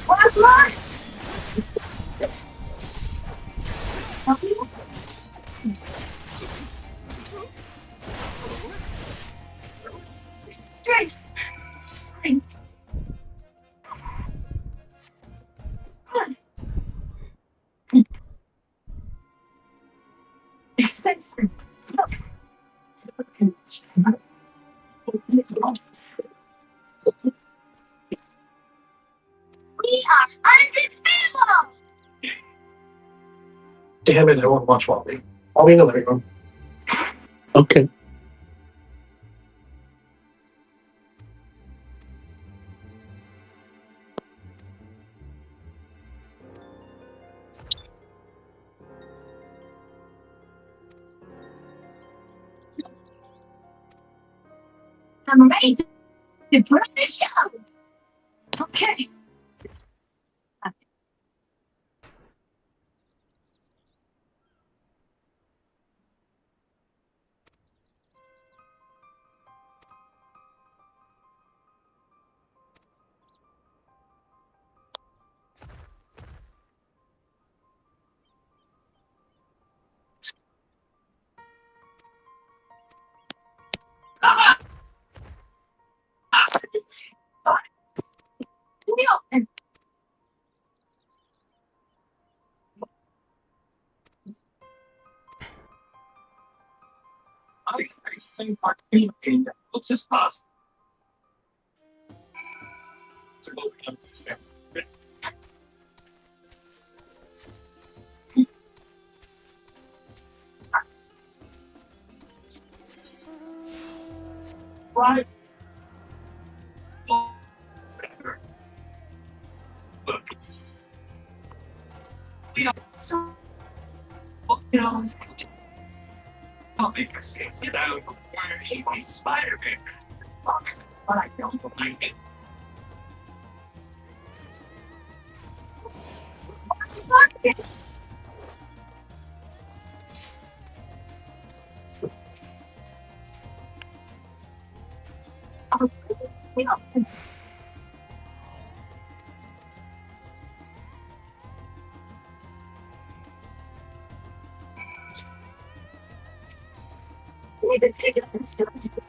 What's mine? Strengths. Sense them. We are undefeatable! Damn it, I won't watch Wally. I'll be in the living room. Okay. I'm ready to burn the show. Okay. I think our team looks as possible. Right. Look. We are so down. I'll make her say it out where he wants Spider-Man. But I don't like it. need to take it and still do it.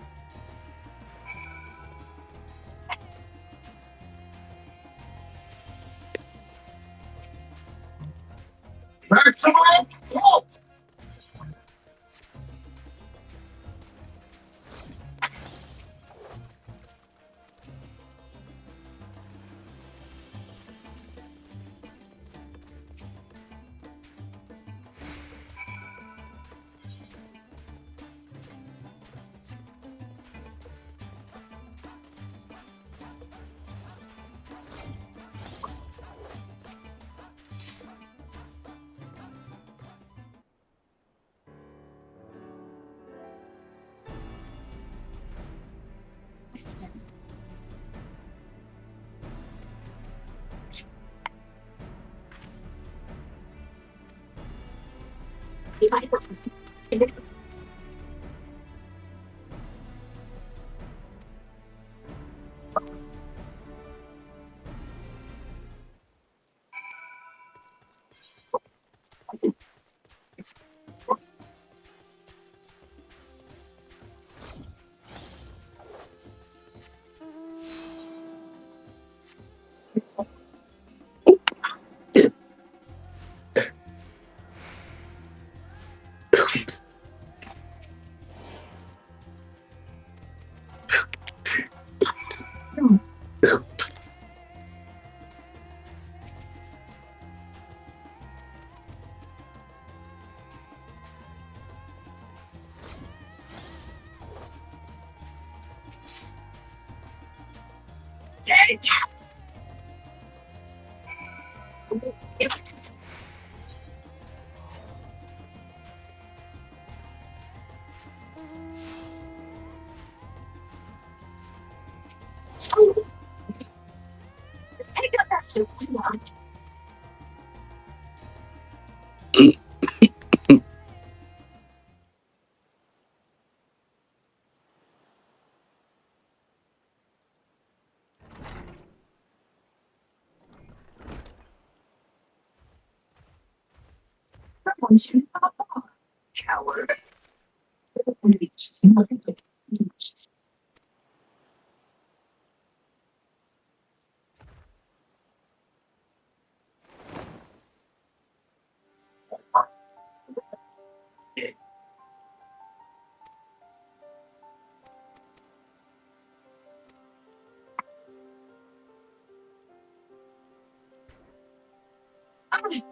Personal help. Take up that suit. Someone should have a bar. Coward.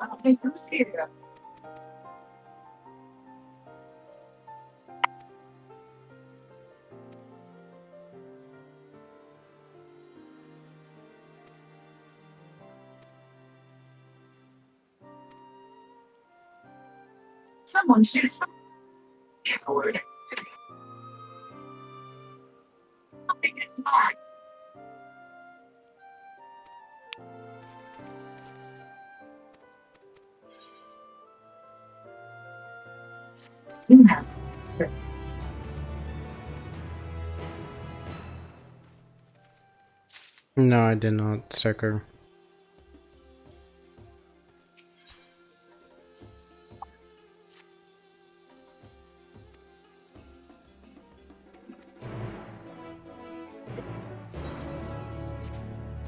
I'll make them see it. Someone should have coward. Something is not. You have. No, I did not, Sticker.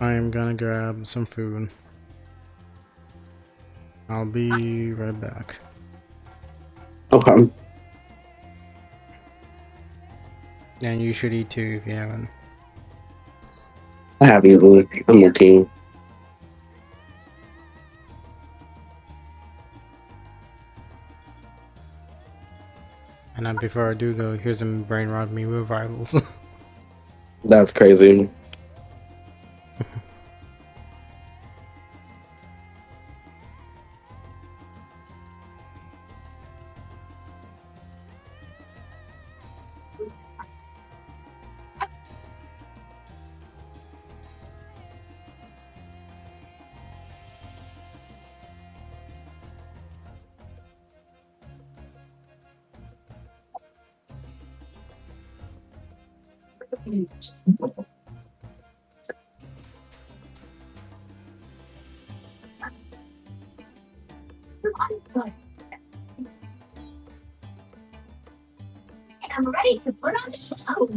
I am gonna grab some food. I'll be right back. Okay. And you should eat too if you haven't. I have eaten. I'm looking. And then before I do go, here's some brain rot me revivals. That's crazy. I'm ready to put on a show.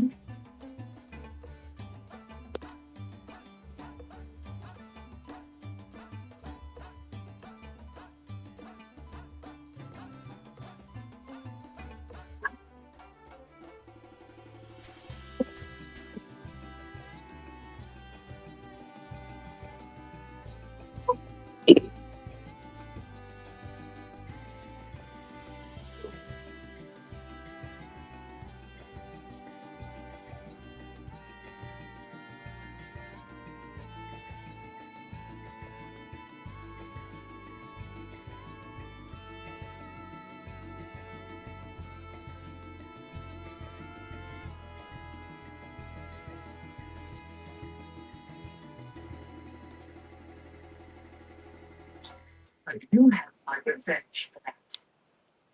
I do have my revenge for that.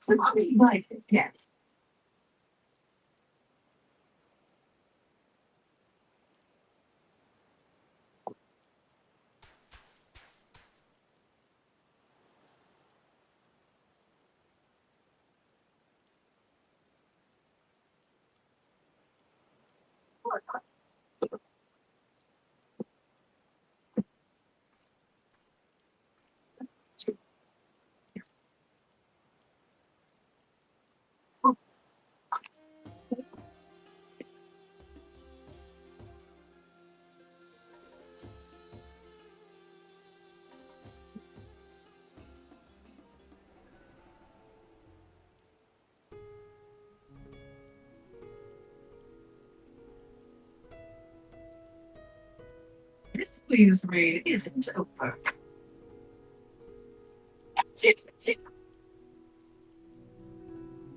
Some uninvited guests. This please read isn't over.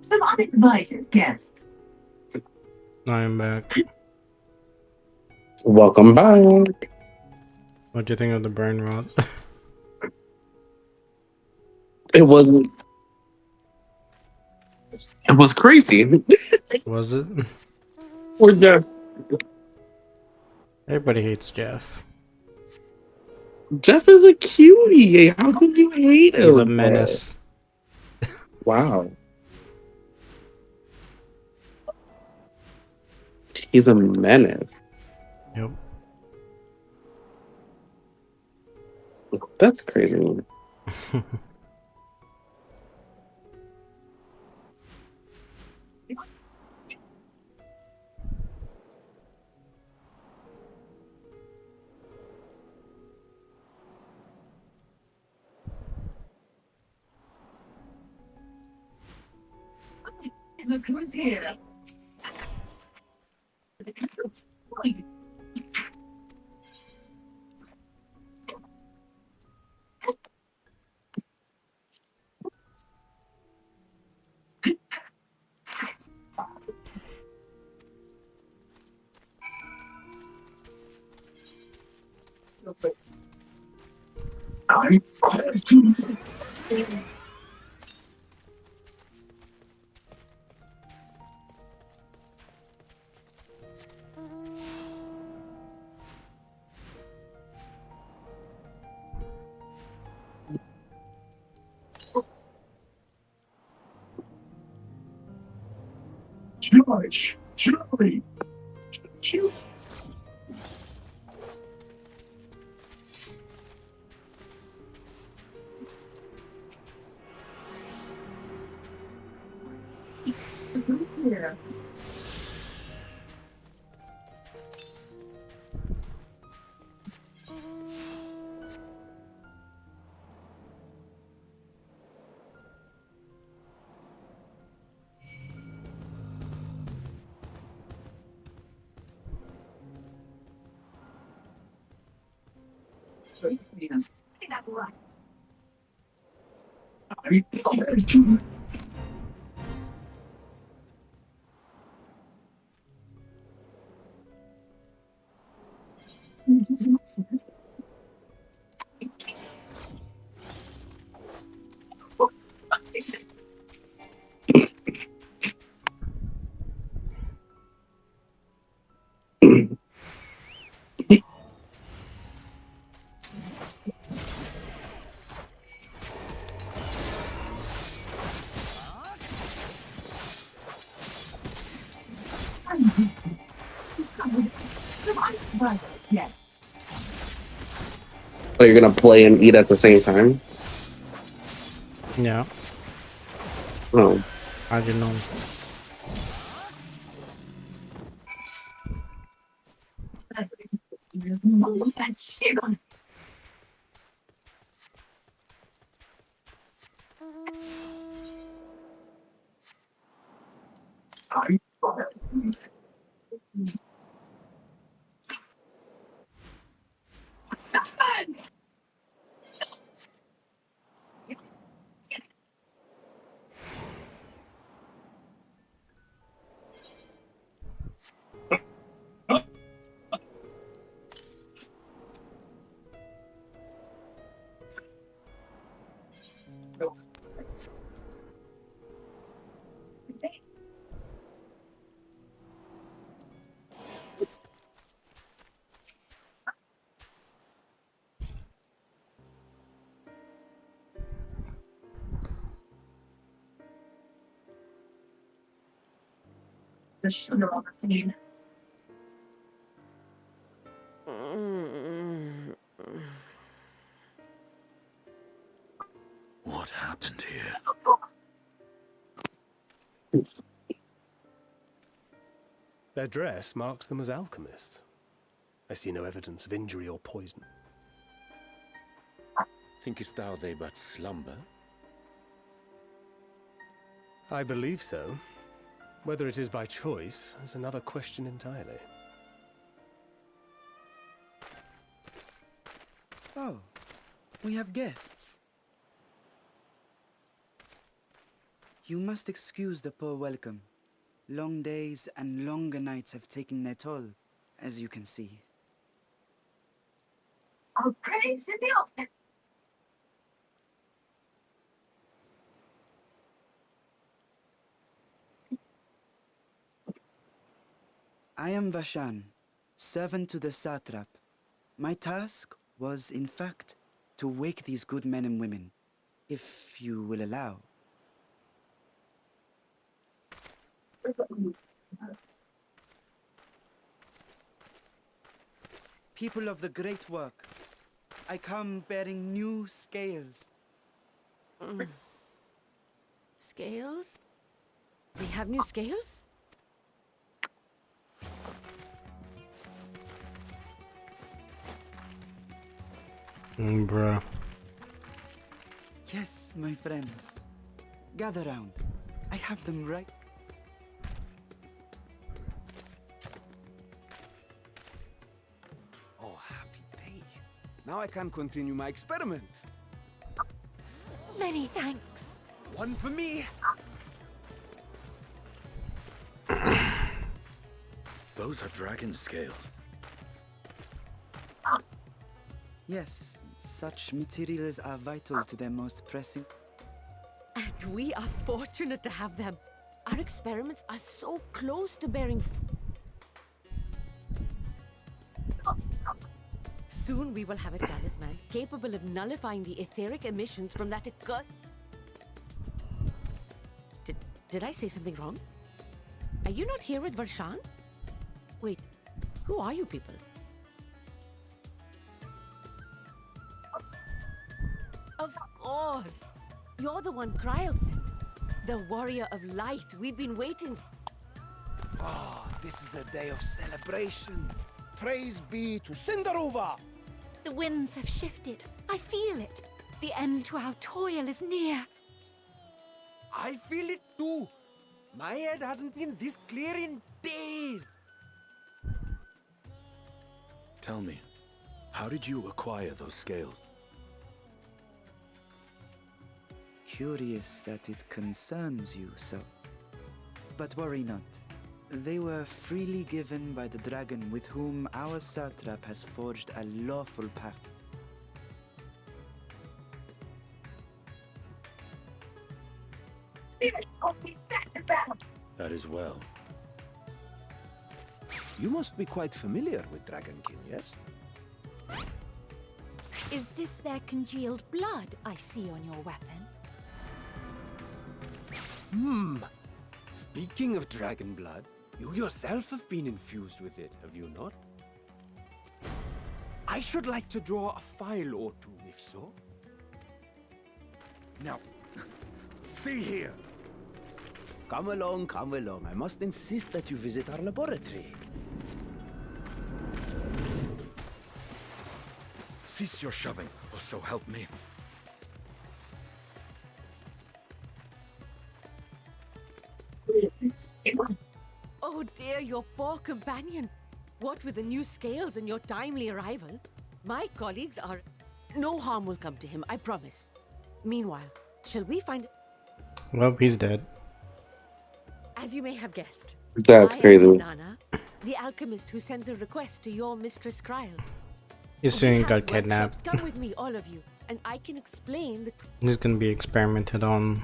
Some uninvited guests. I am back. Welcome back. What do you think of the brain rot? It wasn't. It was crazy. Was it? Or Jeff. Everybody hates Jeff. Jeff is a cutie. How could you hate him? He's a menace. Wow. He's a menace. Yep. That's crazy. Look who's here. George, Julie, Julie. Who's here? Oh, you're gonna play and eat at the same time? Yeah. Oh. I don't know. The sugar on the scene. What happened here? Their dress marks them as alchemists. I see no evidence of injury or poison. Thinkest thou they but slumber? I believe so. Whether it is by choice is another question entirely. Oh, we have guests. You must excuse the poor welcome. Long days and longer nights have taken their toll, as you can see. Oh, praise the Lord. I am Vashan, servant to the satrap. My task was, in fact, to wake these good men and women, if you will allow. People of the great work, I come bearing new scales. Scales? We have new scales? Bruh. Yes, my friends. Gather round. I have them right. Oh, happy day. Now I can continue my experiment. Many thanks. One for me. Those are dragon scales. Yes, such materials are vital to their most pressing. And we are fortunate to have them. Our experiments are so close to bearing Soon we will have a talisman capable of nullifying the etheric emissions from that Did I say something wrong? Are you not here with Varshan? Wait, who are you people? Of course! You're the one Kryl sent. The warrior of light we've been waiting. Oh, this is a day of celebration. Praise be to Cinderova! The winds have shifted. I feel it. The end to our toil is near. I feel it too. My head hasn't been this clear in days. Tell me, how did you acquire those scales? Curious that it concerns you so. But worry not. They were freely given by the dragon with whom our satrap has forged a lawful pact. That is well. You must be quite familiar with Dragonkin, yes? Is this their congealed blood I see on your weapon? Speaking of dragon blood, you yourself have been infused with it, have you not? I should like to draw a file or two, if so. Now, see here. Come along, come along. I must insist that you visit our laboratory. Cease your shoving, or so help me. Oh dear, your poor companion. What with the new scales and your timely arrival, my colleagues are... No harm will come to him, I promise. Meanwhile, shall we find... Well, he's dead. As you may have guessed, That's I am crazy. Nana, the alchemist who sent the request to your Mistress Kryl. He's We saying he have got kidnapped. workshops. Come with me, all of you, and I can explain the... He's gonna be experimented on.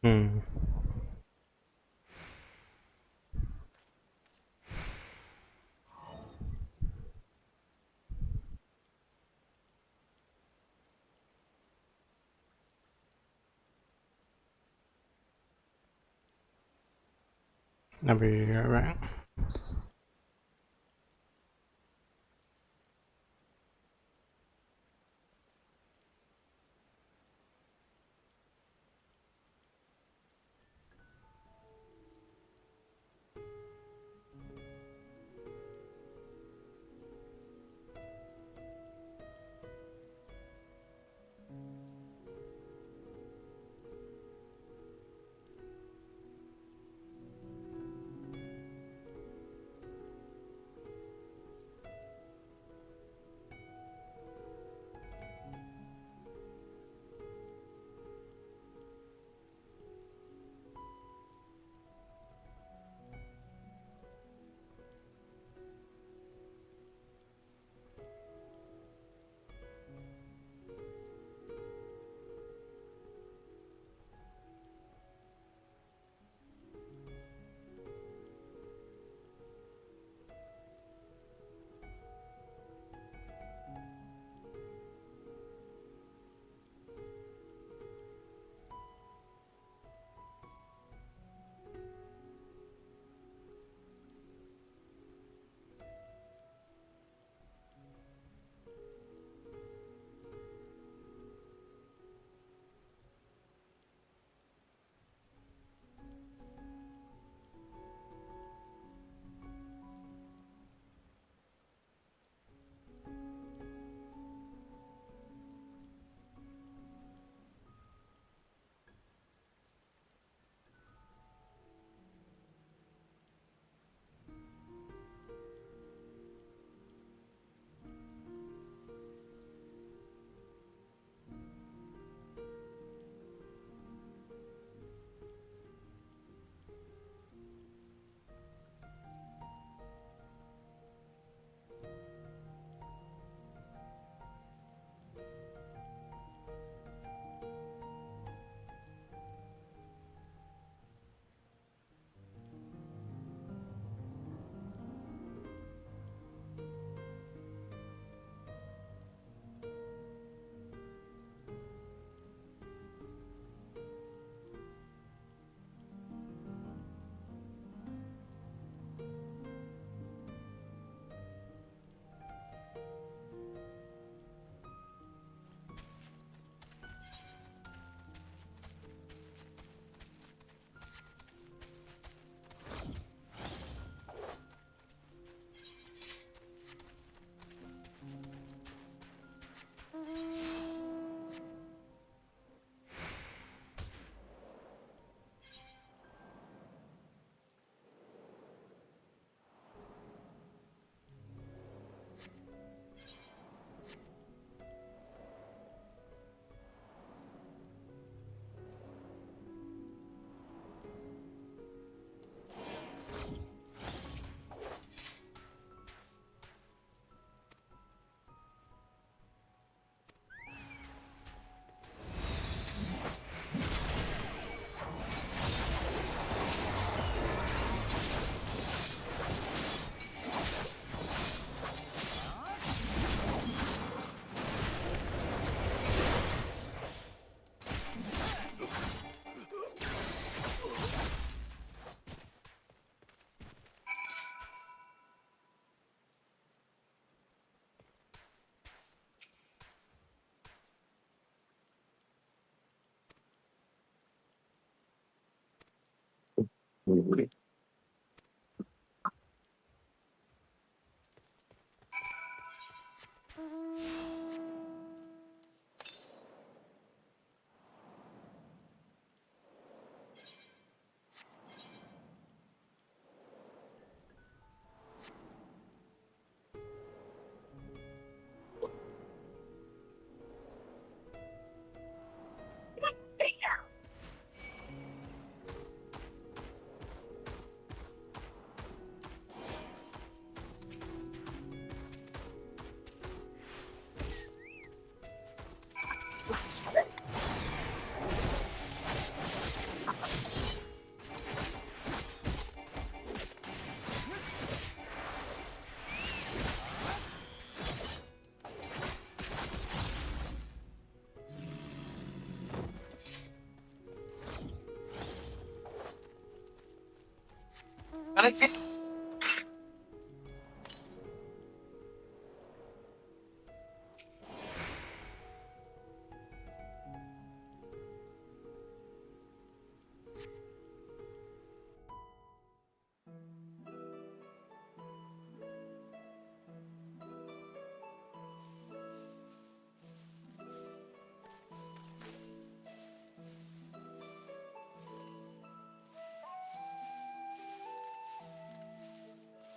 Hmm. I'll be right.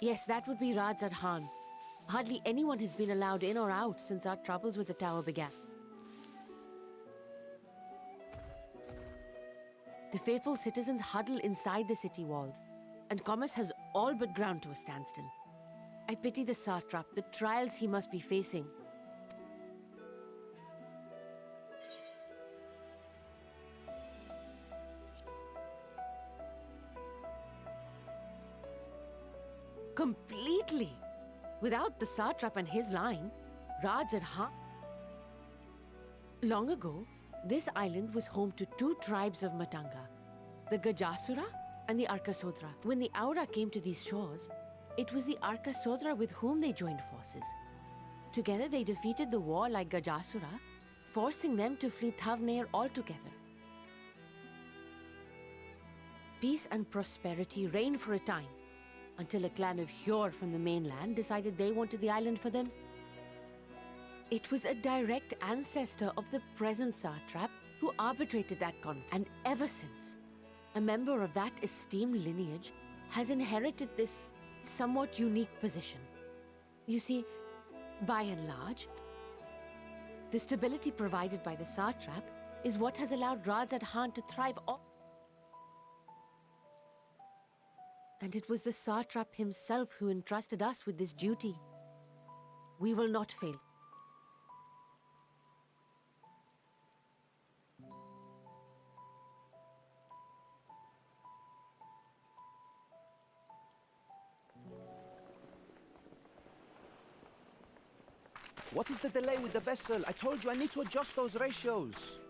Yes, that would be Radzad Khan. Hardly anyone has been allowed in or out since our troubles with the tower began. The faithful citizens huddle inside the city walls, and commerce has all but ground to a standstill. I pity the satrap, the trials he must be facing. Completely! Without the satrap and his line, Radzad Khan. Long ago, this island was home to two tribes of Matanga, the Gajasura and the Arkasodra. When the Aura came to these shores, it was the Arkasodra with whom they joined forces. Together they defeated the warlike Gajasura, forcing them to flee Thavnair altogether. Peace and prosperity reigned for a time, until a clan of Hjor from the mainland decided they wanted the island for them. It was a direct ancestor of the present satrap who arbitrated that conflict, and ever since, a member of that esteemed lineage has inherited this somewhat unique position. You see, by and large, the stability provided by the satrap is what has allowed Radzad Khan to thrive and it was the satrap himself who entrusted us with this duty. We will not fail. What is the delay with the vessel? I told you I need to adjust those ratios.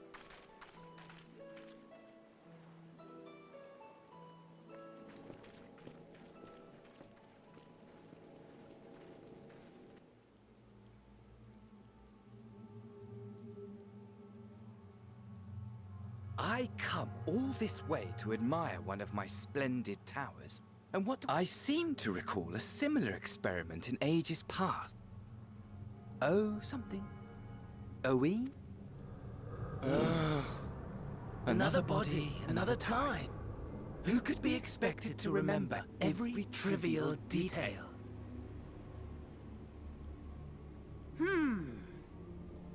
I come all this way to admire one of my splendid towers, and what I seem to recall a similar experiment in ages past. Oh, something. Owe? Another body, another time. Who could be expected to remember every trivial detail?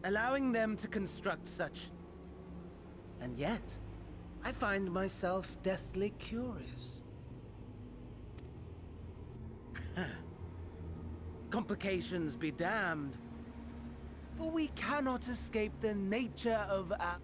Allowing them to construct such. And yet, I find myself deathly curious. Complications be damned, for we cannot escape the nature of our...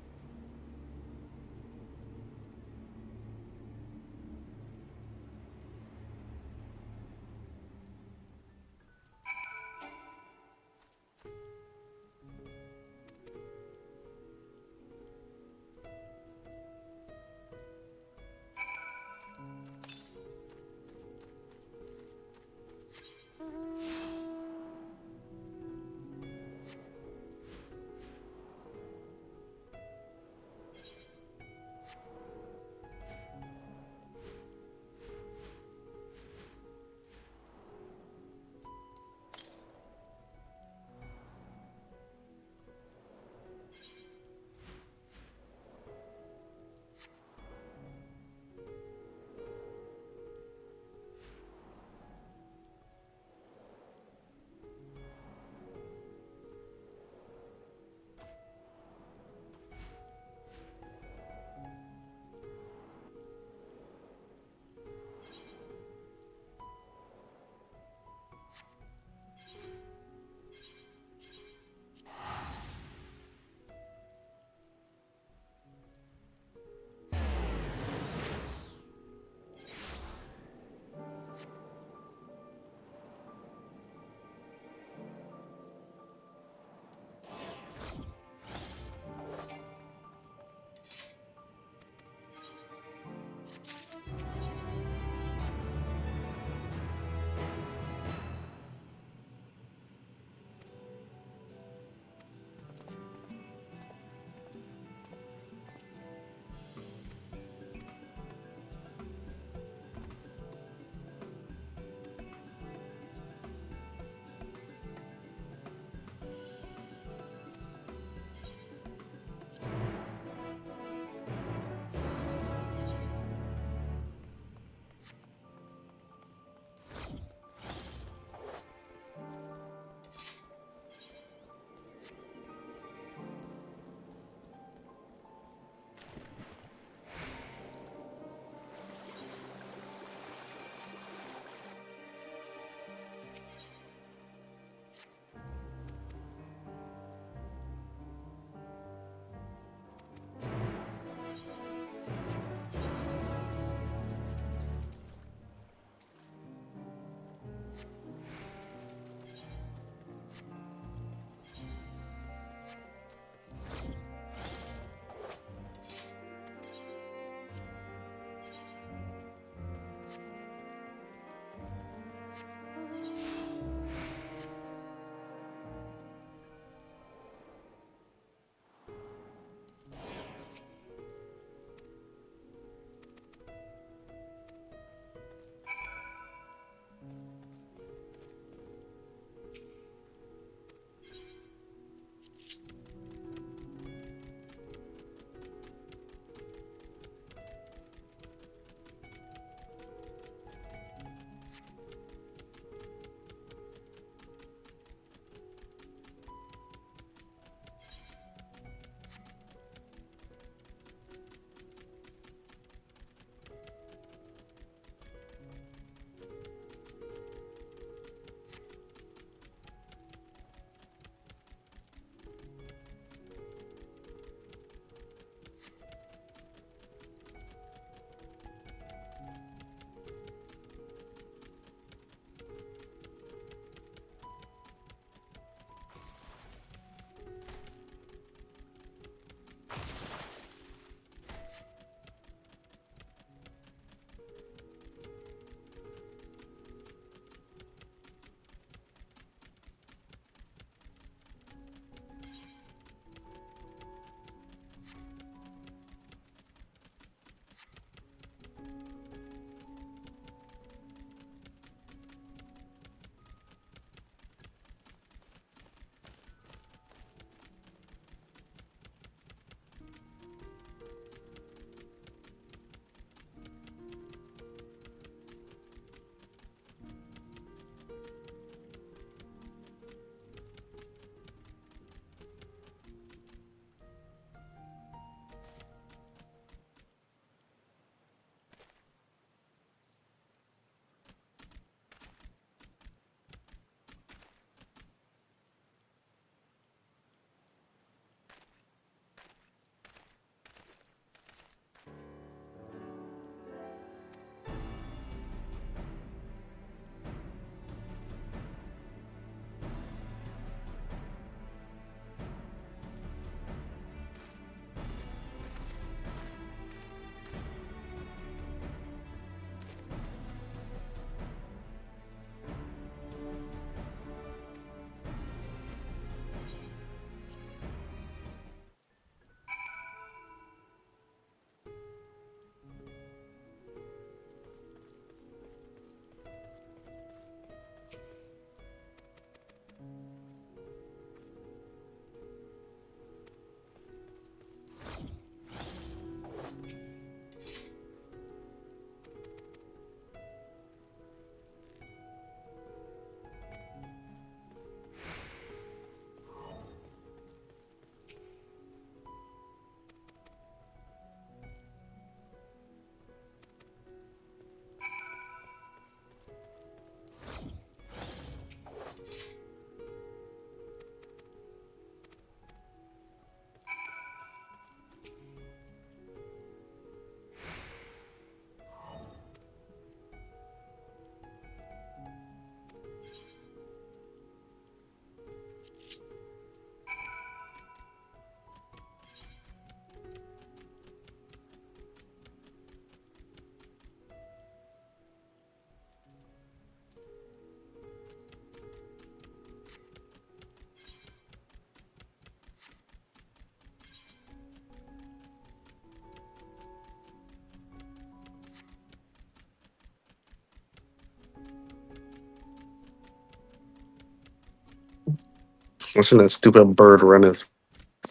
Watching that stupid bird run is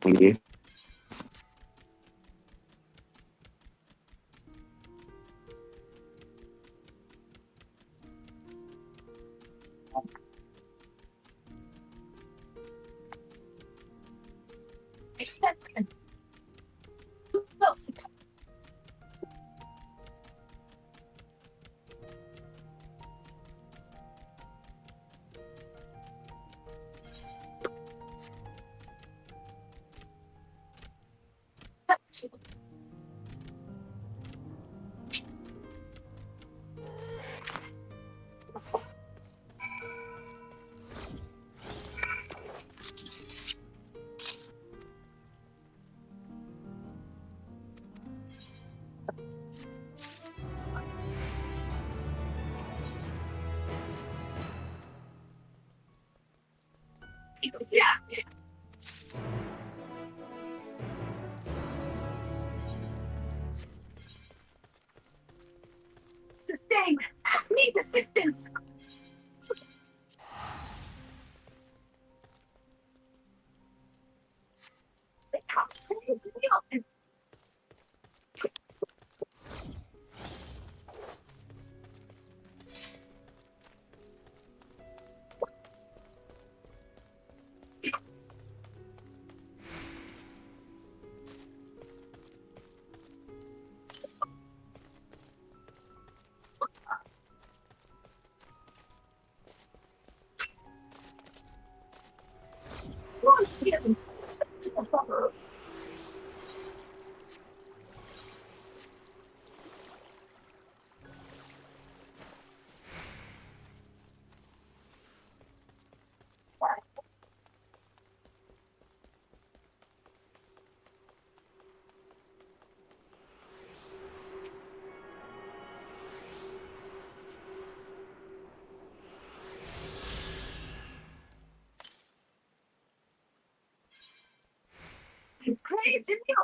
funny. Yeah. Sustain. Need assistance. Praise in the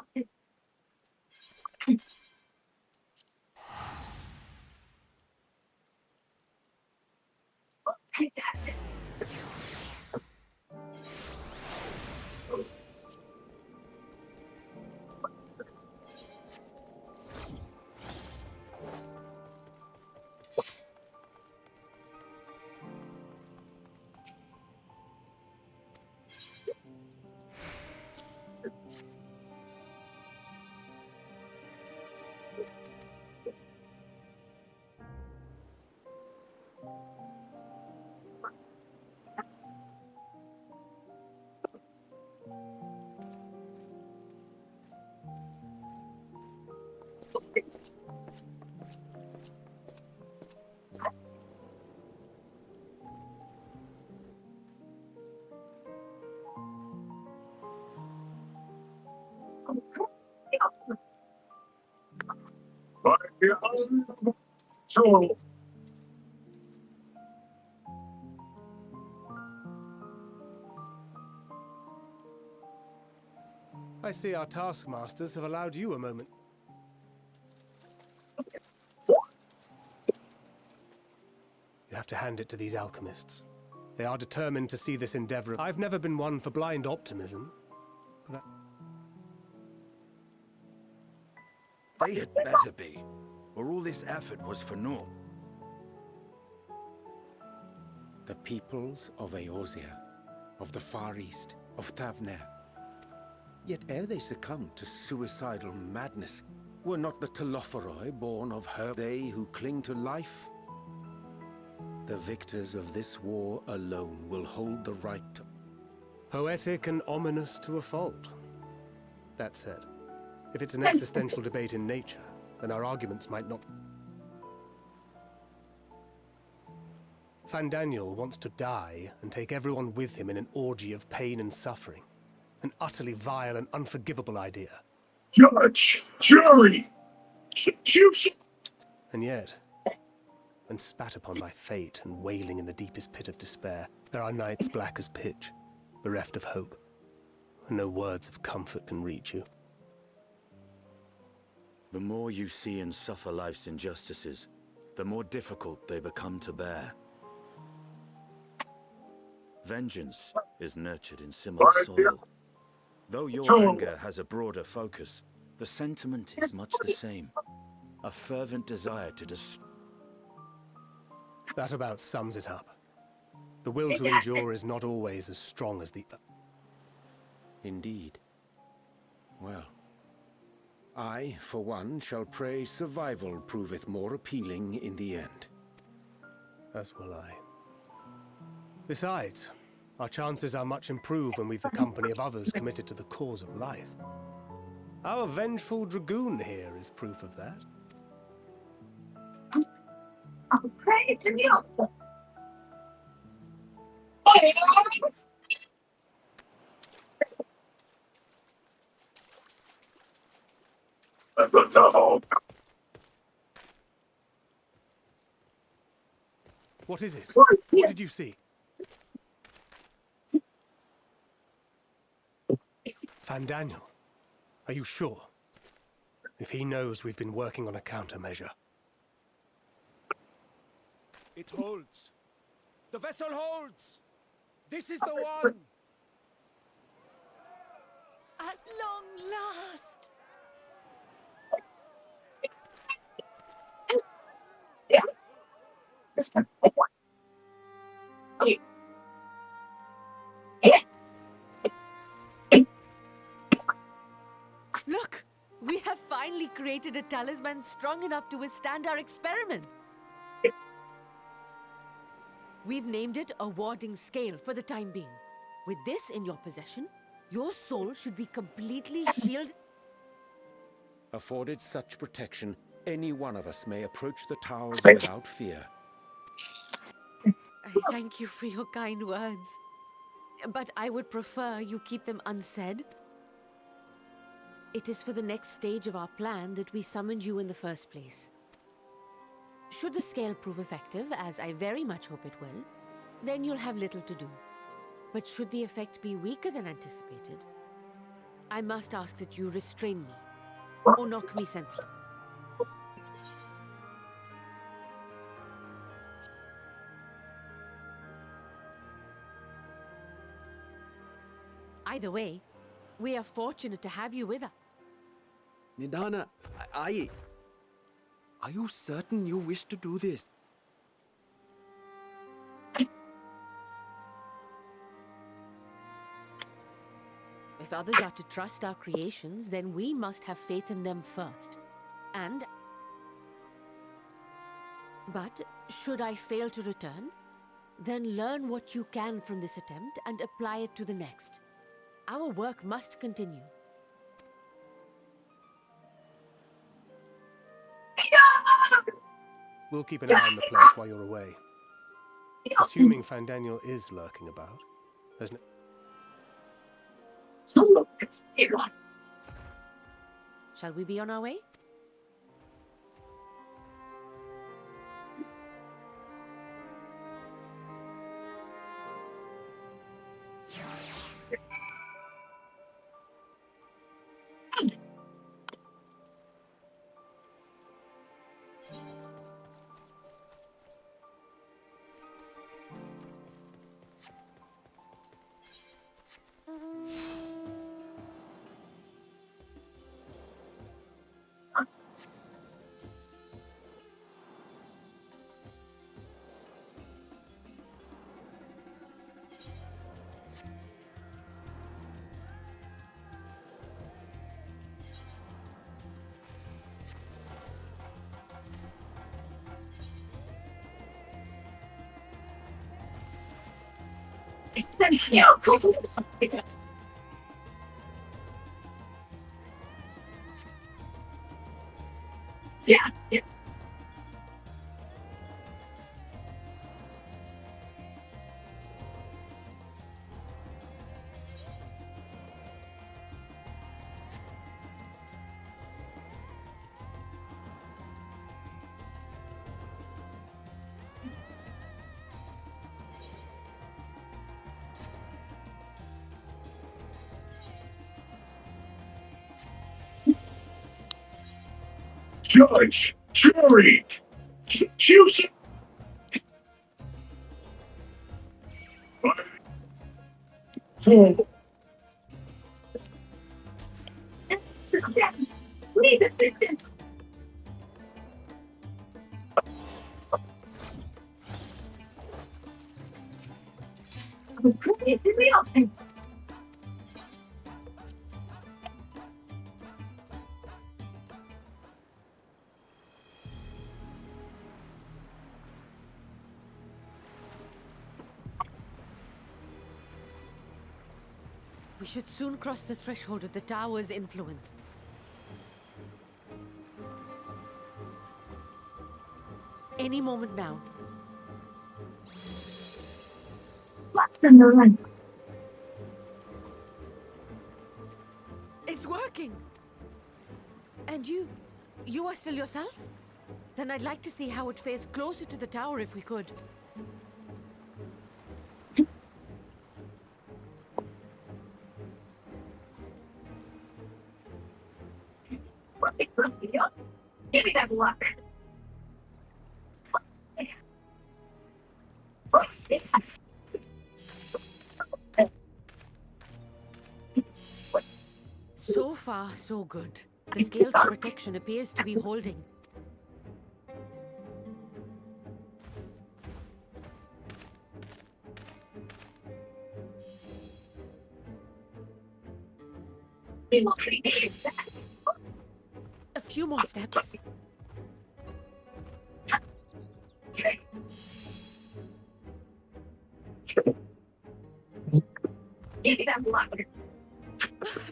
So, I see our taskmasters have allowed you a moment. You have to hand it to these alchemists. They are determined to see this endeavor. I've never been one for blind optimism. But They had better be, or all this effort was for naught. The peoples of Eorzea, of the Far East, of Thavner. Yet ere they succumbed to suicidal madness, were not the Telophoroi born of her, they who cling to life? The victors of this war alone will hold the right to... poetic and ominous to a fault. That said, if it's an existential debate in nature, then our arguments might not... Fandaniel wants to die and take everyone with him in an orgy of pain and suffering. An utterly vile and unforgivable idea. judge, jury, execution. And yet, when spat upon by fate and wailing in the deepest pit of despair, there are nights black as pitch, bereft of hope, and no words of comfort can reach you. The more you see and suffer life's injustices, the more difficult they become to bear. Vengeance is nurtured in similar soil. Though your anger has a broader focus, the sentiment is much the same. A fervent desire to destroy. That about sums it up. The will to endure is not always as strong as the... Indeed. Well, I, for one, shall pray survival proveth more appealing in the end. As will I. Besides, our chances are much improved when we've the company of others committed to the cause of life. Our vengeful dragoon here is proof of that. I'll pray to you. What is it? What did you see? Daniel, are you sure? If he knows we've been working on a countermeasure. It holds. The vessel holds. This is the one. At long last. Look, we have finally created a talisman strong enough to withstand our experiment. We've named it a warding scale for the time being. With this in your possession, your soul should be completely shielded. Afforded such protection, any one of us may approach the towers without fear. I thank you for your kind words. But I would prefer you keep them unsaid. It is for the next stage of our plan that we summoned you in the first place. Should the scale prove effective, as I very much hope it will, then you'll have little to do. But should the effect be weaker than anticipated, I must ask that you restrain me, or knock me senseless. Either way, we are fortunate to have you with us. Nidana, are you certain you wish to do this? If others are to trust our creations, then we must have faith in them first. But should I fail to return, then learn what you can from this attempt and apply it to the next. Our work must continue. We'll keep an eye on the place while you're away. Assuming Daniel is lurking about, there's no... Shall we be on our way? Yeah. Judge, jury, choose. Please assistance. Is it real? We should soon cross the threshold of the tower's influence. Any moment now. What's on the run? It's working! And you are still yourself? Then I'd like to see how it fares closer to the tower if we could. Give me that luck. So far, so good. The scale's protection appears to be holding. A few more steps. Give me that luck.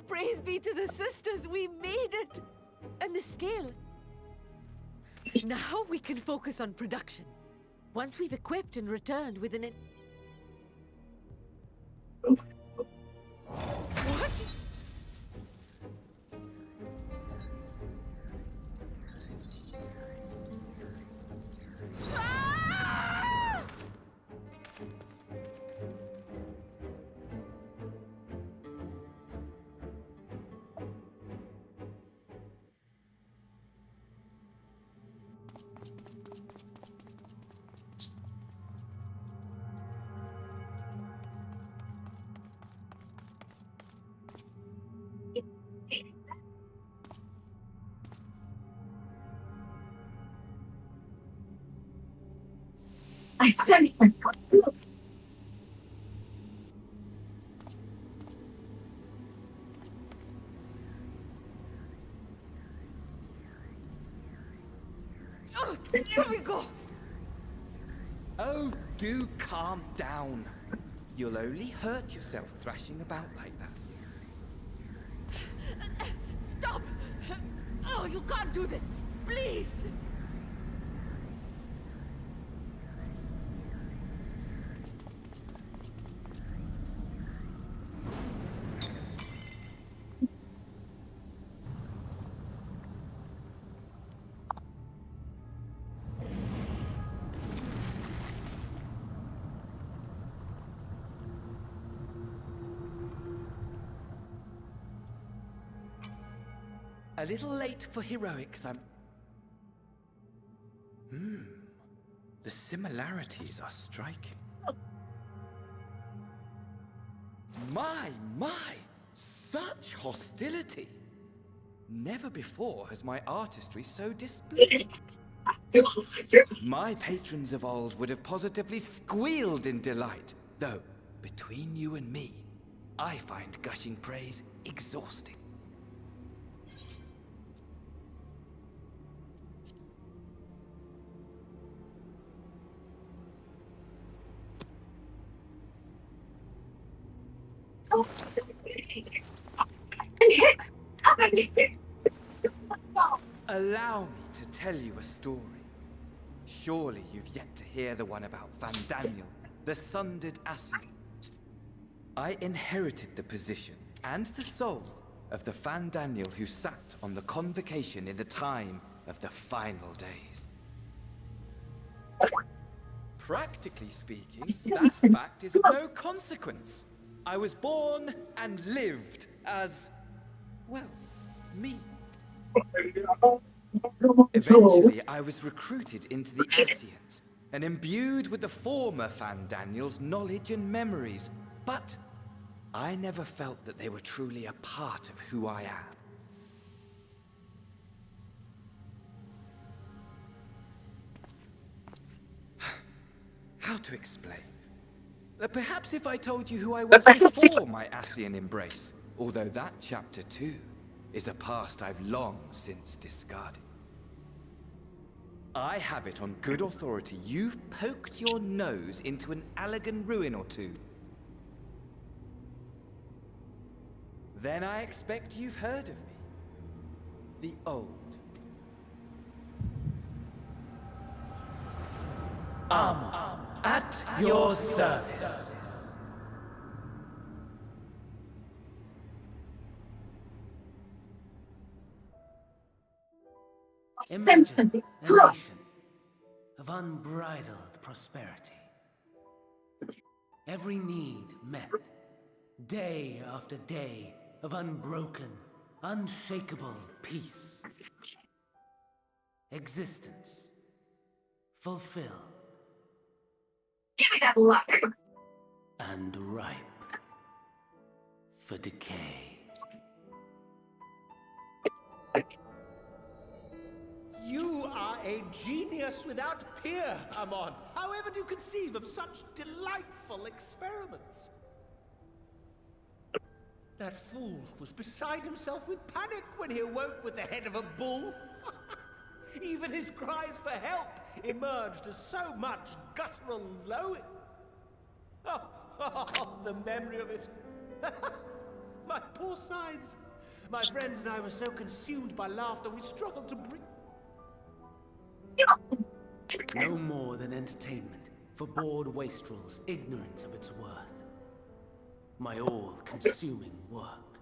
Praise be to the sisters, we made it! And the scale. Now we can focus on production. Once we've equipped and returned with an... What? I said it. Oh, here we go! Oh, do calm down. You'll only hurt yourself thrashing about like that. Stop! Oh, you can't do this! Please! A little late for heroics, I'm... The similarities are striking. My! Such hostility! Never before has my artistry so displayed. My patrons of old would have positively squealed in delight, though, between you and me, I find gushing praise exhausting. Allow me to tell you a story. Surely you've yet to hear the one about Van Daniel, the sundered Asien. I inherited the position and the soul of the Van Daniel who sat on the convocation in the time of the final days. Practically speaking, that fact is of no consequence. I was born and lived as, well, me. Eventually, I was recruited into the Asians and imbued with the former Van Daniel's knowledge and memories. But I never felt that they were truly a part of who I am. How to explain? Perhaps if I told you who I was before my Asian embrace, although that chapter too is a past I've long since discarded. I have it on good authority you've poked your nose into an Allegan ruin or two. Then I expect you've heard of me. The old. At your service. Imagine a nation of unbridled prosperity. Every need met. Day after day of unbroken, unshakable peace. Existence fulfilled. Give me that luck. And ripe for decay. You are a genius without peer, Amon. However do you conceive of such delightful experiments? That fool was beside himself with panic when he awoke with the head of a bull. Even his cries for help emerged as so much guttural lowing. Oh, the memory of it. My poor sides. My friends and I were so consumed by laughter we struggled to breathe. No more than entertainment for bored wastrels ignorant of its worth. My all-consuming work.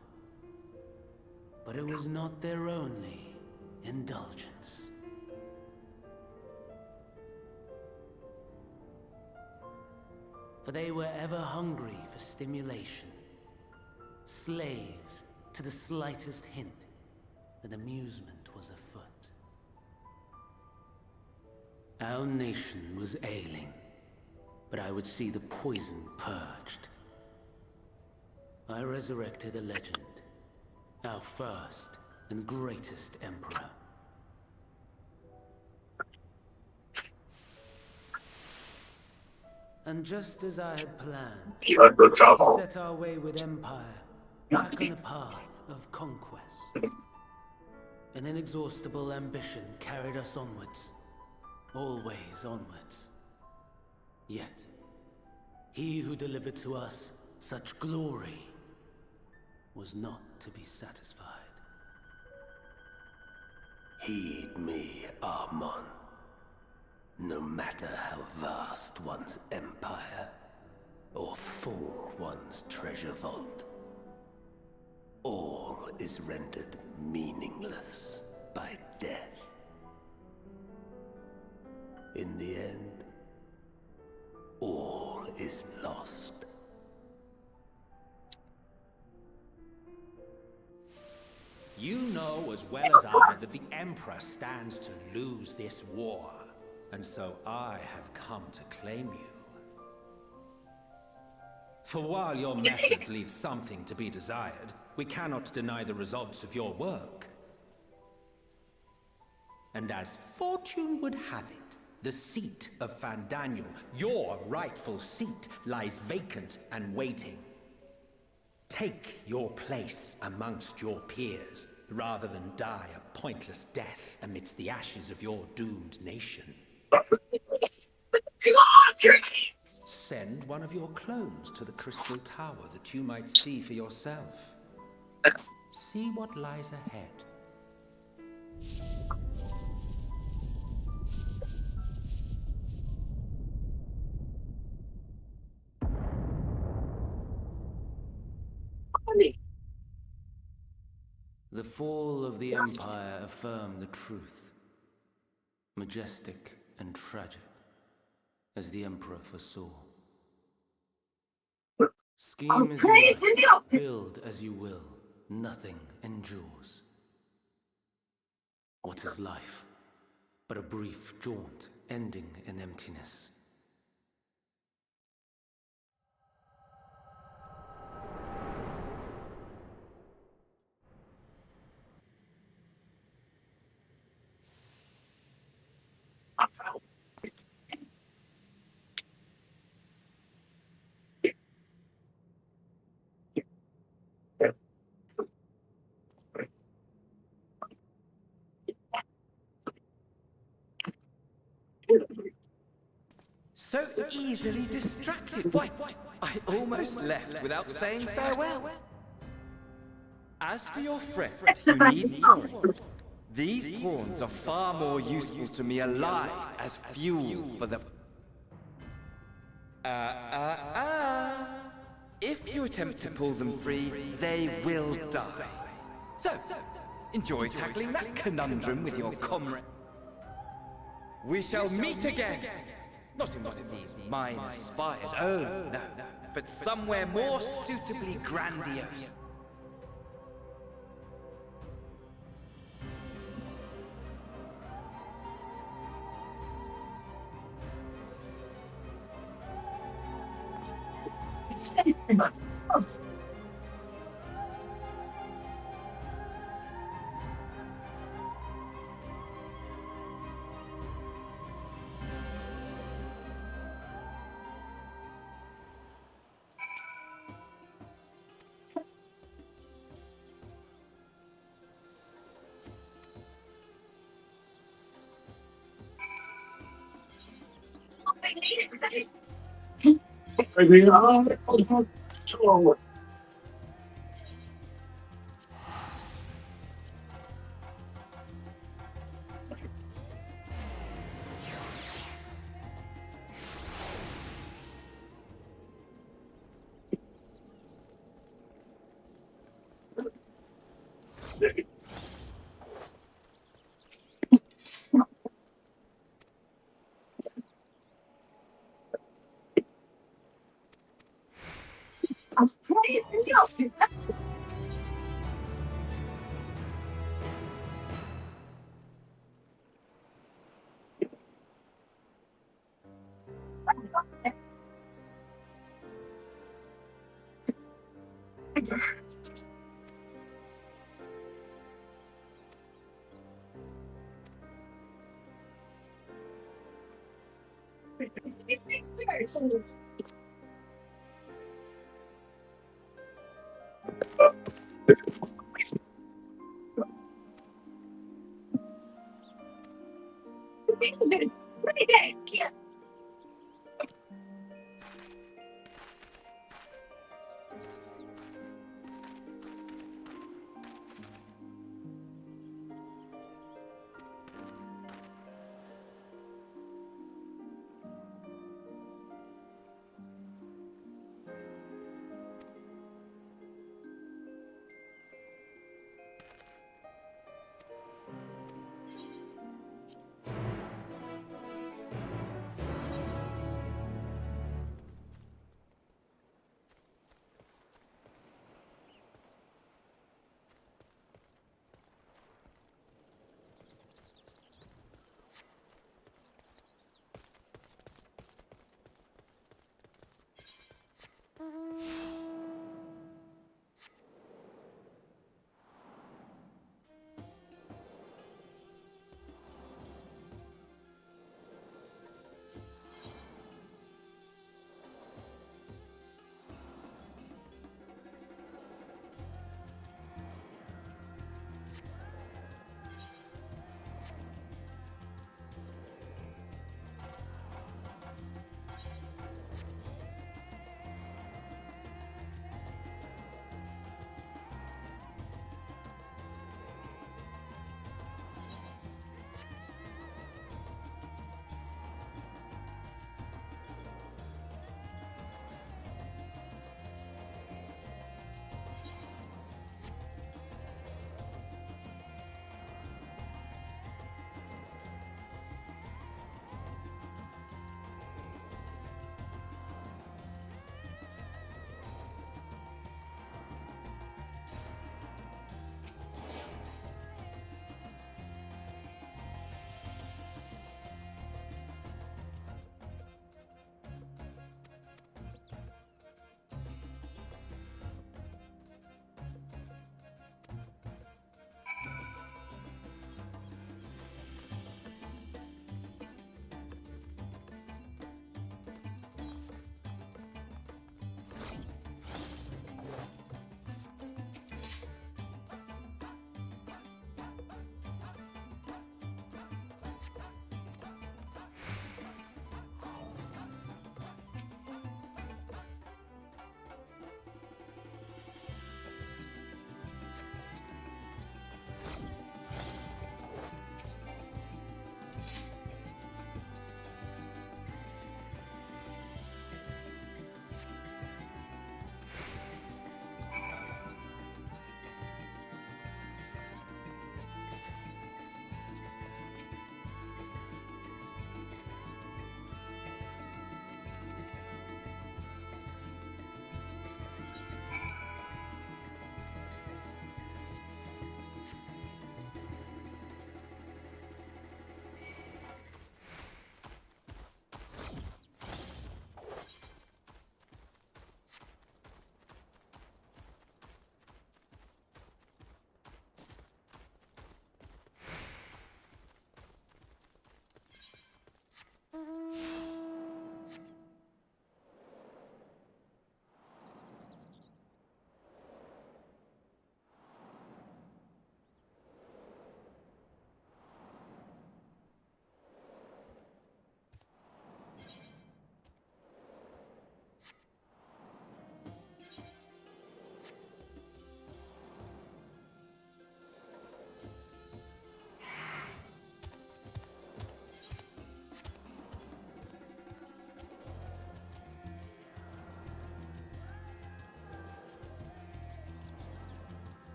But it was not their only indulgence. For they were ever hungry for stimulation, slaves to the slightest hint that amusement was afoot. Our nation was ailing, but I would see the poison purged. I resurrected a legend, our first and greatest emperor. And just as I had planned, we set our wayward empire back on the path of conquest. An inexhaustible ambition carried us onwards, always onwards. Yet, he who delivered to us such glory was not to be satisfied. Heed me, Amon. No matter how vast one's empire, or full one's treasure vault, all is rendered meaningless by death. In the end, all is lost. You know as well as I that the Emperor stands to lose this war, and so I have come to claim you. For while your methods leave something to be desired, we cannot deny the results of your work. And as fortune would have it, the seat of Van Daniel, your rightful seat, lies vacant and waiting. Take your place amongst your peers, rather than die a pointless death amidst the ashes of your doomed nation. Send one of your clones to the Crystal Tower that you might see for yourself. See what lies ahead. The fall of the Empire affirmed the truth. Majestic and tragic, as the Emperor foresaw. Scheme as you like, build as you will, nothing endures. What is life but a brief jaunt ending in emptiness? So easily distracted. Why, I almost left without saying farewell. As for your friend, you need worry. These pawns are far more useful to me alive as fuel for the... If you attempt to pull them free, they will die. So, enjoy tackling that conundrum with your comrade. We shall meet again! Not in one of these minor spires, oh no, but somewhere more suitably grandiose.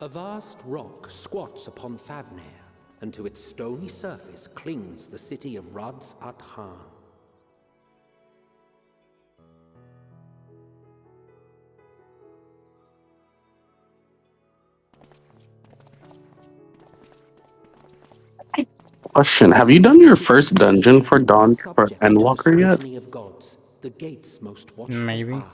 A vast rock squats upon Thavner, and to its stony surface clings the city of Radz-at-Han. Question: have you done your first dungeon for Dawn for Endwalker yet? Of gods, the gate's most watchful Maybe. eye.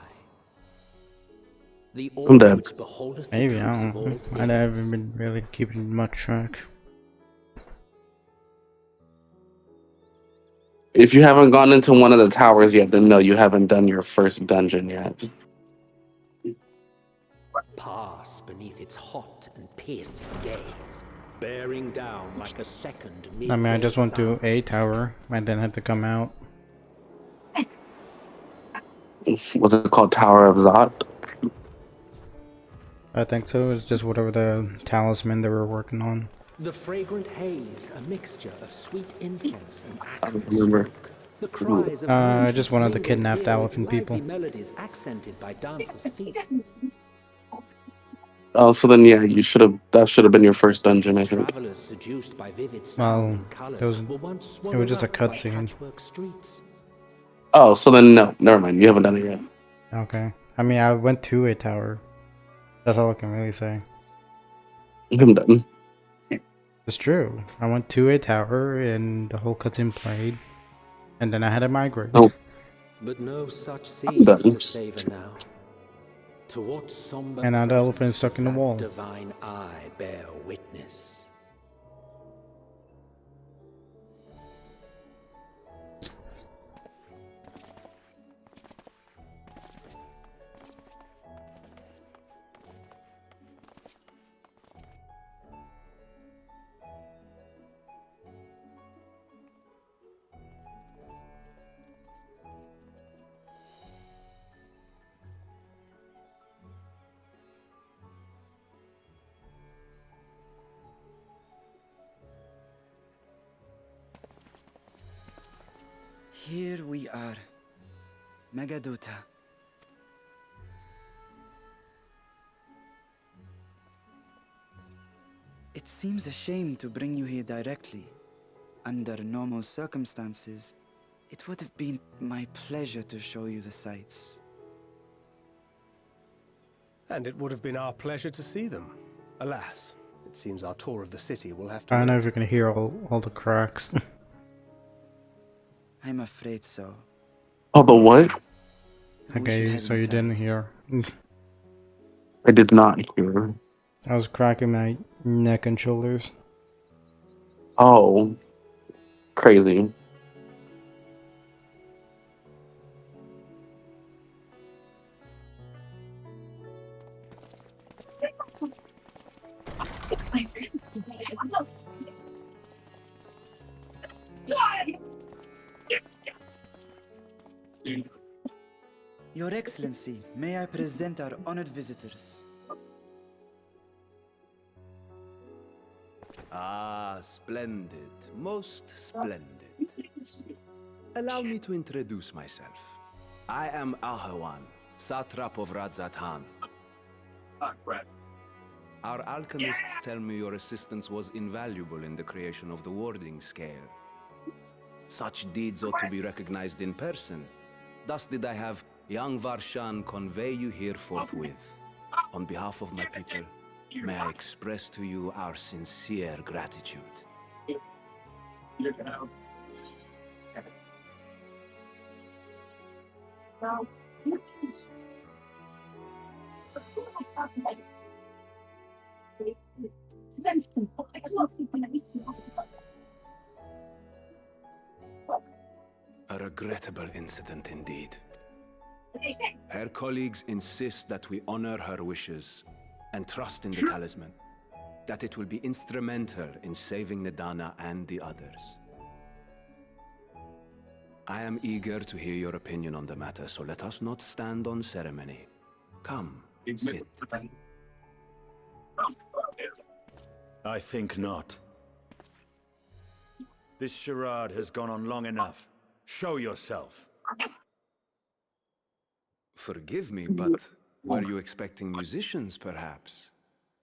The I'm orb dead. which beholdeth the Maybe, I truth of don't all know. I things. haven't been really keeping much track. If you haven't gone into one of the towers yet, then no, you haven't done your first dungeon yet. Pass beneath its hot and piercing gaze, bearing down like a second midday I mean, I just went sun. to a tower and then had to come out. Was it called Tower of Zot? I think so. It's just whatever the talisman they were working on. The fragrant haze, a mixture of sweet incense and I don't acrid remember. smoke. The cries of I just brutes wanted the mingled kidnapped here with elephant lively people. melodies accented by dancers' feet. Oh, so then yeah, you should have. That should have been your first dungeon, I think. Travelers seduced by vivid sound Well, and colors it was were once it was swallowed just a up by cutscene. patchwork streets. Oh, so then no, never mind. You haven't done it yet. Okay. I mean, I went to a tower. That's all I can really say. I'm done. It's true. I went to a tower and the whole cutscene played, and then I had to migrate. Oh, But no such I'm scenes done. to savor now. To what somber And now the elephant presence is stuck does in the that wall. divine eye bear witness? Here we are. Megadota. It seems a shame to bring you here directly. Under normal circumstances, it would have been my pleasure to show you the sights. And it would have been our pleasure to see them. Alas, it seems our tour of the city will have to I don't know wait. if you can hear all the cracks. I'm afraid so. Oh, the what? Okay, so you didn't hear. I did not hear. I was cracking my neck and shoulders. Oh, crazy. Your Excellency, may I present our honored visitors? Ah, splendid. Most splendid. Allow me to introduce myself. I am Ahawan, satrap of Radz-at-Han. Our alchemists tell me your assistance was invaluable in the creation of the warding scale. Such deeds ought to be recognized in person. Thus did I have young Varshan convey you here forthwith. On behalf of my people, may I express to you our sincere gratitude. A regrettable incident indeed. Her colleagues insist that we honor her wishes and trust in the talisman, that it will be instrumental in saving Nadana and the others. I am eager to hear your opinion on the matter, so let us not stand on ceremony. Come, sit. I think not. This charade has gone on long enough. Show yourself. Forgive me, but were you expecting musicians, perhaps?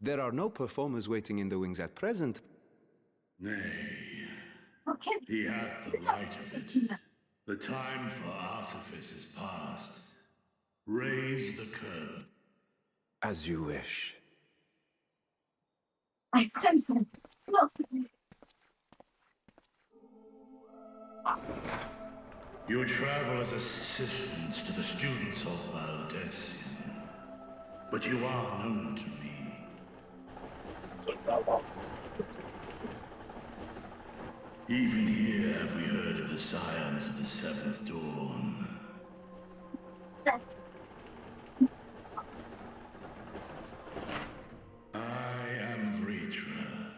There are no performers waiting in the wings at present. Nay, he hath the light of it. The time for artifice is past. Raise the curtain. As you wish. I sense it. You travel as assistants to the students of Baldessian. But you are known to me. Even here have we heard of the scions of the Seventh Dawn. I am Vritra,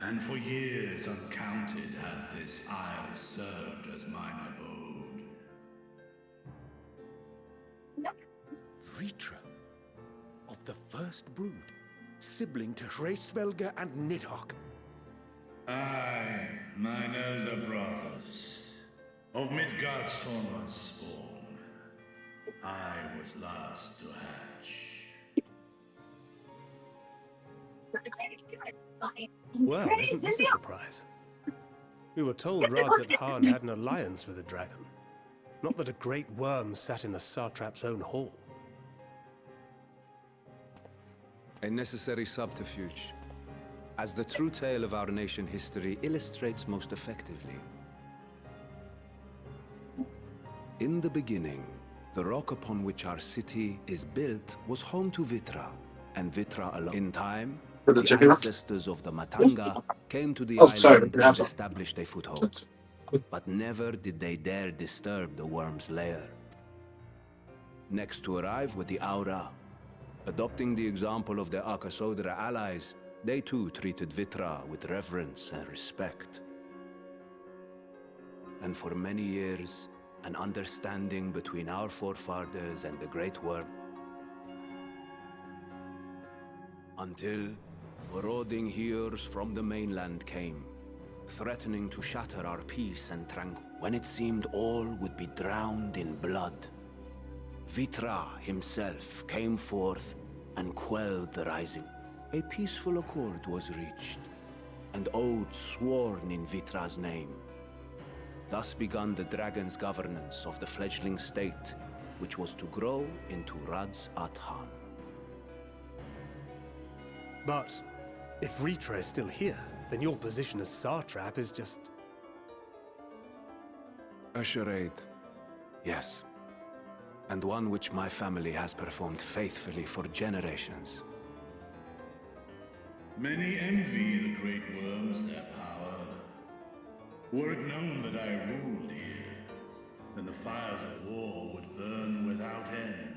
and for years uncounted hath this isle served as mine abode. Vritra, of the first brood, sibling to Hraesvelga and Nidhogg. Aye, mine elder brothers, of Midgard's Sorma's spawn, I was last to hatch. Well, isn't this a surprise? We were told Radzat Han had an alliance with a dragon. Not that a great worm sat in the satrap's own hall. A necessary subterfuge, as the true tale of our nation history illustrates most effectively. In the beginning, the rock upon which our city is built was home to Vitra, and Vitra alone. In time, the ancestors of the Matanga came to the island and established a foothold. But never did they dare disturb the worm's lair. Next to arrive were the Aura. Adopting the example of their Akasodra allies, they too treated Vitra with reverence and respect. And for many years, an understanding between our forefathers and the Great Worm. Until marauding heroes from the mainland came, threatening to shatter our peace and tranquility. When it seemed all would be drowned in blood, Vitra himself came forth and quelled the rising. A peaceful accord was reached, and oaths sworn in Vitra's name. Thus began the dragon's governance of the fledgling state, which was to grow into Radzat Han. But if Vritra is still here, then your position as satrap is just... A charade, yes. And one which my family has performed faithfully for generations. Many envy the great worms their power. Were it known that I ruled here, then the fires of war would burn without end.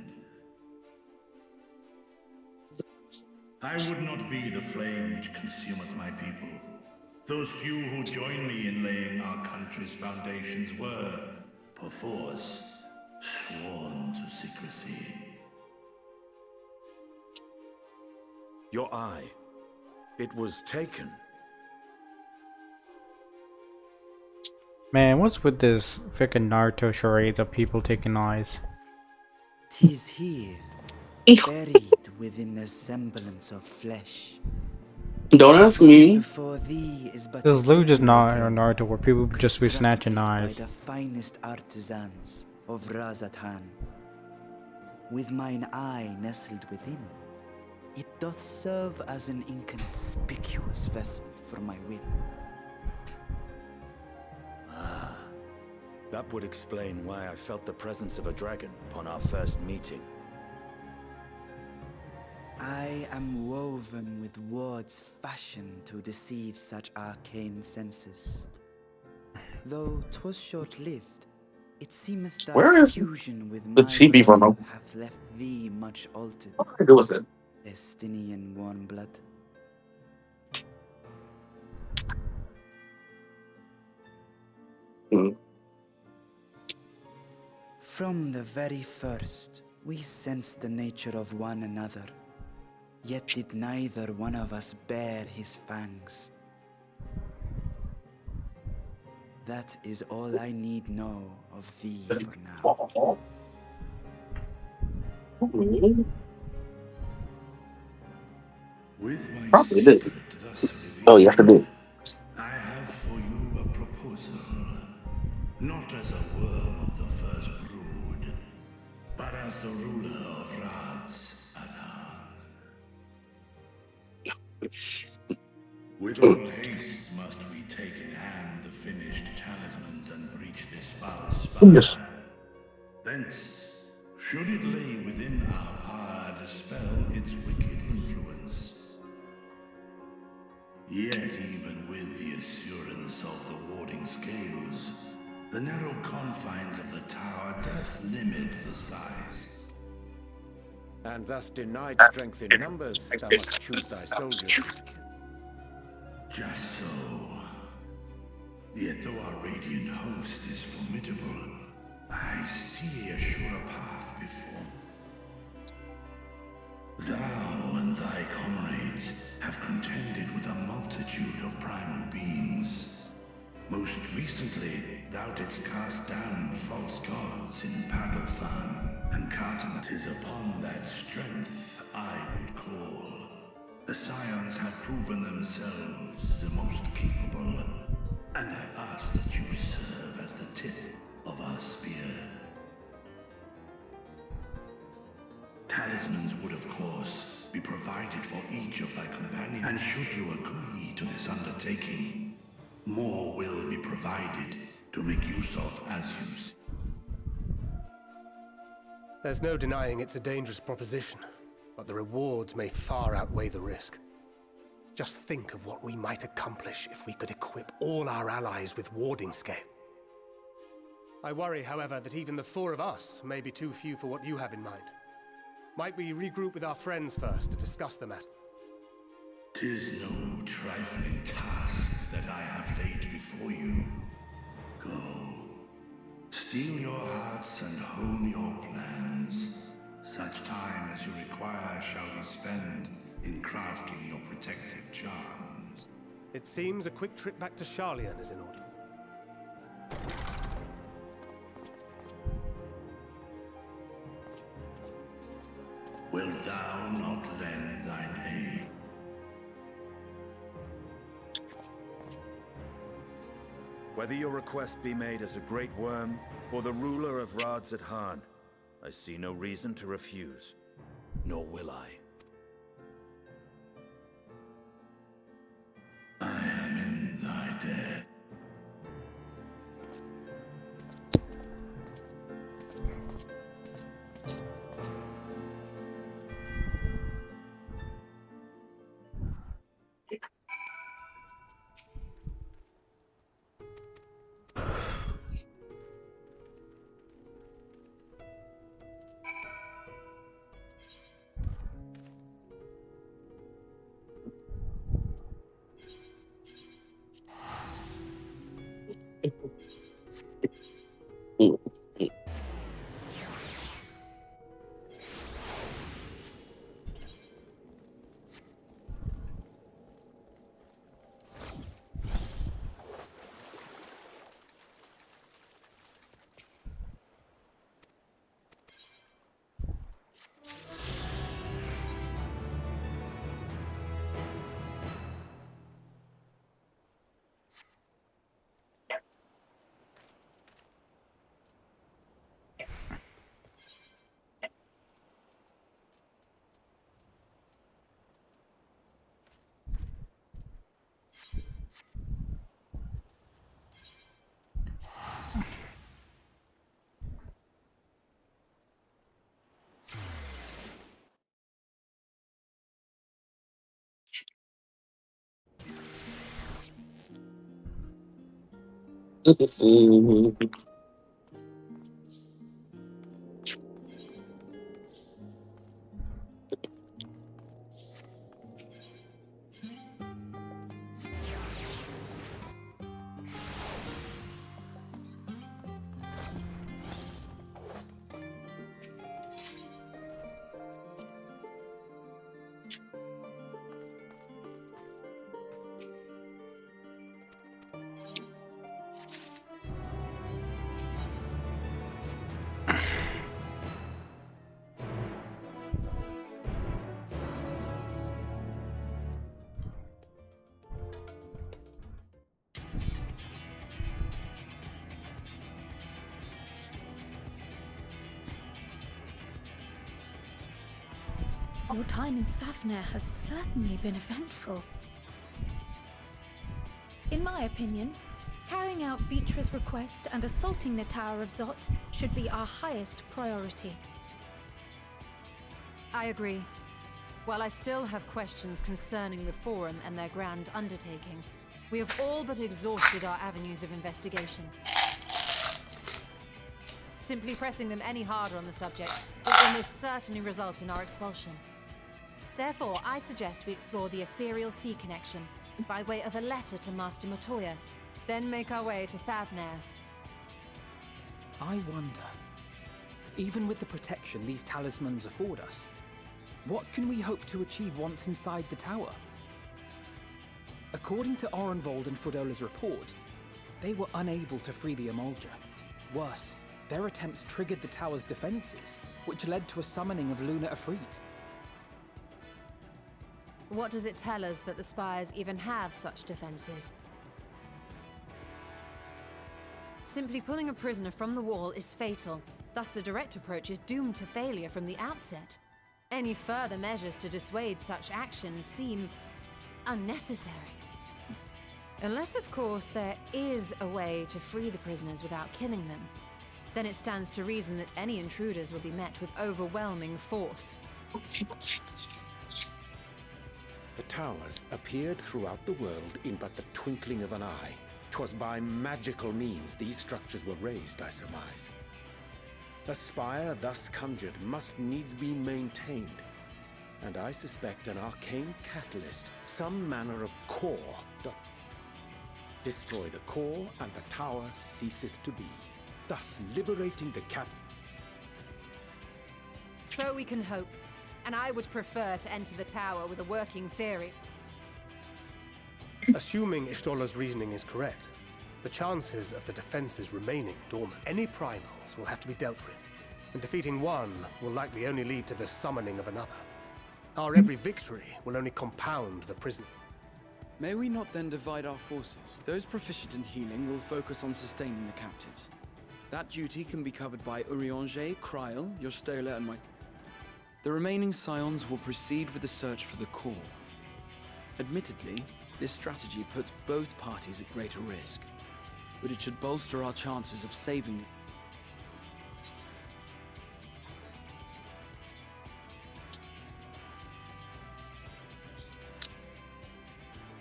I would not be the flame which consumeth my people. Those few who joined me in laying our country's foundations were, perforce, sworn to secrecy. Your eye. It was taken. Man, what's with this frickin' Naruto charades of people taking eyes? 'Tis here, buried within the semblance of flesh. Don't ask me. Before thee is but This is literally just simulacrum, Naruto where people just be snatching eyes. by the finest artisans of Radzat Han. With mine eye nestled within, it doth serve as an inconspicuous vessel for my will. Ah, that would explain why I felt the presence of a dragon upon our first meeting. I am woven with words fashioned to deceive such arcane senses. Though 'twas short-lived, it seemeth that Where is fusion with the my TV blood remote? hath left thee much altered. What do I do with it? Estinian warm blood. From the very first, we sensed the nature of one another. Yet did neither one of us bare his fangs. That is all I need know of thee for now. We Probably did. Oh, you have to do. I have for you a proposal, not as a worm of the first brood, but as the ruler of Rad's Adhan. With all haste must we take in hand the finished talismans and breach this foul spire. Yes. Thence, should it lay within our power, dispel its wicked influence. Yet even with the assurance of the warding scales, the narrow confines of the tower doth limit the size. And thus denied strength in numbers, thou must choose thy soldiers. Just so. Yet though our radiant host is formidable, I see a surer path before. Thou and thy comrades have contended with a multitude of primal beings. Most recently, thou didst cast down false gods in Padelthan, and Carton. 'Tis upon that strength I would call. The Scions have proven themselves the most capable, and I ask that you serve as the tip of our spear. Talismans would, of course, be provided for each of thy companions, and should you agree to this undertaking, more will be provided to make use of as you see. There's no denying it's a dangerous proposition, but the rewards may far outweigh the risk. Just think of what we might accomplish if we could equip all our allies with warding scale. I worry, however, that even the 4 of us may be too few for what you have in mind. Might we regroup with our friends first to discuss the matter? 'Tis no trifling task that I have laid before you. Go. Steel your hearts and hone your plans. Such time as you require shall be spent in crafting your protective charms. It seems a quick trip back to Charlian is in order. Wilt thou not lend thine aid? Whether your request be made as a great worm or the ruler of Rad's Adhan, I see no reason to refuse, nor will I. I am in thy debt. Your time in Thavner has certainly been eventful. In my opinion, carrying out Vitra's request and assaulting the Tower of Zot should be our highest priority. I agree. While I still have questions concerning the Forum and their grand undertaking, we have all but exhausted our avenues of investigation. Simply pressing them any harder on the subject will almost certainly result in our expulsion. Therefore, I suggest we explore the ethereal sea connection by way of a letter to Master Matoya, then make our way to Thavner. I wonder, even with the protection these talismans afford us, what can we hope to achieve once inside the tower? According to Orenvold and Frodola's report, they were unable to free the Emulger. Worse, their attempts triggered the tower's defenses, which led to a summoning of Luna Ifrit. What does it tell us that the Spires even have such defenses? Simply pulling a prisoner from the wall is fatal, thus the direct approach is doomed to failure from the outset. Any further measures to dissuade such actions seem unnecessary. Unless, of course, there is a way to free the prisoners without killing them. Then it stands to reason that any intruders will be met with overwhelming force. The towers appeared throughout the world in but the twinkling of an eye. 'Twas by magical means these structures were raised, I surmise. A spire thus conjured must needs be maintained, and I suspect an arcane catalyst, some manner of core, doth destroy the core, and the tower ceaseth to be, thus liberating the cap. So we can hope, and I would prefer to enter the tower with a working theory. Assuming Ishtola's reasoning is correct, the chances of the defenses remaining dormant. Any primals will have to be dealt with, and defeating one will likely only lead to the summoning of another. Our every victory will only compound the prison. May we not then divide our forces? Those proficient in healing will focus on sustaining the captives. That duty can be covered by Urianger, Kryl, Yostola, and my... The remaining scions will proceed with the search for the core. Admittedly, this strategy puts both parties at greater risk, but it should bolster our chances of saving the...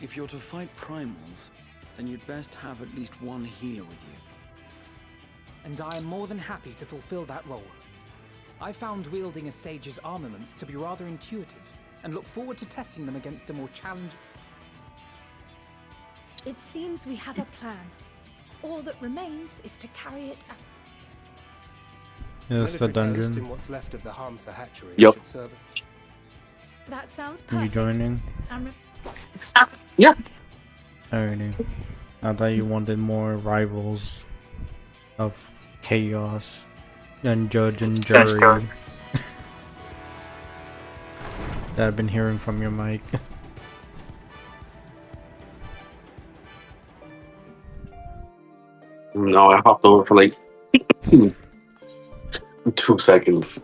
If you're to fight primals, then you'd best have at least one healer with you. And I am more than happy to fulfill that role. I found wielding a sage's armaments to be rather intuitive, and look forward to testing them against a more challenging... It seems we have a plan. All that remains is to carry it out. Yes, the dungeon. In what's left of the Hamsa hatchery. Yep. Should serve... That sounds You perfect. joining? Yeah. Alrighty. I thought you wanted more rivals of chaos than judge and jury that I've been hearing from your mic. No, I hopped over for like 2 seconds.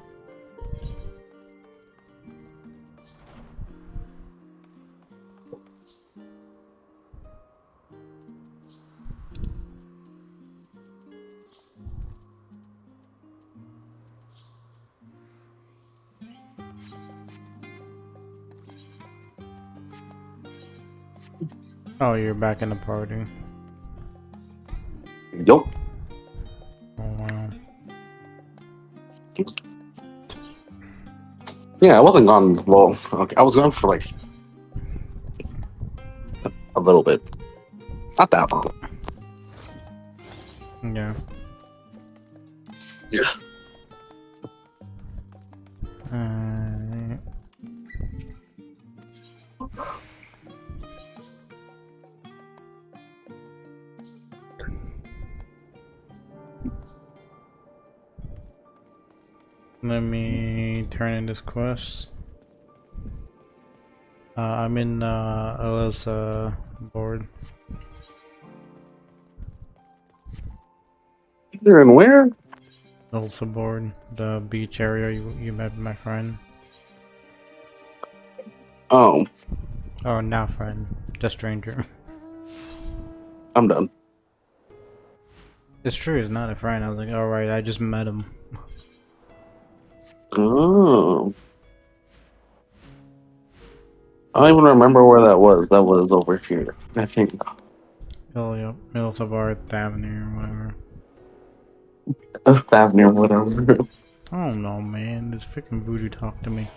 Oh, you're back in the party. Yup. Oh wow. Yeah, I wasn't gone. Well, okay, I was gone for like a little bit. Not that long. Yeah. Yeah. Let me turn in this quest. I'm in Elsa board. You're in where? Elsa board, the beach area you met my friend. Oh, Oh, not friend, just stranger. I'm done. It's true, it's not a friend. I was like, alright, I just met him. Oh. I don't even remember where that was. That was over here, I think. Oh, yeah, Middle Savard Avenue or whatever. Avenue or whatever. I don't know, man. This freaking voodoo talk to me.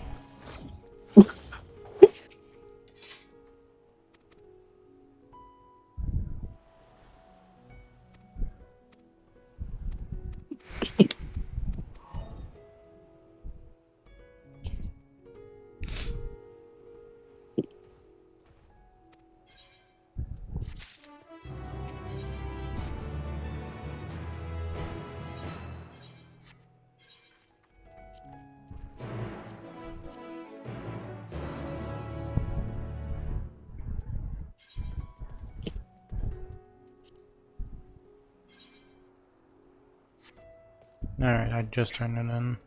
Alright, I just turned it in.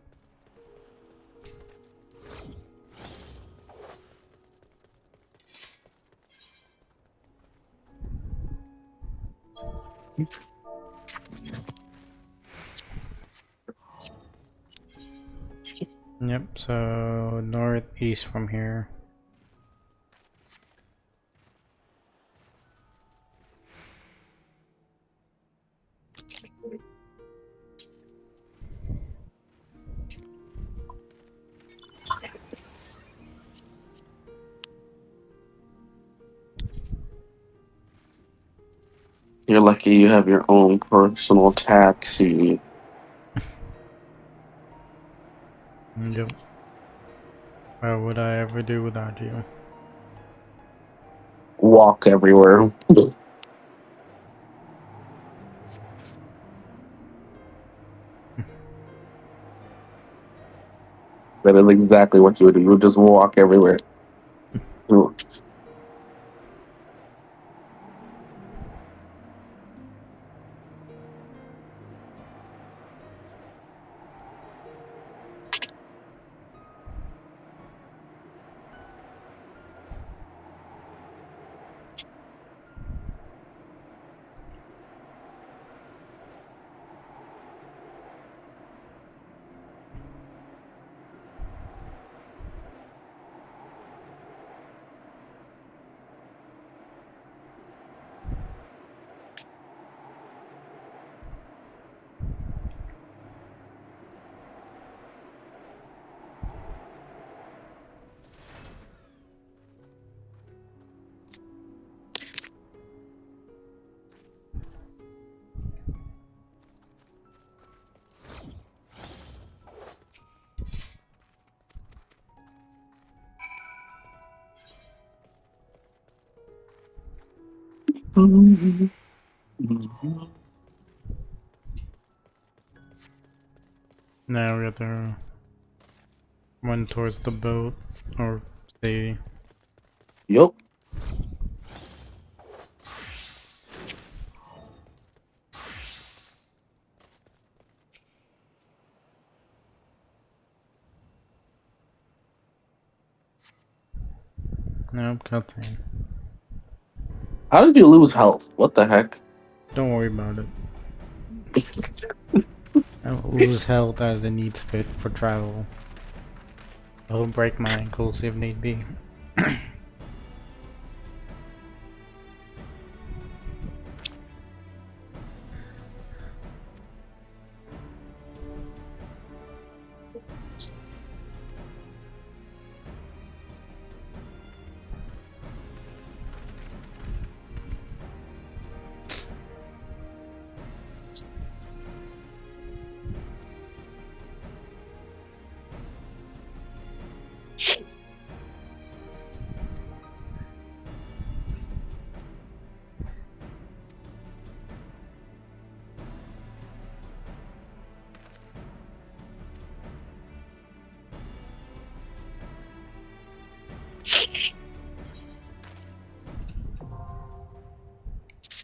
Yep, so northeast from here. You're lucky you have your own personal taxi. Yep. What would I ever do without you? Walk everywhere. That is exactly what you would do. You would just walk everywhere. Now we have to run towards the boat or the. Yup. Nope, cutscene. How did you lose health? What the heck? Don't worry about it. I will lose health as it needs fit for travel. I'll break my ankles if need be.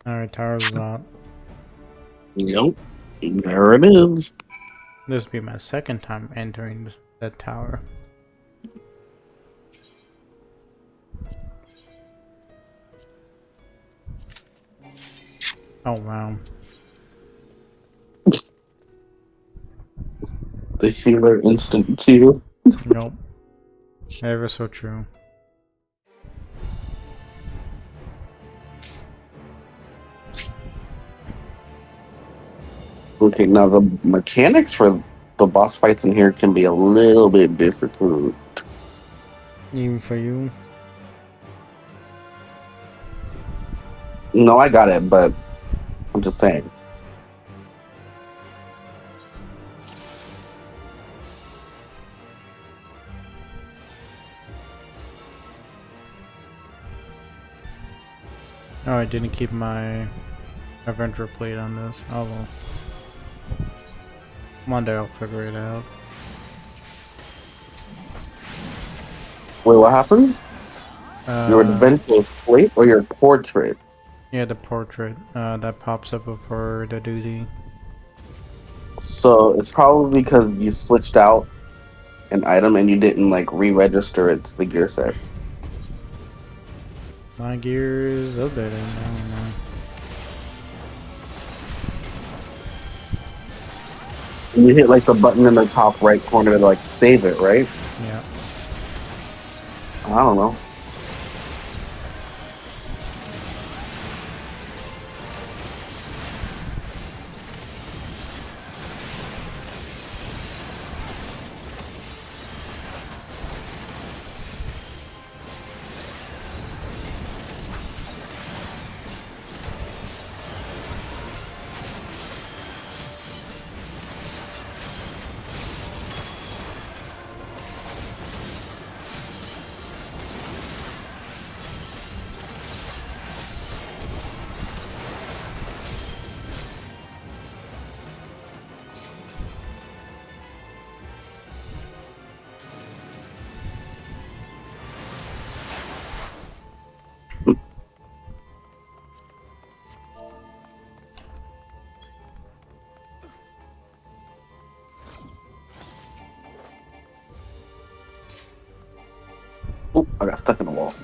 Alright, tower's up. Yup. There it is. This will be my second time entering that tower. Oh wow. The healer instant Q. Nope. Ever so true. Okay, now the mechanics for the boss fights in here can be a little bit difficult. Even for you. No, I got it, but I'm just saying. Oh, I didn't keep my adventure plate on this. Oh well. One day I'll figure it out. Wait, what happened? Your adventure plate or your portrait? Yeah, the portrait that pops up before the duty. So it's probably because you switched out an item and you didn't like re-register it to the gear set. My gear is updated. I don't know. You hit like the button in the top right corner to like save it, right? Yeah. I don't know. Oh, I got stuck in the wall.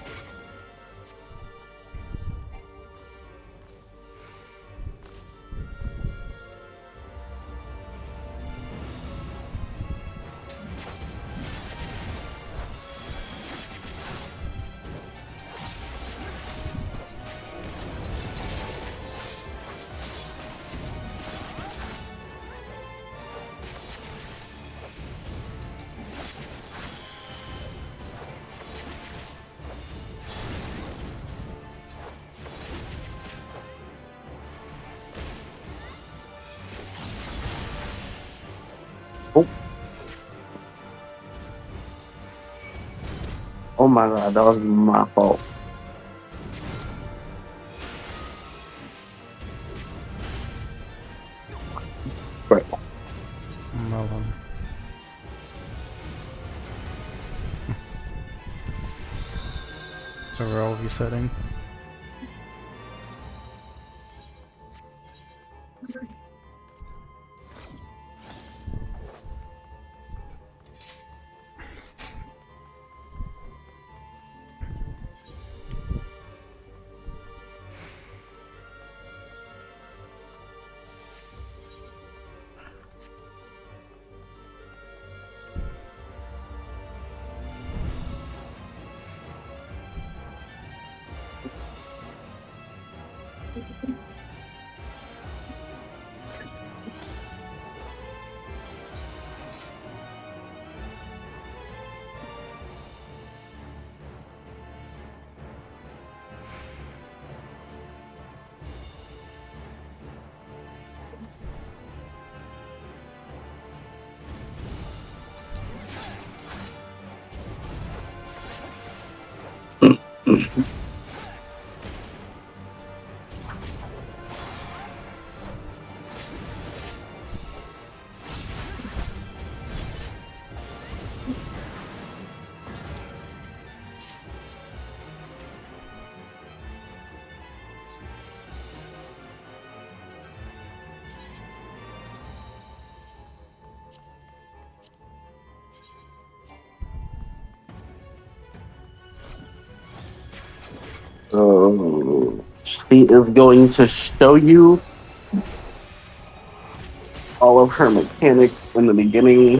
Oh. Oh my god, that was my fault. Right. Well, so we're all resetting. She is going to show you all of her mechanics in the beginning.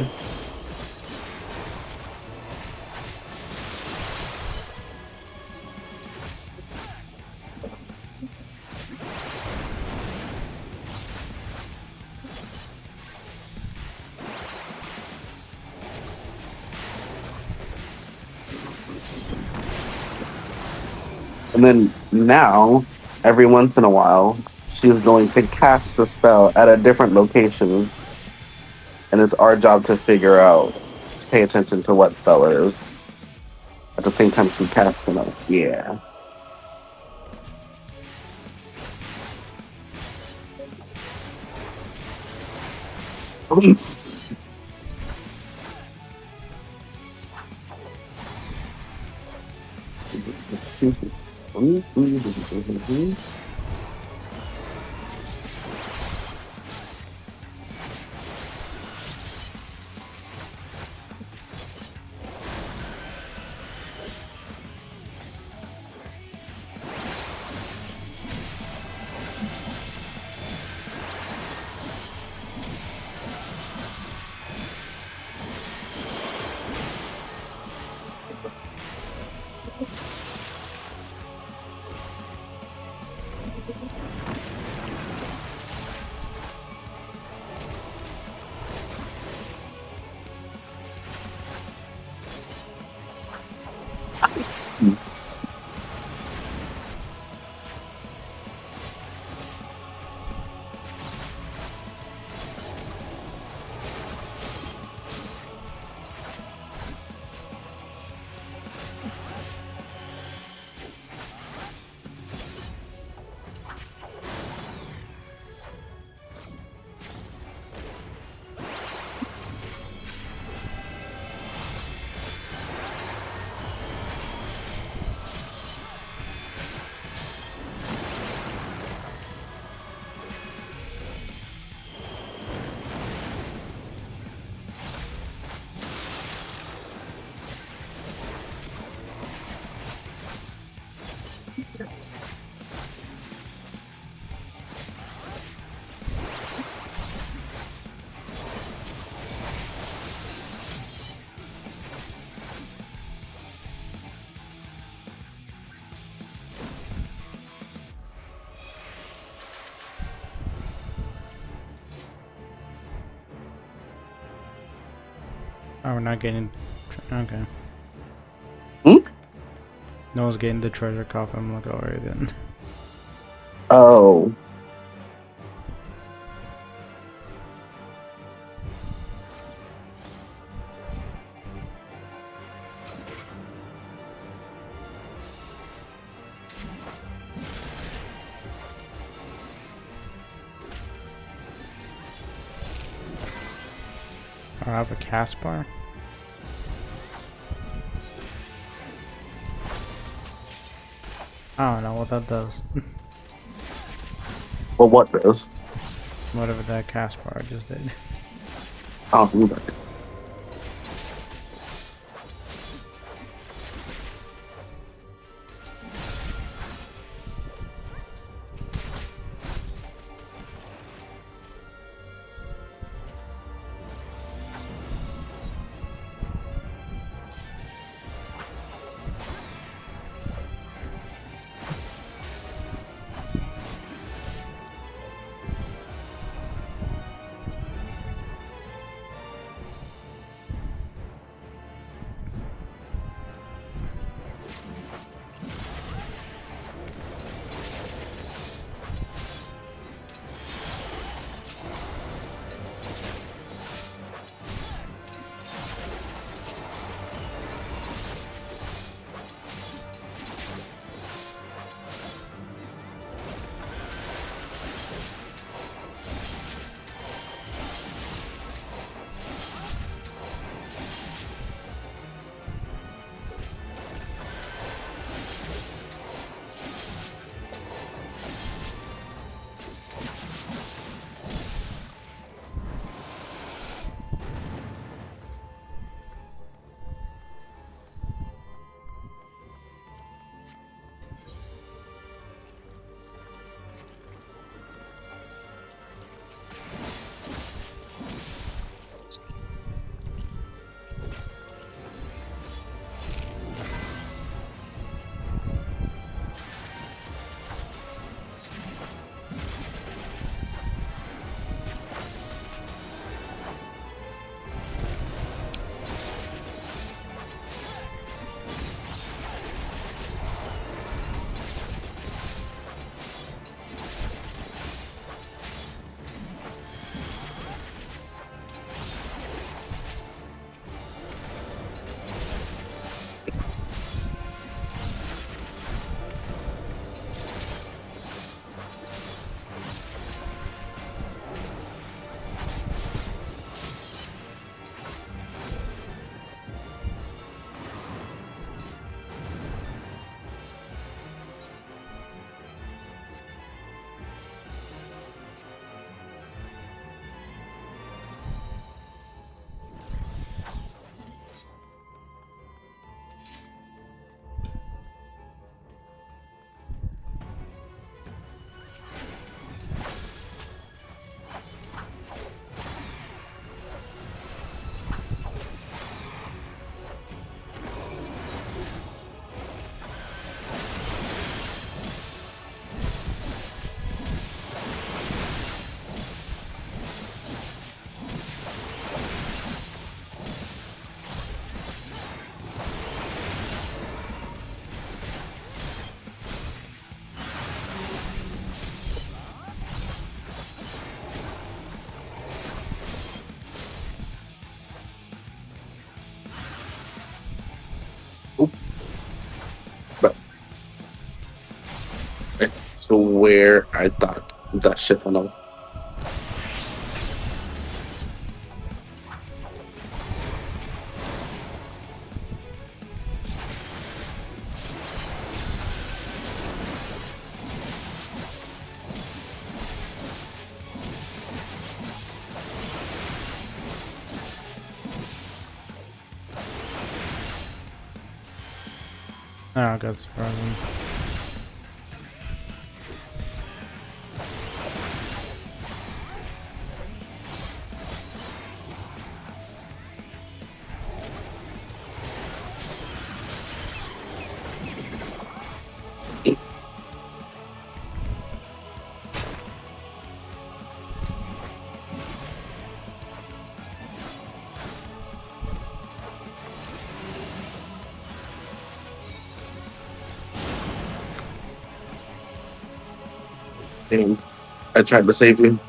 And then now, every once in a while, she's going to cast the spell at a different location. And it's our job to figure out, to pay attention to what spell it is. At the same time, she casts it. Yeah. Oh, we're not getting. Okay. Hmm? No one's getting the treasure coffin. I'm like, alright then. Oh. I have a cast bar. I don't know what that does. Well, what does? Whatever that cast bar just did. Oh, okay. swear I thought that shit went off. Oh, got surprising. Damn, I tried to save you.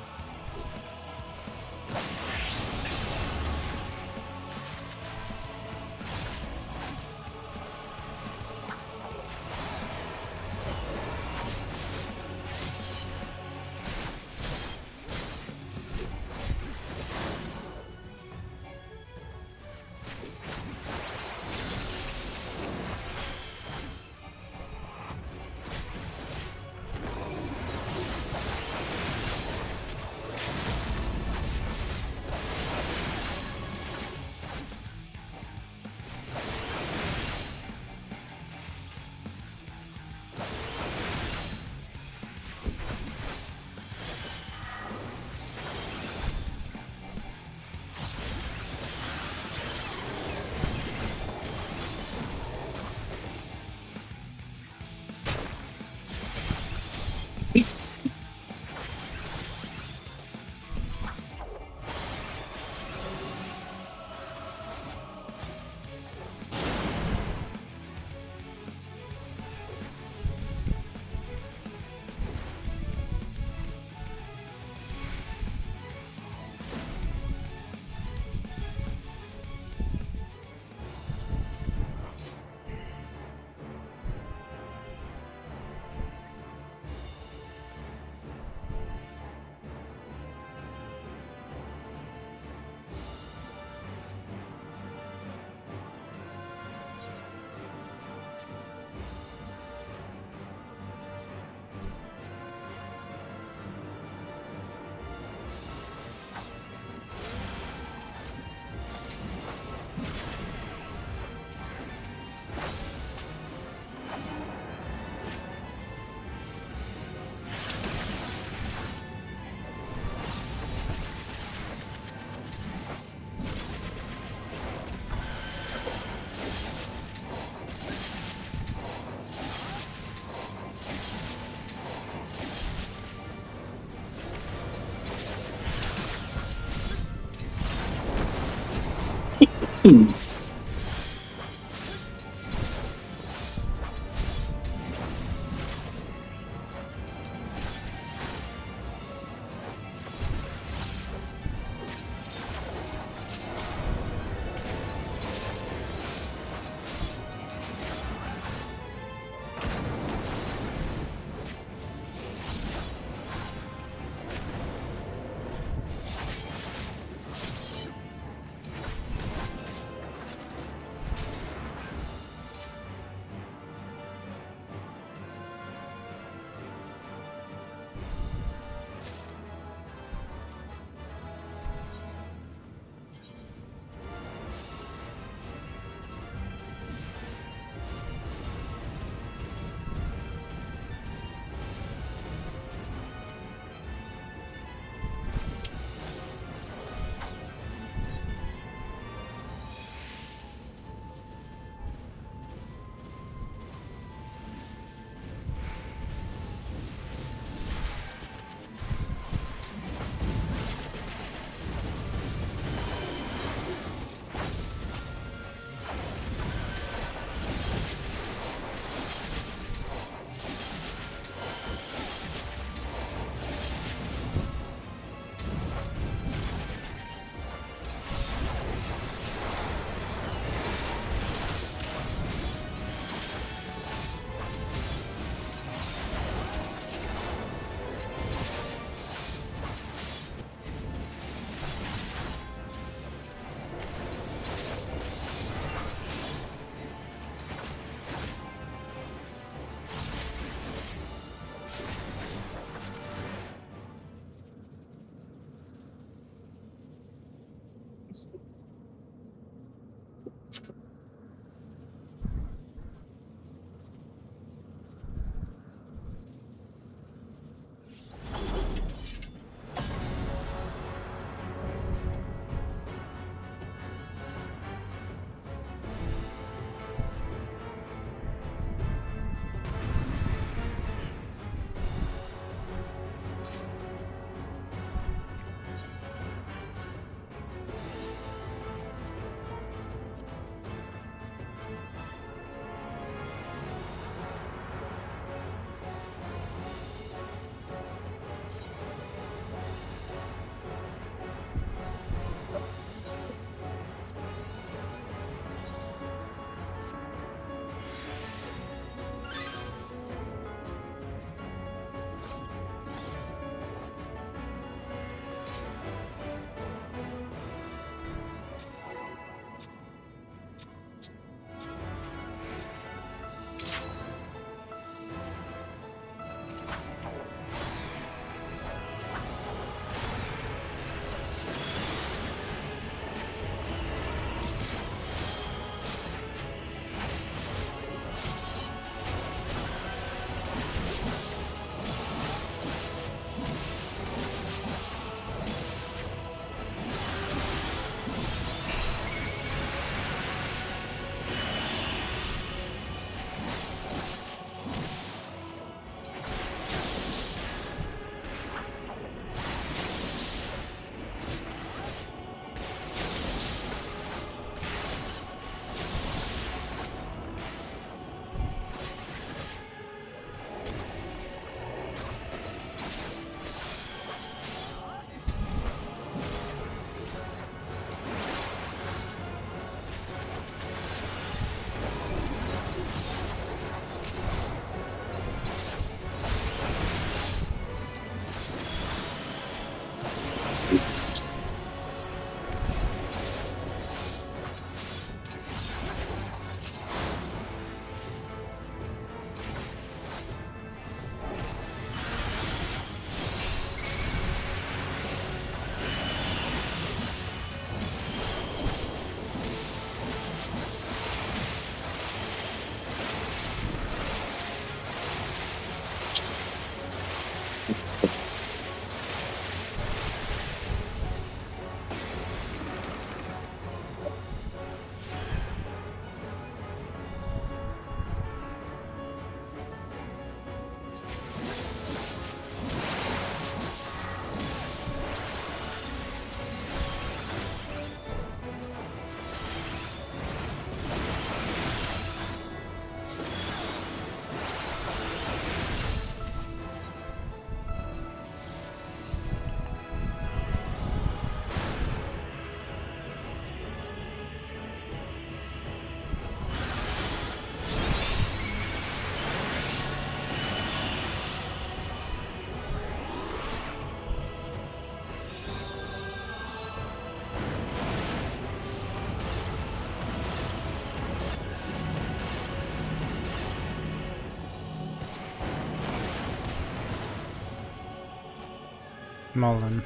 Mullen.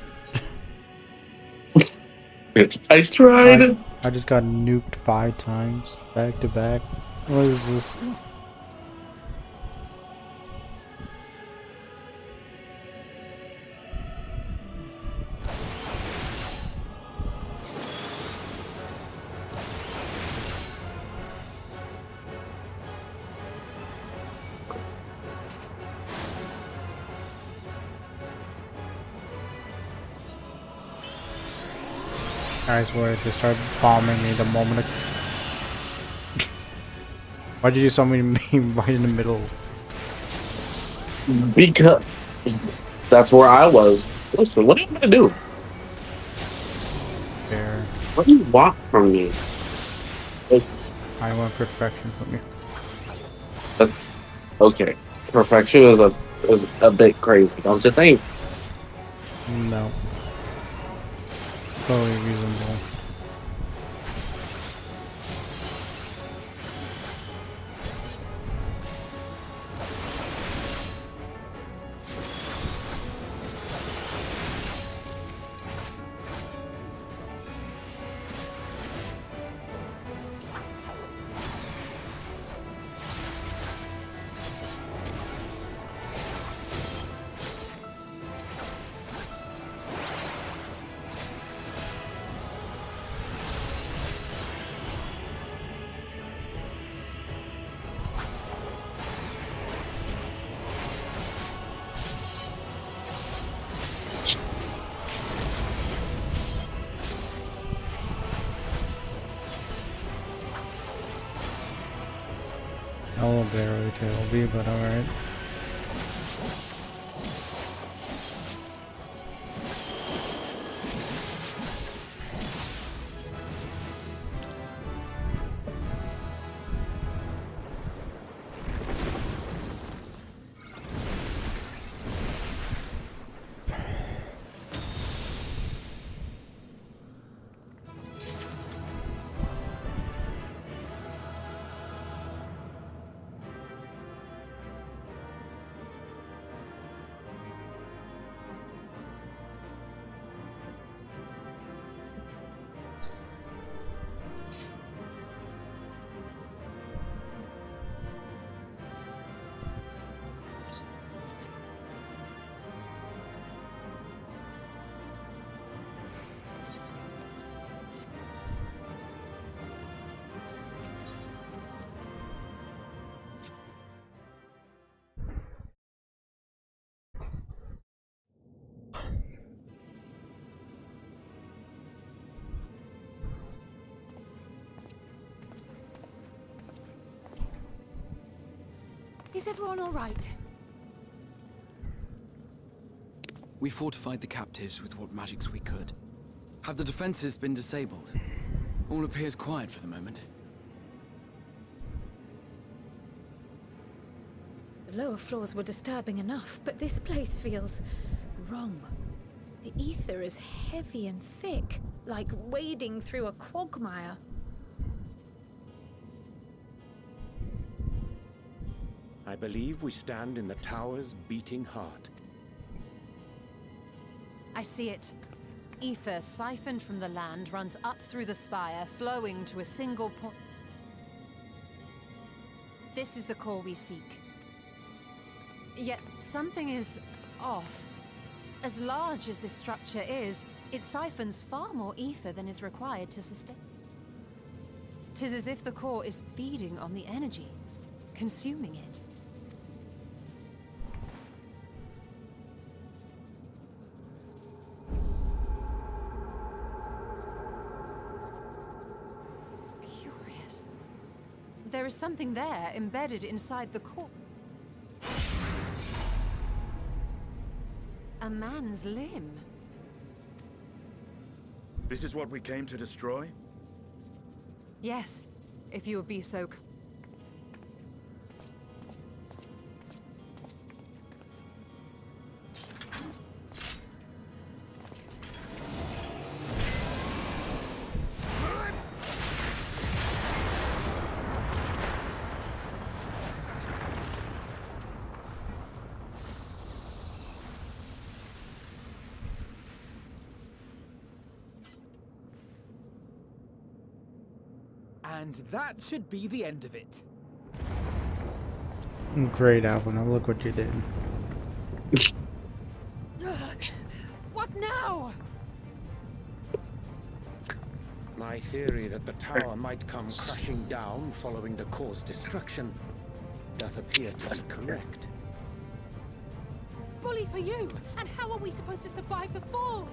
I tried. I just got nuked 5 times back to back. What is this? I swear, they start bombing me the moment Why'd you do so many me right in the middle? Because that's where I was. Listen, what are you gonna do? There. What do you want from me? I want perfection from you. That's okay. Perfection is a bit crazy, don't you think? No. Totally reasonable. A little bit early to LB, but alright. Is everyone all right? We fortified the captives with what magics we could. Have the defenses been disabled? All appears quiet for the moment. The lower floors were disturbing enough, but this place feels wrong. The ether is heavy and thick, like wading through a quagmire. I believe we stand in the tower's beating heart. I see it. Ether siphoned from the land runs up through the spire, flowing to a single point. This is the core we seek. Yet something is off. As large as this structure is, it siphons far more ether than is required to sustain. 'Tis as if the core is feeding on the energy, consuming it. Curious. There is something there embedded inside the core. A man's limb. This is what we came to destroy? Yes, if you would be so And that should be the end of it. Great, Alvin. Look what you did. What now? My theory that the tower might come crashing down following the core's destruction doth appear to be correct. Bully for you! And how are we supposed to survive the fall?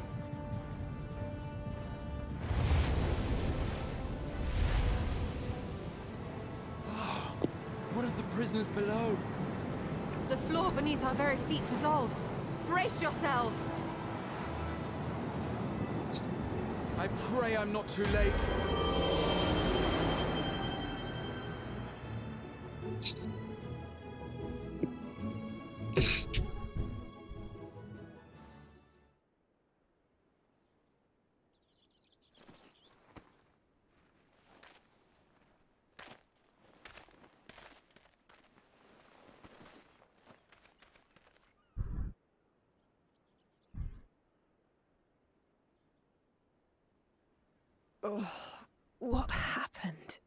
What of the prisoners below? The floor beneath our very feet dissolves. Brace yourselves! I pray I'm not too late. Oh, what happened?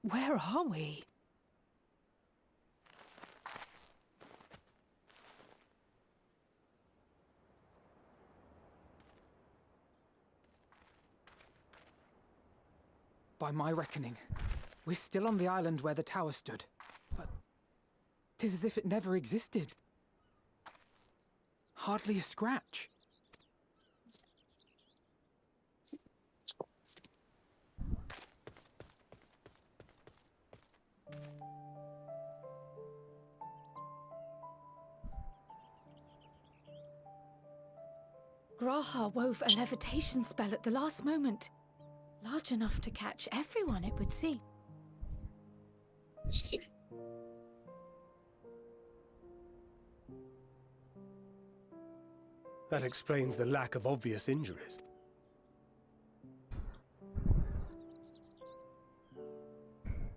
Where are we? By my reckoning, we're still on the island where the tower stood. But 'tis as if it never existed. Hardly a scratch. Graha wove a levitation spell at the last moment. Large enough to catch everyone, it would seem. That explains the lack of obvious injuries.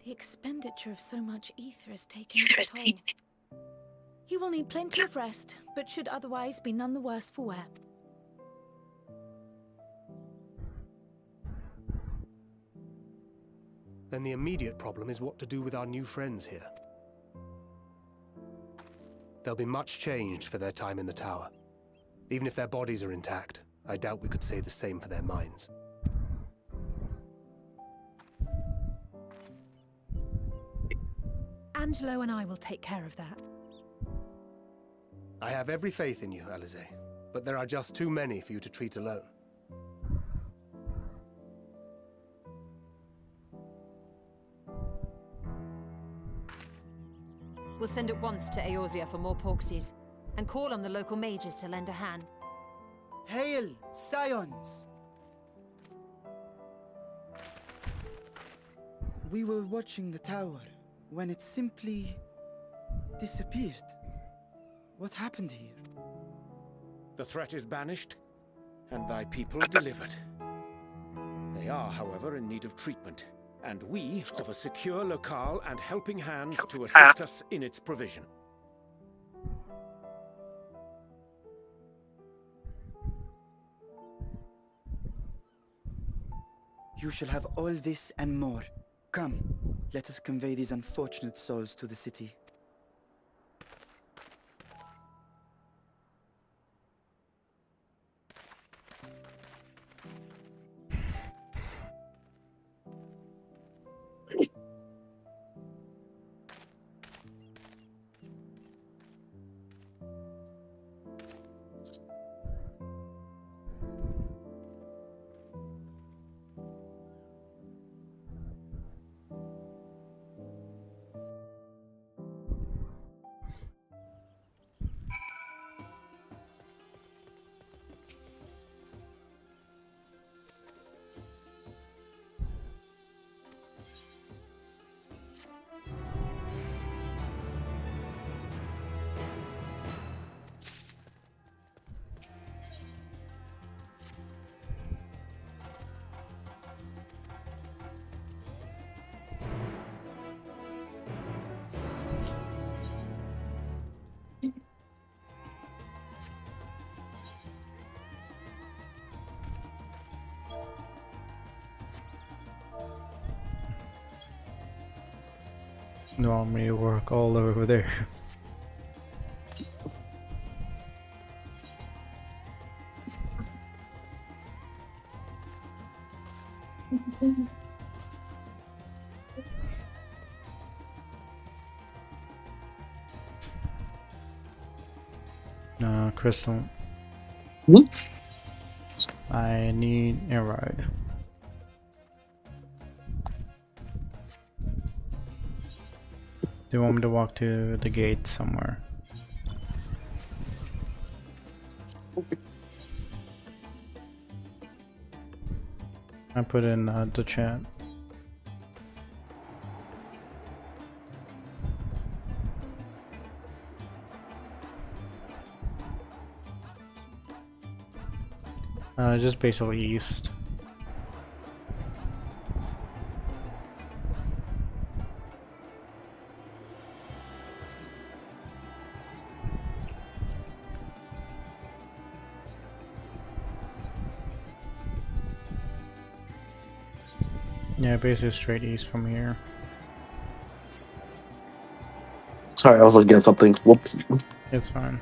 The expenditure of so much ether has taken its toll. He will need plenty of rest, but should otherwise be none the worse for wear. Then the immediate problem is what to do with our new friends here. They'll be much changed for their time in the tower. Even if their bodies are intact, I doubt we could say the same for their minds. Angelo and I will take care of that. I have every faith in you, Alize, but there are just too many for you to treat alone. We'll send at once to Eorzea for more Porksies, and call on the local mages to lend a hand. Hail, Scions! We were watching the tower when it simply disappeared. What happened here? The threat is banished, and thy people delivered. They are, however, in need of treatment, and we of a secure locale and helping hands to assist us in its provision. You shall have all this and more. Come, let us convey these unfortunate souls to the city. You want me to work all over there? Crystal. I need a ride. Do you want me to walk to the gate somewhere? I put in the chat. Just basically east. Yeah, basically straight east from here. Sorry, I was looking at something. Whoops. It's fine.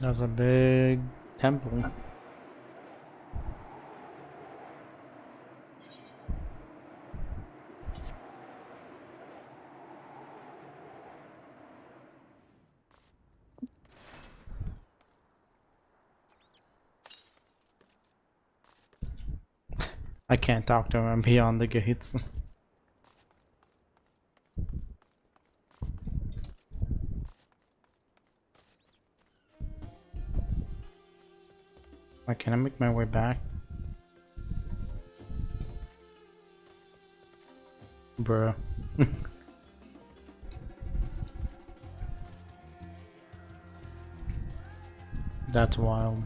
That's a big temple. I can't talk to him, I'm beyond the gates. Why can't I make my way back? Bruh. That's wild.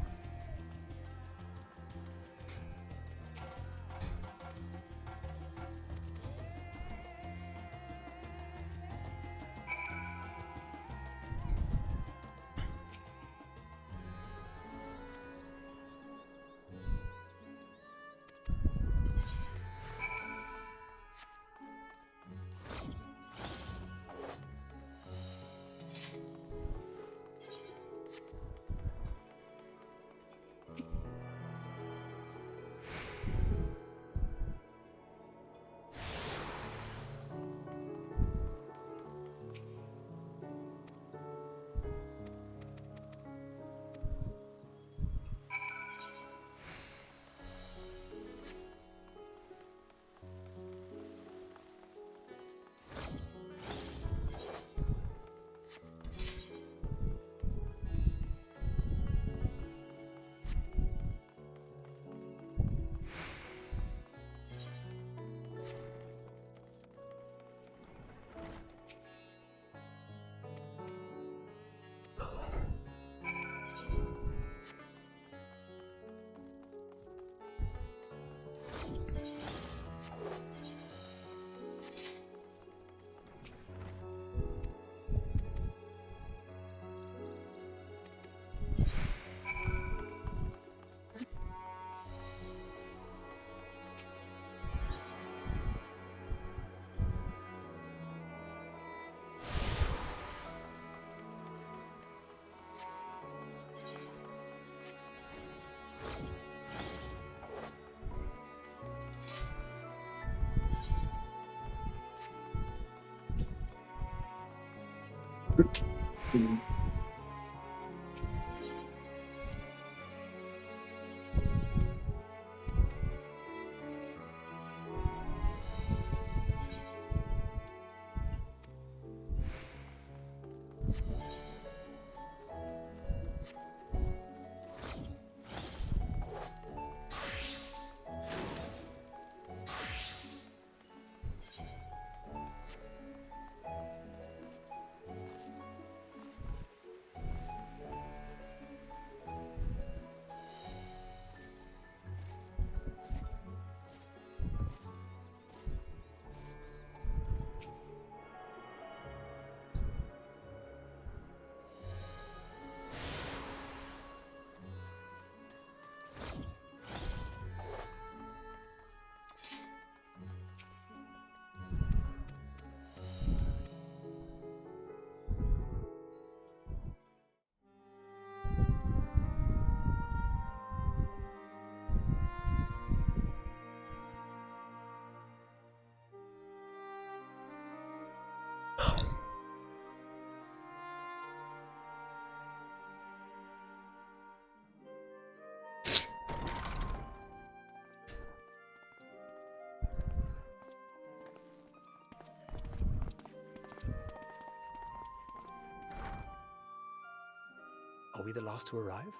Are we the last to arrive?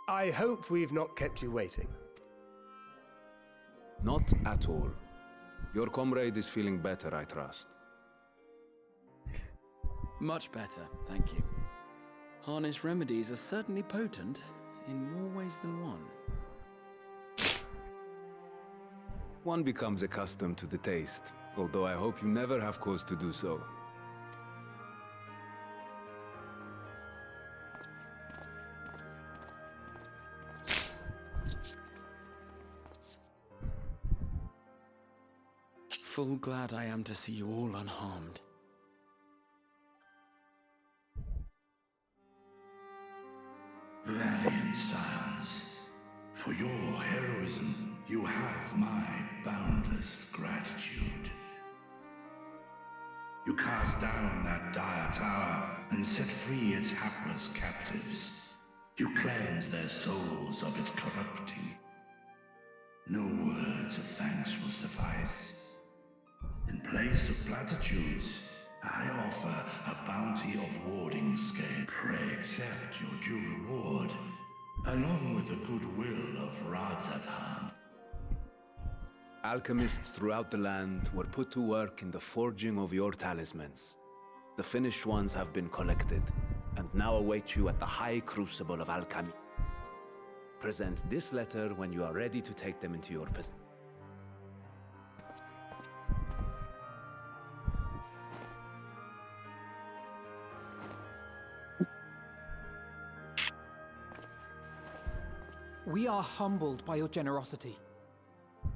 I hope we've not kept you waiting. Not at all. Your comrade is feeling better, I trust. Much better, thank you. Harness remedies are certainly potent, in more ways than one. One becomes accustomed to the taste, although I hope you never have cause to do so. Full glad I am to see you all unharmed. Valiant scions, for your heroism, you have my boundless gratitude. You cast down that dire tower and set free its hapless captives. You cleanse their souls of its corrupting. No words of thanks will suffice. In place of platitudes, I offer a bounty of warding scale. Pray accept your due reward, along with the goodwill of Radzathan. Alchemists throughout the land were put to work in the forging of your talismans. The finished ones have been collected, and now await you at the High Crucible of Alchemy. Present this letter when you are ready to take them into your possession. We are humbled by your generosity.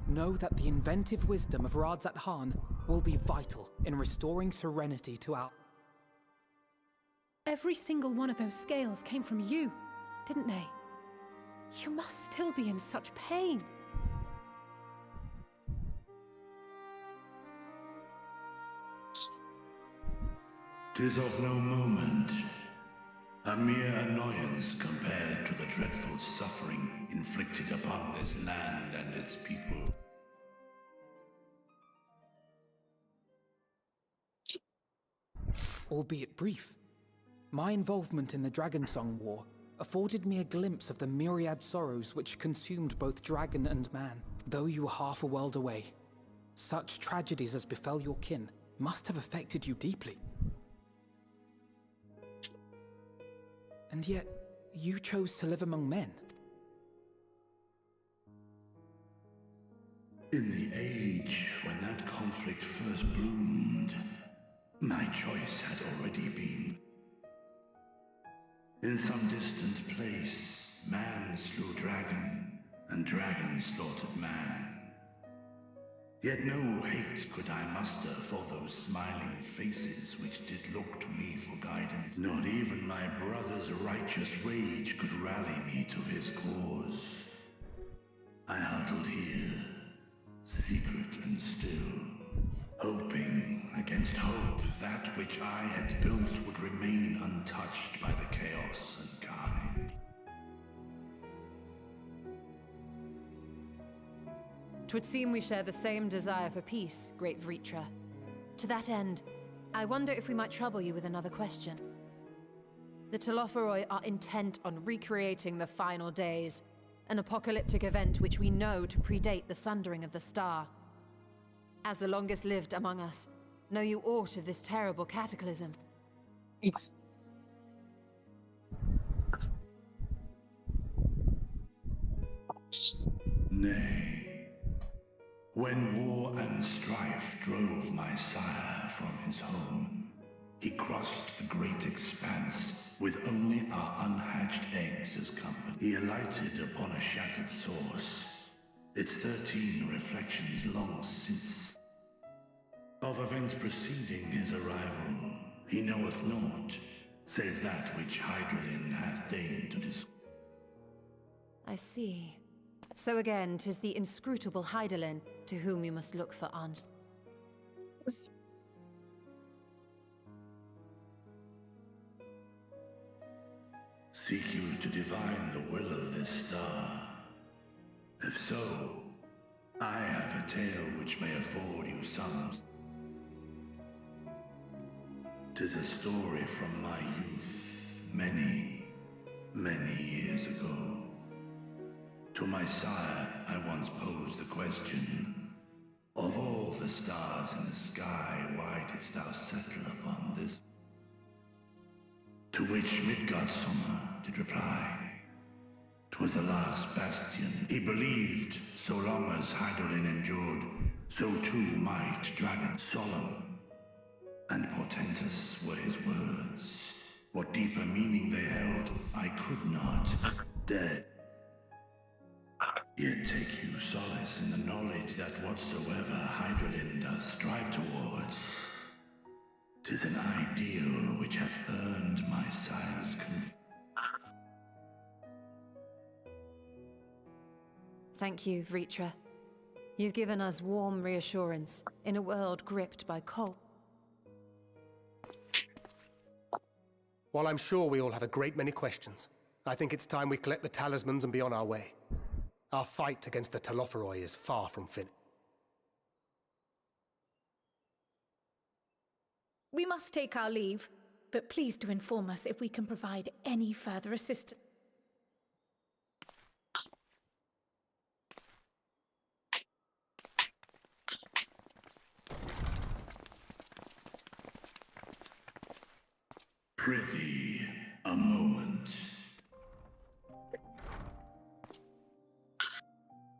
Know that the inventive wisdom of Radzathan will be vital in restoring serenity to our... Every single one of those scales came from you, didn't they? You must still be in such pain. 'Tis of no moment. A mere annoyance compared to the dreadful suffering inflicted upon this land and its people. Albeit brief, my involvement in the Dragonsong War afforded me a glimpse of the myriad sorrows which consumed both dragon and man. Though you were half a world away, such tragedies as befell your kin must have affected you deeply. And yet, you chose to live among men. In the age when that conflict first bloomed, my choice had already been. In some distant place, man slew dragon, and dragon slaughtered man. Yet no hate could I muster for those smiling faces which did look to me for guidance. Not even my brother's righteous rage could rally me to his cause. I huddled here, secret and still, hoping against hope that which I had built would remain untouched by the chaos and carnage. 'Twould seem we share the same desire for peace, great Vritra. To that end, I wonder if we might trouble you with another question. The Telophoroi are intent on recreating the final days, an apocalyptic event which we know to predate the sundering of the star. As the longest lived among us, know you aught of this terrible cataclysm? Nay. When war and strife drove my sire from his home, he crossed the great expanse with only our unhatched eggs as company. He alighted upon a shattered source, its 13 reflections long since. Of events preceding his arrival, he knoweth naught, save that which Hydralin hath deigned to discover. I see. So again, 'tis the inscrutable Hydaelyn to whom you must look for answers. Seek you to divine the will of this star? If so, I have a tale which may afford you some. 'Tis a story from my youth, many, many years ago. To my sire, I once posed the question, of all the stars in the sky, why didst thou settle upon this? To which Midgardsormr did reply, 'twas the last bastion. He believed, so long as Hydaelyn endured, so too might dragon. Solemn and portentous were his words. What deeper meaning they held, I could not dare. Yet take you solace in the knowledge that whatsoever Hydaelyn does strive towards, 'tis an ideal which hath earned my sire's Thank you, Vritra. You've given us warm reassurance in a world gripped by cold. While I'm sure we all have a great many questions, I think it's time we collect the talismans and be on our way. Our fight against the Telophoroi is far from finished. We must take our leave, but please do inform us if we can provide any further assistance. Prithee, a moment.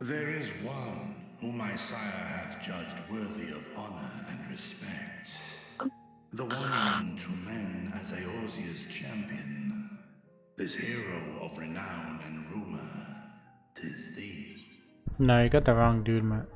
There is one whom my sire hath judged worthy of honor and respect. The one known to men as Eorzea's champion. This hero of renown and rumor. 'Tis thee. No, you got the wrong dude, man.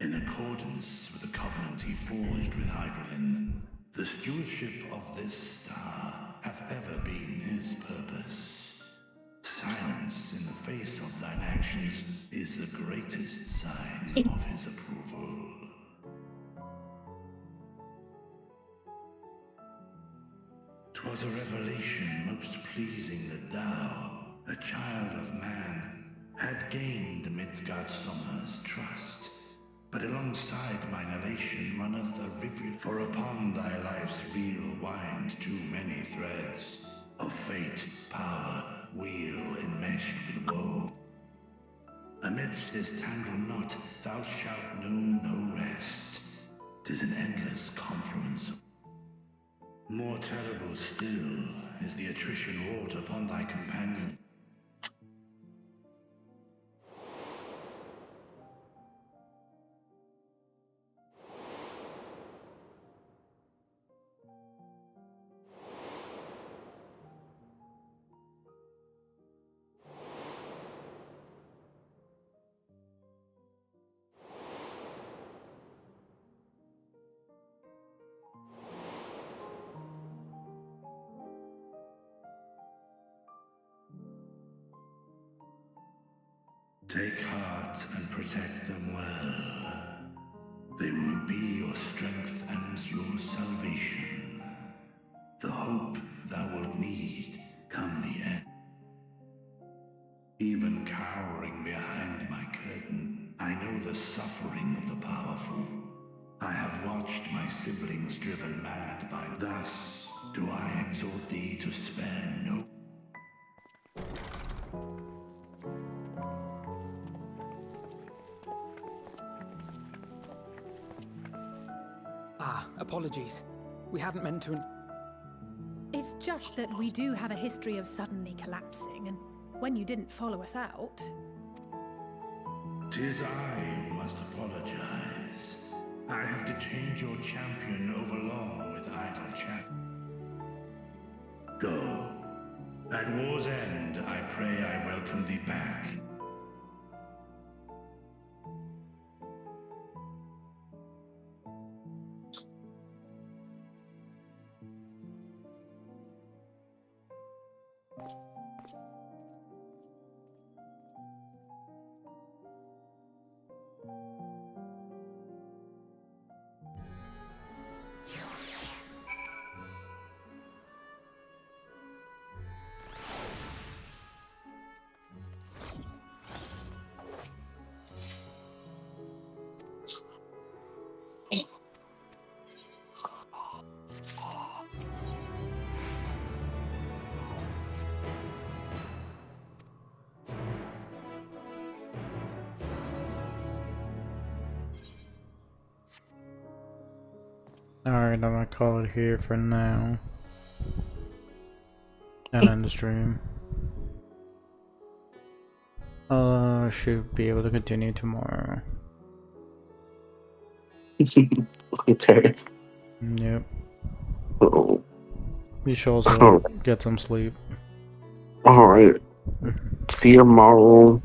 In accordance with the covenant he forged with Hydralin, the stewardship of this star hath ever been his purpose. Silence in the face of thine actions is the greatest sign of his approval. 'Twas a revelation most pleasing that thou, a child of man, had gained Midgardsormr's trust. But alongside mine elation runneth a rivulet, for upon thy life's reel wind too many threads of fate, power, weal enmeshed with woe. Amidst this tangled knot thou shalt know no rest. 'Tis an endless confluence. More terrible still is the attrition wrought upon thy companion. Take heart and protect them well. They will be your strength and your salvation. The hope thou wilt need come the end. Even cowering behind my curtain, I know the suffering of the powerful. I have watched my siblings driven mad by. Thus do I exhort thee to spare no. Apologies. We hadn't meant to. It's just that we do have a history of suddenly collapsing, and when you didn't follow us out... 'Tis I who must apologize. I have detained your champion overlong with idle chat. Go. At war's end, I pray I welcome thee back. Alright, I'm gonna call it here for now. And end the stream. Should be able to continue tomorrow. Okay. Yep. Uh-oh. You should also get some sleep. Alright. See you tomorrow.